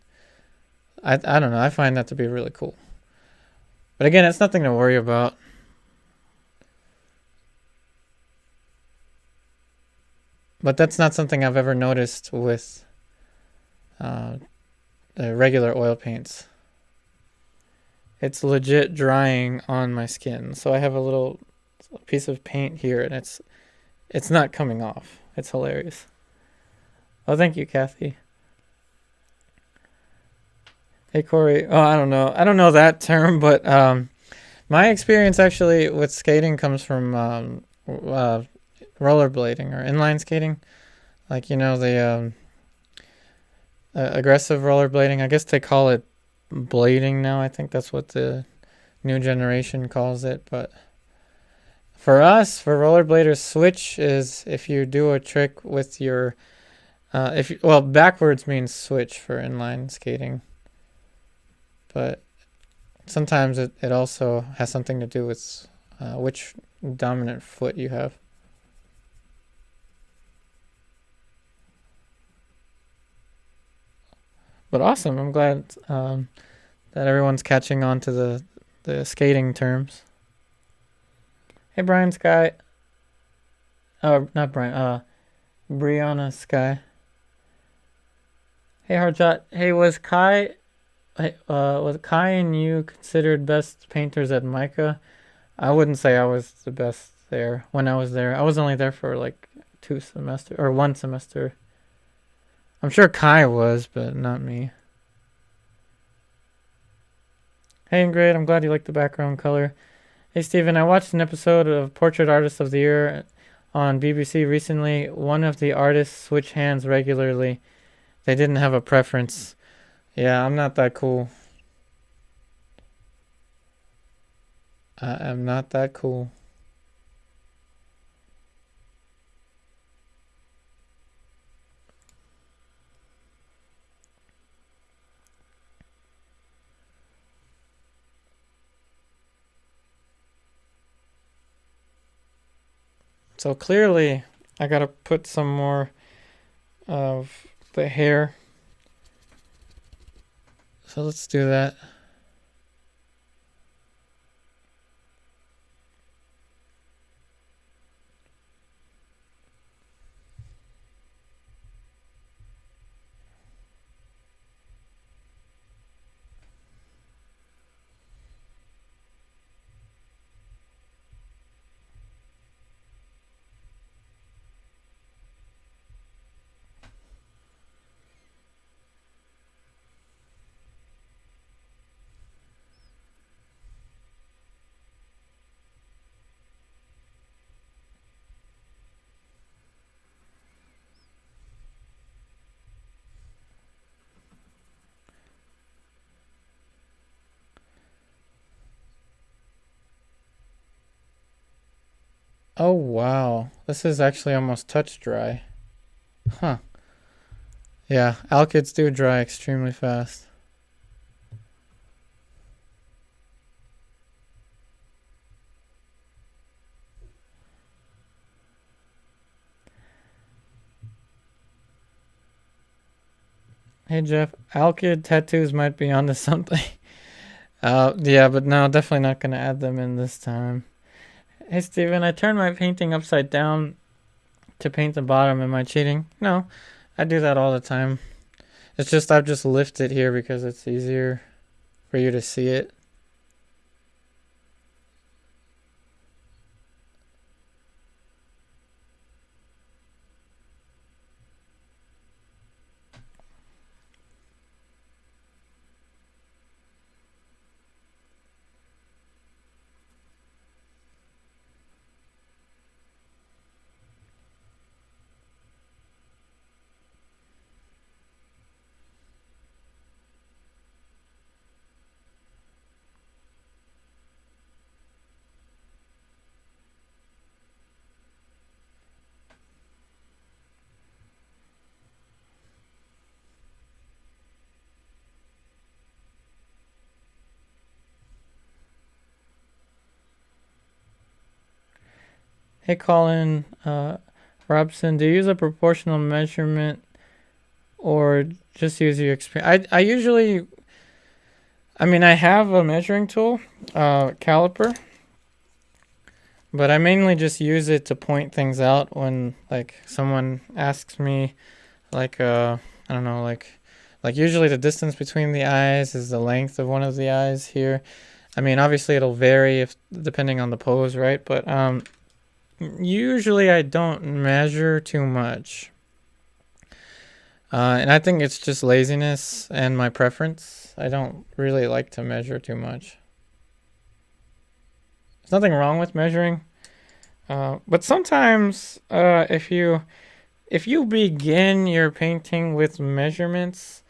I don't know. I find that to be really cool. But again, it's nothing to worry about. But that's not something I've ever noticed with the regular oil paints. It's legit drying on my skin. So I have a little piece of paint here, and it's not coming off. It's hilarious. Oh, thank you, Kathy. Hey, Corey. Oh, I don't know. I don't know that term, but my experience actually with skating comes from rollerblading or inline skating. Like, you know, the aggressive rollerblading. I guess they call it blading now. I think that's what the new generation calls it. But for us, for rollerbladers, switch is if you do a trick with your... backwards means switch for inline skating. But sometimes it also has something to do with which dominant foot you have. But awesome. I'm glad that everyone's catching on to the skating terms. Hey, Brian Sky. Oh, not Brian. Brianna Sky. Hey, Hardshot. Hey, was Kai and you considered best painters at Micah? I wouldn't say I was the best there when I was there. I was only there for like 1 semester. I'm sure Kai was, but not me. Hey, Ingrid, I'm glad you like the background color. Hey, Steven, I watched an episode of Portrait Artist of the Year on BBC recently. One of the artists switched hands regularly. They didn't have a preference. Yeah, I'm not that cool. I am not that cool. So clearly, I gotta put some more of the hair. So let's do that. Oh wow, this is actually almost touch dry. Huh. Yeah, alkyds do dry extremely fast. Hey Jeff, alkyd tattoos might be onto something. Yeah, but no, definitely not gonna add them in this time. Hey Steven, I turned my painting upside down to paint the bottom. Am I cheating? No, I do that all the time. It's just I've just lifted here because it's easier for you to see it. Hey Colin, Robson, do you use a proportional measurement or just use your experience? I usually, I mean, I have a measuring tool, caliper, but I mainly just use it to point things out when like someone asks me, like, I don't know, like usually the distance between the eyes is the length of one of the eyes here. I mean, obviously it'll vary if depending on the pose, right? But usually I don't measure too much. And I think it's just laziness and my preference. I don't really like to measure too much. There's nothing wrong with measuring. But sometimes if you begin your painting with measurements,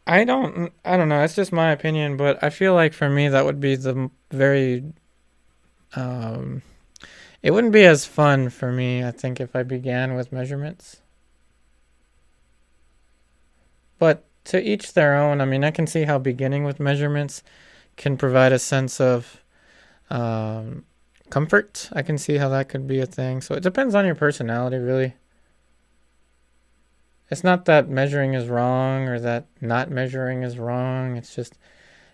I don't know, it's just my opinion, but I feel like for me that would be the very it wouldn't be as fun for me, I think, if I began with measurements. But to each their own. I mean, I can see how beginning with measurements can provide a sense of comfort. I can see how that could be a thing. So it depends on your personality, really. It's not that measuring is wrong or that not measuring is wrong. It's just,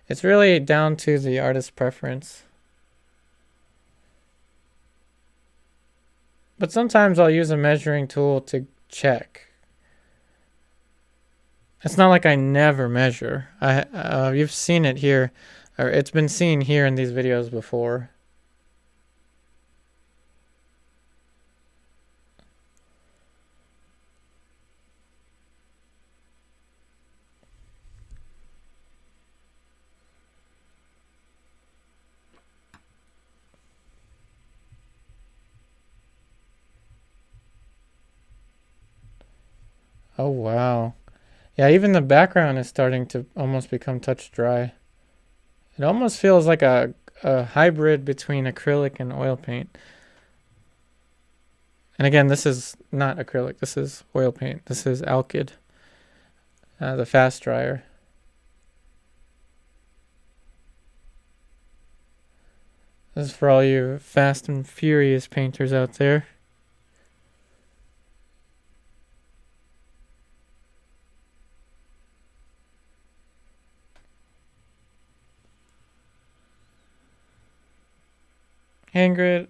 it's really down to the artist's preference. But sometimes I'll use a measuring tool to check. It's not like I never measure. You've seen it here, or it's been seen here in these videos before. Oh wow. Yeah, even the background is starting to almost become touch dry. It almost feels like a hybrid between acrylic and oil paint. And again, this is not acrylic. This is oil paint. This is alkyd, the fast dryer. This is for all you fast and furious painters out there. Ingrid,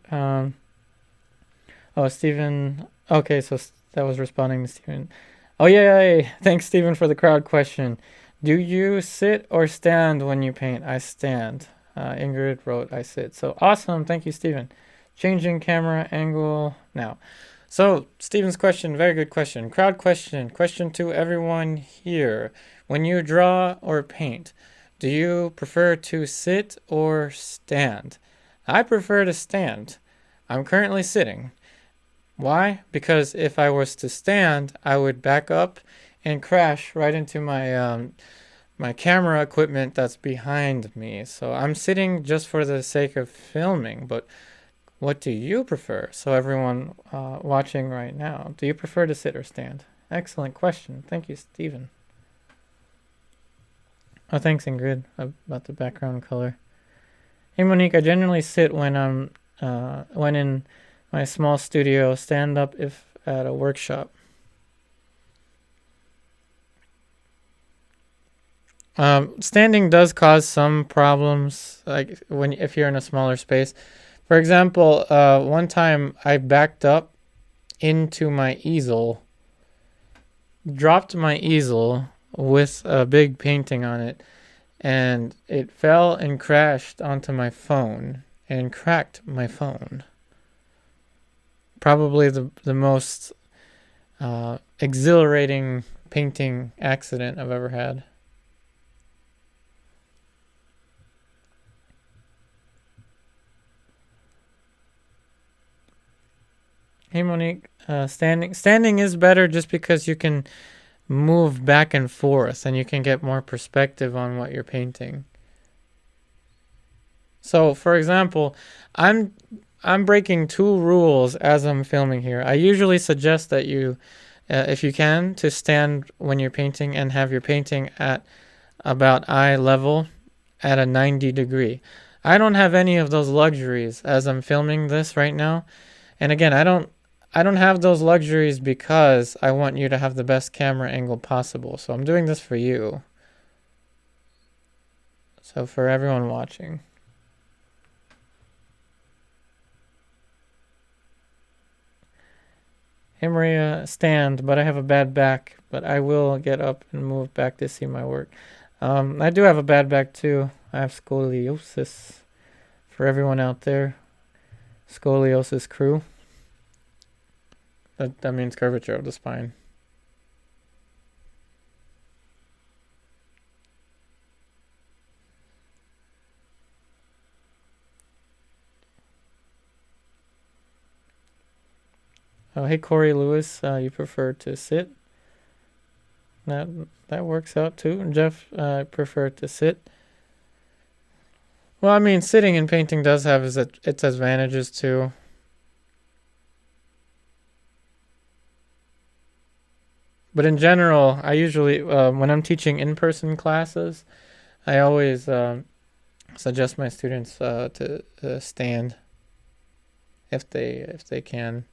oh, Stephen. Okay, so that was responding to Stephen. Oh, yeah. Thanks, Stephen, for the crowd question. Do you sit or stand when you paint? I stand. Ingrid wrote, I sit. So awesome. Thank you, Stephen. Changing camera angle now. So, Stephen's question, very good question. Crowd question. Question to everyone here. When you draw or paint, do you prefer to sit or stand? I prefer to stand. I'm currently sitting. Why? Because if I was to stand, I would back up and crash right into my camera equipment that's behind me. So I'm sitting just for the sake of filming. But What do you prefer? So everyone watching right now, do you prefer to sit or stand? Excellent question. Thank you, Stephen. Oh, thanks, Ingrid, about the background color. Hey, Monique, I generally sit when I'm when in my small studio, stand up if at a workshop. Standing does cause some problems, like if you're in a smaller space. For example, one time I backed up into my easel, dropped my easel with a big painting on it, and it fell and crashed onto my phone and cracked my phone. Probably the most exhilarating painting accident I've ever had. Hey Monique, standing is better just because you can move back and forth and you can get more perspective on what you're painting. So, for example, I'm breaking two rules as I'm filming here. I usually suggest that you, if you can, to stand when you're painting and have your painting at about eye level at a 90 degree. I don't have any of those luxuries as I'm filming this right now. And again, I don't have those luxuries because I want you to have the best camera angle possible. So I'm doing this for you. So for everyone watching. Hey Maria, stand, but I have a bad back, but I will get up and move back to see my work. I do have a bad back too. I have scoliosis. For everyone out there, scoliosis crew. That means curvature of the spine. Oh, hey Corey Lewis, you prefer to sit? That works out too. Jeff, I prefer to sit. Well, I mean, sitting and painting does have its advantages too. But in general, I usually, when I'm teaching in-person classes, I always suggest my students to stand if they can.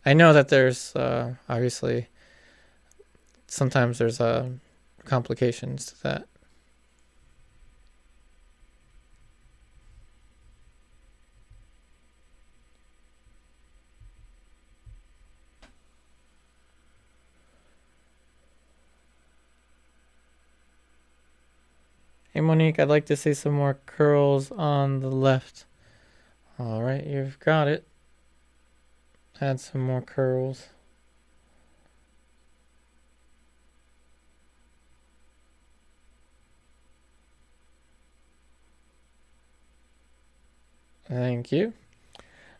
I know that there's obviously sometimes there's complications to that. Hey Monique, I'd like to see some more curls on the left. All right, you've got it. Add some more curls. Thank you.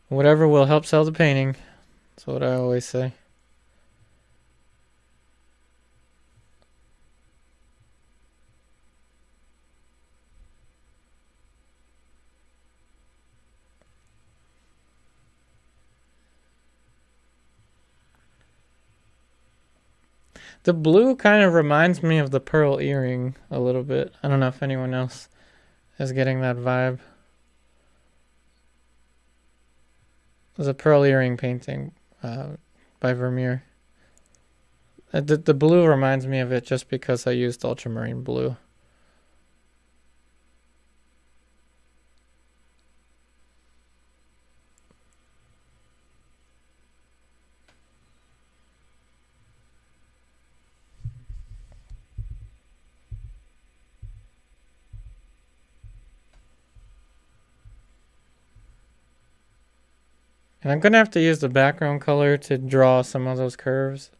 Whatever will help sell the painting. That's what I always say. The blue kind of reminds me of the pearl earring a little bit. I don't know if anyone else is getting that vibe. There's a pearl earring painting by Vermeer. The blue reminds me of it just because I used ultramarine blue. And I'm going to have to use the background color to draw some of those curves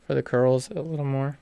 for the curls a little more.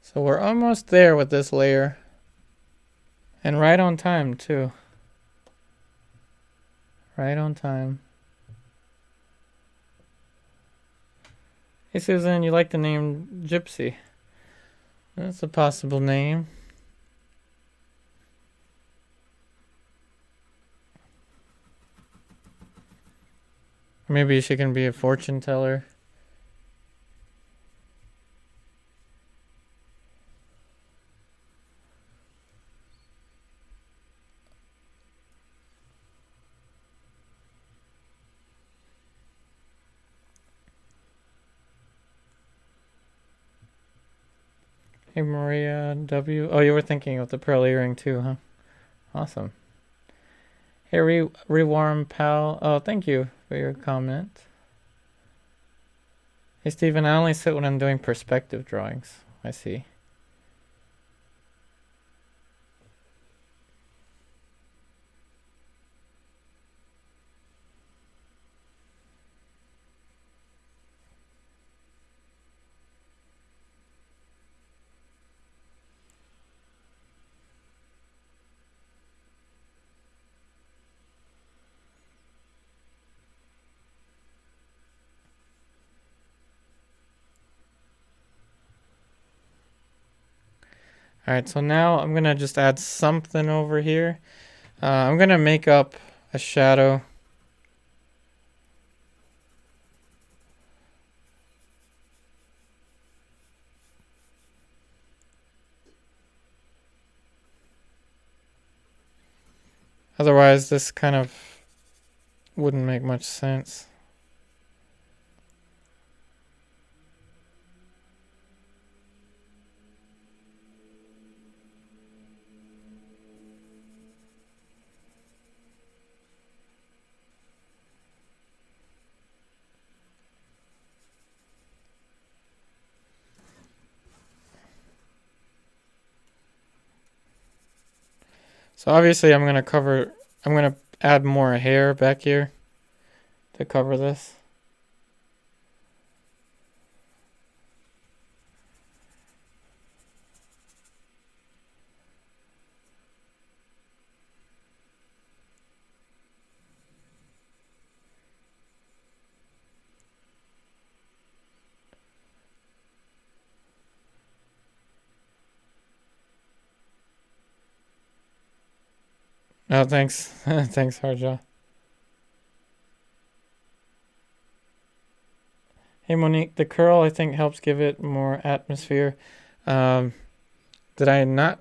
So we're almost there with this layer. And right on time, too. Right on time. Hey, Susan, you like the name Gypsy? That's a possible name. Maybe she can be a fortune teller. Hey, Maria W. Oh, you were thinking of the pearl earring too, huh? Awesome. Hey, Rewarm Pal. Oh, thank you for your comment. Hey, Steven, I only sit when I'm doing perspective drawings. I see. Alright, so now I'm going to just add something over here. I'm going to make up a shadow. Otherwise, this kind of wouldn't make much sense. So obviously I'm going to add more hair back here to cover this. Oh, thanks. Thanks, Harja. Hey, Monique, the curl, I think, helps give it more atmosphere. Did I not?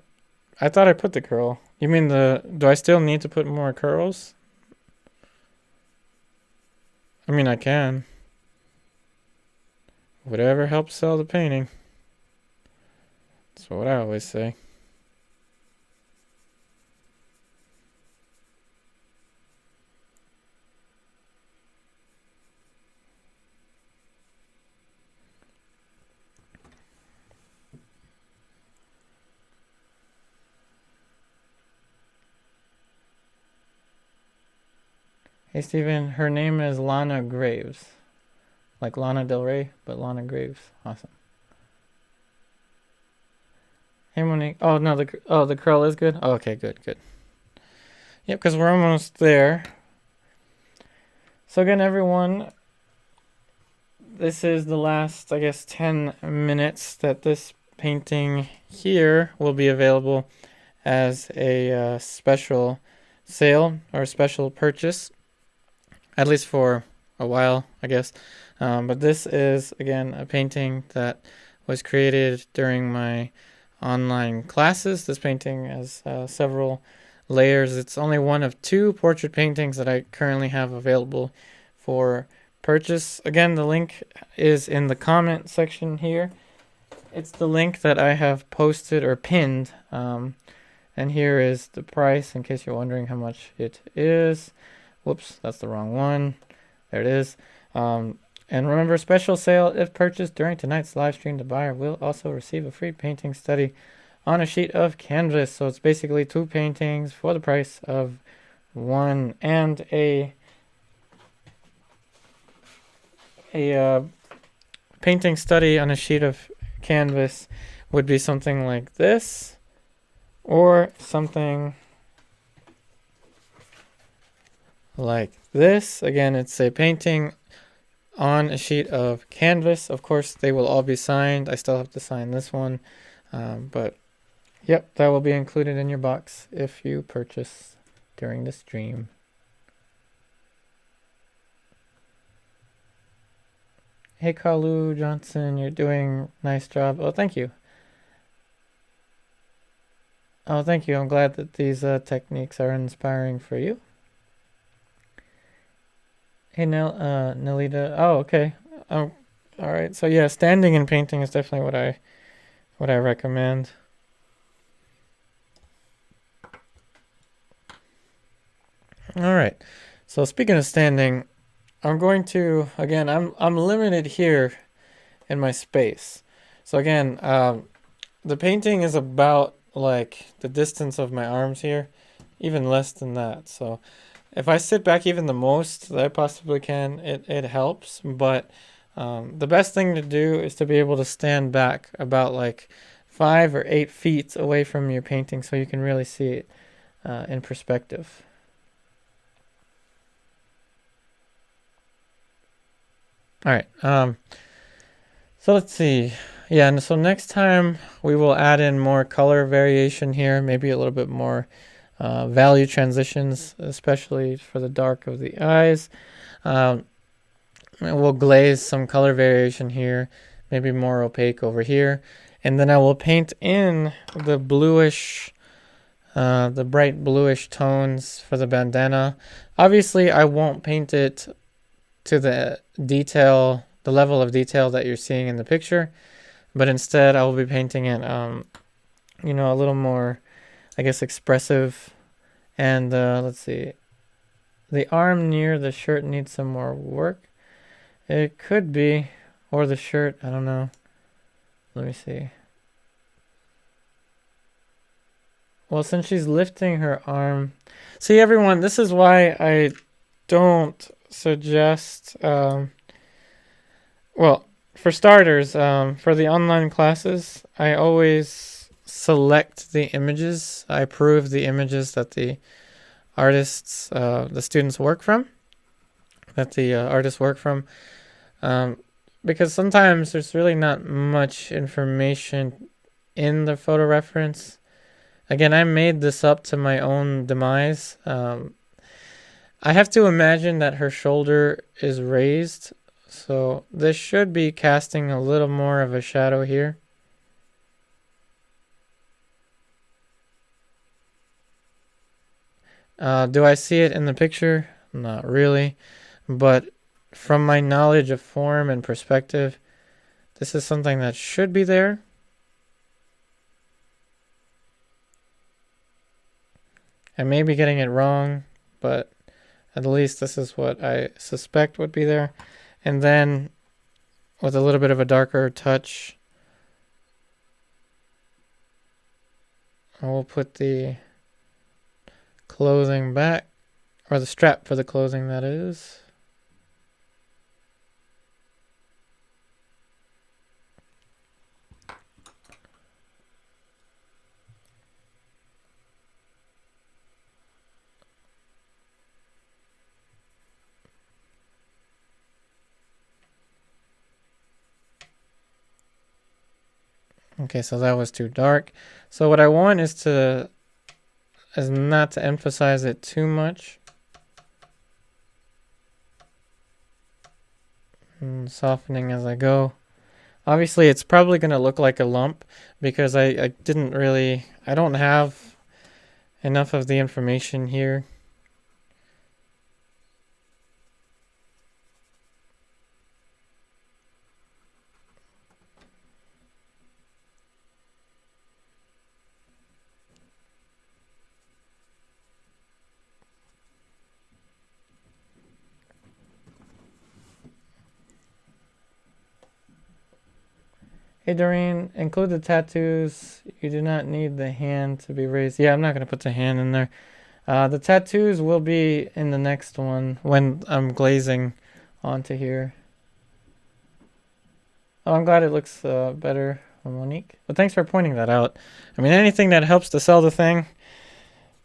I thought I put the curl. You mean do I still need to put more curls? I mean, I can. Whatever helps sell the painting. That's what I always say. Hey, Steven, her name is Lana Graves. Like Lana Del Rey, but Lana Graves. Awesome. Hey, Monique. Oh, no, the curl is good? Oh, okay, good. Yep, because we're almost there. So again, everyone, this is the last, I guess, 10 minutes that this painting here will be available as a special sale or special purchase, at least for a while, I guess. But this is, again, a painting that was created during my online classes. This painting has several layers. It's only one of 2 portrait paintings that I currently have available for purchase. Again, the link is in the comment section here. It's the link that I have posted or pinned. And here is the price in case you're wondering how much it is. Whoops, that's the wrong one. There it is. And remember, special sale if purchased during tonight's live stream. The buyer will also receive a free painting study on a sheet of canvas. So it's basically 2 paintings for the price of 1, and a painting study on a sheet of canvas would be something like this, or something like this. Again, it's a painting on a sheet of canvas. Of course, they will all be signed. I still have to sign this one, but yep, that will be included in your box if you purchase during the stream. Hey, Kalu Johnson, you're doing a nice job. Oh, thank you. Oh, thank you. I'm glad that these techniques are inspiring for you. Hey, Nelita. Oh, okay. All right. So yeah, standing and painting is definitely what I recommend. All right. So speaking of standing, I'm going to again. I'm limited here in my space. So again, the painting is about like the distance of my arms here, even less than that. So if I sit back even the most that I possibly can, it helps. But the best thing to do is to be able to stand back about like 5 or 8 feet away from your painting so you can really see it in perspective. All right. So let's see. Yeah, and so next time we will add in more color variation here, maybe a little bit more value transitions, especially for the dark of the eyes. We'll glaze some color variation here, maybe more opaque over here. And then I will paint in the bluish, the bright bluish tones for the bandana. Obviously, I won't paint it to the detail, the level of detail that you're seeing in the picture, but instead I will be painting it, you know, a little more, I guess, expressive. And let's see, the arm near the shirt needs some more work. It could be, or the shirt, I don't know. Let me see. Well, since she's lifting her arm, see everyone, this is why I don't suggest, well, for starters, for the online classes, I always select the images. I approve the images that the artists, the students work from, because sometimes there's really not much information in the photo reference. Again, I made this up to my own demise. I have to imagine that her shoulder is raised, so this should be casting a little more of a shadow here. Do I see it in the picture? Not really, but from my knowledge of form and perspective, this is something that should be there. I may be getting it wrong, but at least this is what I suspect would be there. And then with a little bit of a darker touch, I will put the clothing back, or the strap for the clothing, that is. Okay, so that was too dark. So what I want is not to emphasize it too much. And softening as I go. Obviously, it's probably going to look like a lump because I don't have enough of the information here. Hey Doreen, include the tattoos. You do not need the hand to be raised. Yeah, I'm not going to put the hand in there. The tattoos will be in the next one when I'm glazing onto here. Oh, I'm glad it looks better Monique. But thanks for pointing that out. I mean, anything that helps to sell the thing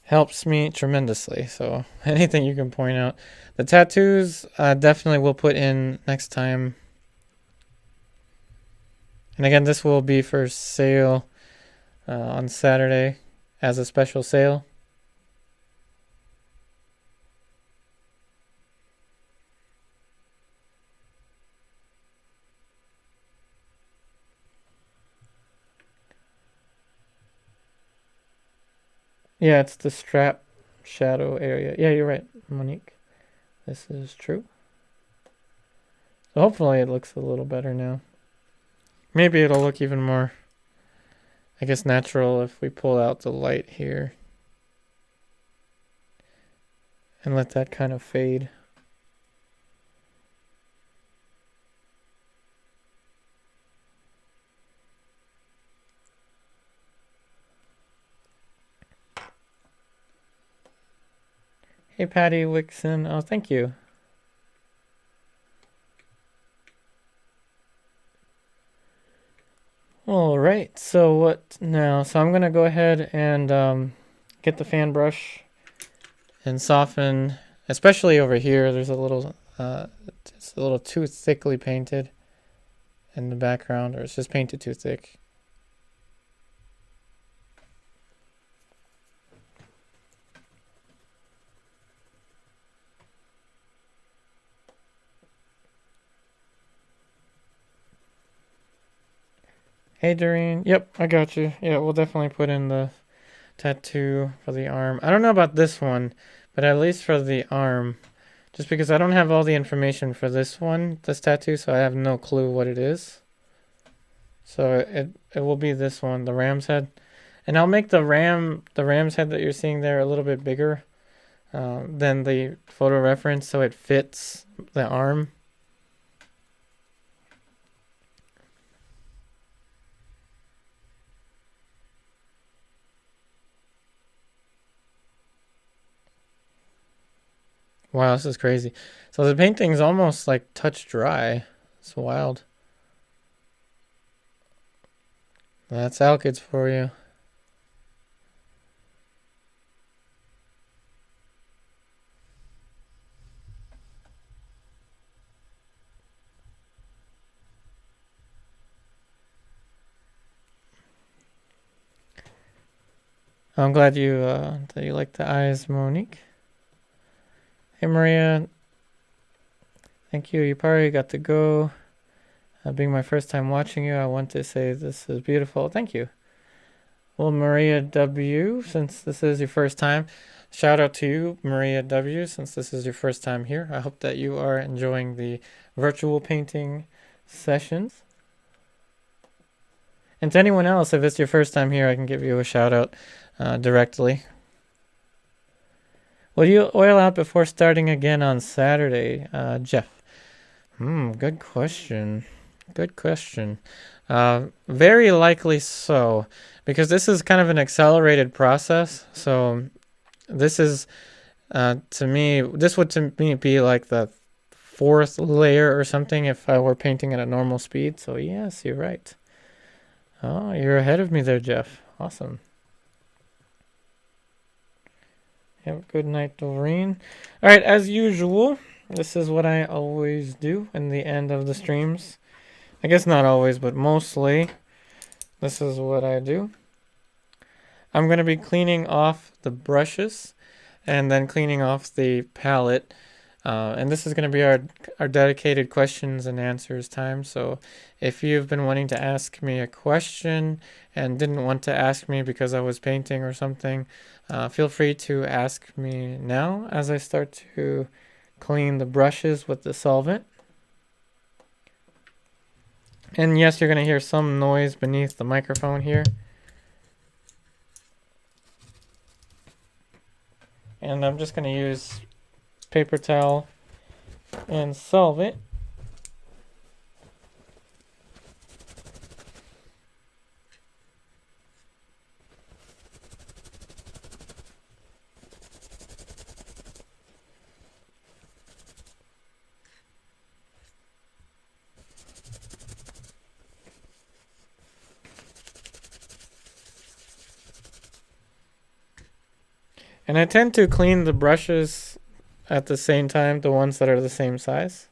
helps me tremendously. So anything you can point out. The tattoos definitely will put in next time. And again, this will be for sale on Saturday as a special sale. Yeah, it's the strap shadow area. Yeah, you're right, Monique. This is true. So hopefully it looks a little better now. Maybe it'll look even more, I guess, natural if we pull out the light here and let that kind of fade. Hey, Patty Wixon. Oh, thank you. All right, so what now? So I'm gonna go ahead and get the fan brush and soften, especially over here. There's a little, it's a little too thickly painted in the background, or it's just painted too thick. Hey, Doreen. Yep, I got you. Yeah, we'll definitely put in the tattoo for the arm. I don't know about this one, but at least for the arm, just because I don't have all the information for this one, this tattoo, so I have no clue what it is. So it will be this one, the ram's head. And I'll make the ram's head that you're seeing there a little bit bigger than the photo reference, so it fits the arm. Wow, this is crazy. So the painting's almost like touch dry. It's wild. That's alkyds for you. I'm glad you that you like the eyes, Monique. Hey, Maria. Thank you. You probably got to go. Being my first time watching you, I want to say this is beautiful. Thank you. Well, Maria W., since this is your first time, shout out to you, Maria W., since this is your first time here. I hope that you are enjoying the virtual painting sessions. And to anyone else, if it's your first time here, I can give you a shout out directly. Will you oil out before starting again on Saturday, Jeff? Good question. Good question. Very likely so, because this is kind of an accelerated process. So this is, to me, this would to me be like the fourth layer or something if I were painting at a normal speed. So yes, you're right. Oh, you're ahead of me there, Jeff. Awesome. Have a good night, Doreen. All right, as usual, this is what I always do in the end of the streams. I guess not always, but mostly this is what I do. I'm going to be cleaning off the brushes and then cleaning off the palette. And this is going to be our dedicated questions and answers time. So if you've been wanting to ask me a question and didn't want to ask me because I was painting or something, feel free to ask me now as I start to clean the brushes with the solvent. And yes, you're going to hear some noise beneath the microphone here. And I'm just going to use paper towel and solvent. And I tend to clean the brushes at the same time, the ones that are the same size.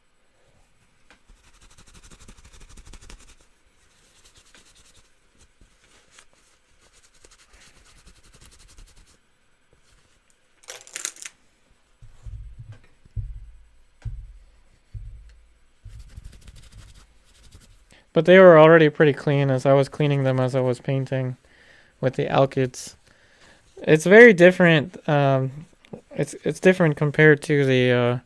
But they were already pretty clean as I was cleaning them as I was painting with the alkyds. It's very different. It's different compared to the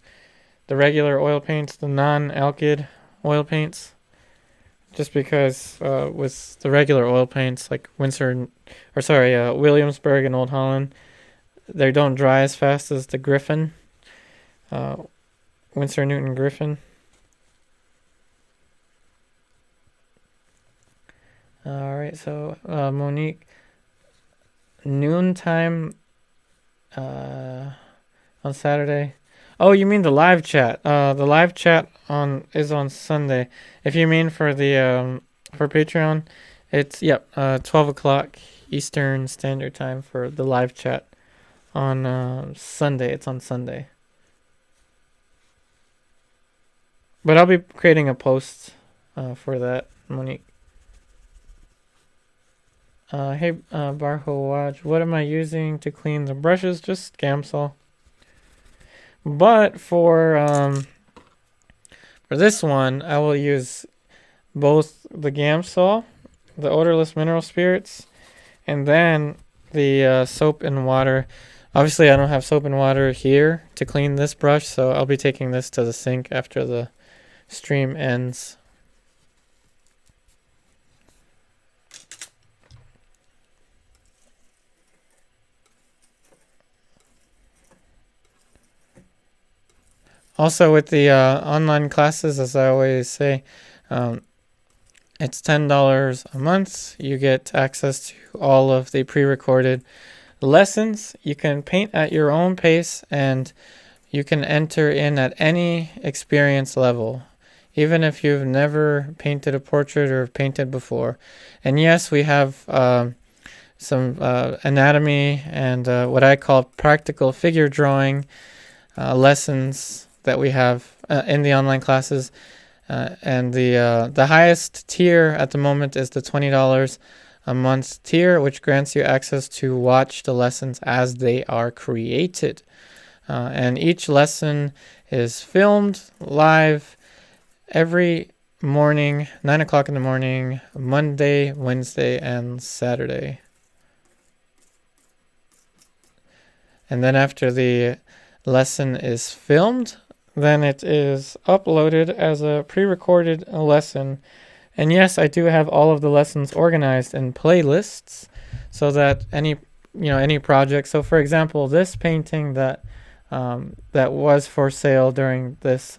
regular oil paints, the non-alkyd oil paints. Just because with the regular oil paints like Williamsburg and Old Holland, they don't dry as fast as the Griffin, Winsor Newton Griffin. All right, so Monique, noontime on Saturday. Oh, you mean the live chat? The live chat is on Sunday. If you mean for the for Patreon, it's 12 o'clock Eastern Standard Time for the live chat on Sunday. It's on Sunday. But I'll be creating a post for that, Monique. Hey, Barho Watch, what am I using to clean the brushes? Just Gamsol. But for this one, I will use both the Gamsol, the odorless mineral spirits, and then the soap and water. Obviously, I don't have soap and water here to clean this brush, so I'll be taking this to the sink after the stream ends. Also, with the online classes, as I always say, it's $10 a month. You get access to all of the pre-recorded lessons. You can paint at your own pace, and you can enter in at any experience level, even if you've never painted a portrait or painted before. And yes, we have some anatomy and what I call practical figure drawing lessons that we have in the online classes, and the highest tier at the moment is the $20 a month tier, which grants you access to watch the lessons as they are created, and each lesson is filmed live every morning, 9 o'clock in the morning, Monday, Wednesday, and Saturday. And then after the lesson is filmed, then it is uploaded as a pre-recorded lesson. And yes, I do have all of the lessons organized in playlists so that any project. So for example, this painting that was for sale during this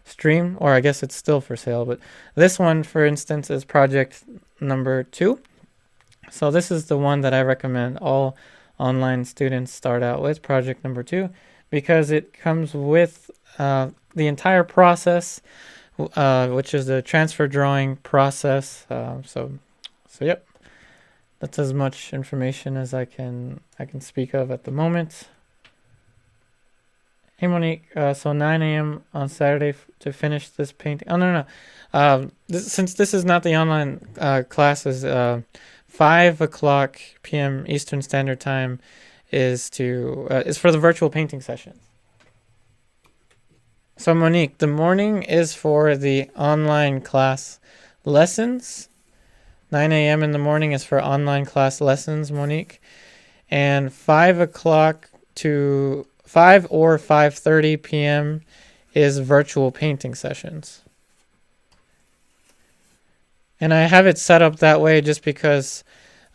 stream, or I guess it's still for sale, but this one, for instance, is project number 2. So this is the one that I recommend all online students start out with, project number 2, because it comes with the entire process, which is the transfer drawing process. So yep, that's as much information as I can speak of at the moment. Hey Monique, so 9 a.m. on Saturday to finish this painting. Oh no. Since this is not the online classes, 5 o'clock p.m. Eastern Standard Time is for the virtual painting sessions. So Monique, the morning is for the online class lessons. 9 a.m. in the morning is for online class lessons, Monique. And 5 o'clock to 5 or 5:30 p.m. is virtual painting sessions. And I have it set up that way just because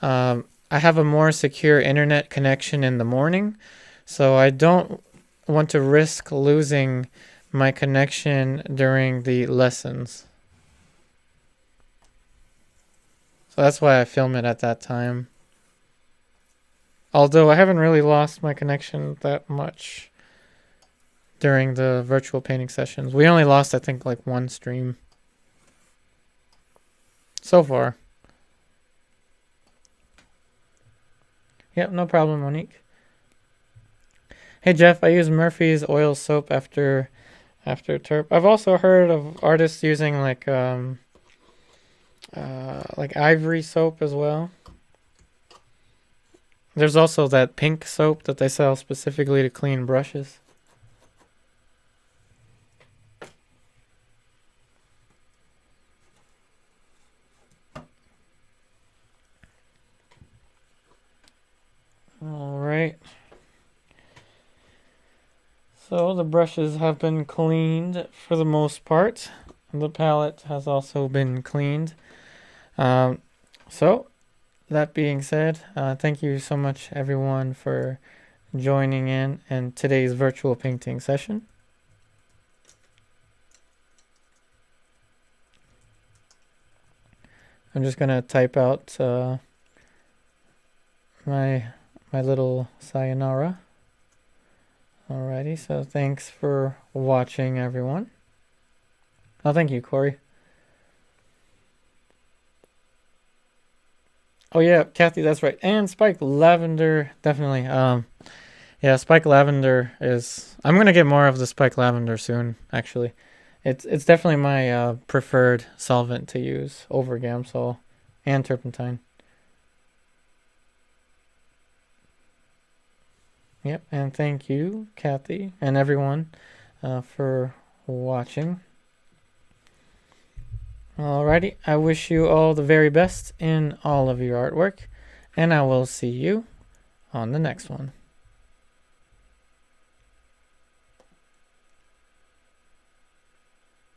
I have a more secure internet connection in the morning. So I don't want to risk losing my connection during the lessons. So that's why I film it at that time. Although I haven't really lost my connection that much during the virtual painting sessions. We only lost, I think, like 1 stream so far. Yep, no problem, Monique. Hey Jeff, I use Murphy's oil soap after turp. I've also heard of artists using like ivory soap as well. There's also that pink soap that they sell specifically to clean brushes. All right. So the brushes have been cleaned for the most part. The palette has also been cleaned. So that being said, thank you so much everyone for joining in today's virtual painting session. I'm just gonna type out my little sayonara. Alrighty, so thanks for watching everyone. Oh, thank you, Corey. Oh yeah, Kathy, that's right. And Spike Lavender, definitely. Yeah, Spike Lavender is. I'm gonna get more of the Spike Lavender soon. Actually, it's definitely my preferred solvent to use over Gamsol and turpentine. Yep, and thank you, Kathy, and everyone for watching. Alrighty, I wish you all the very best in all of your artwork, and I will see you on the next one.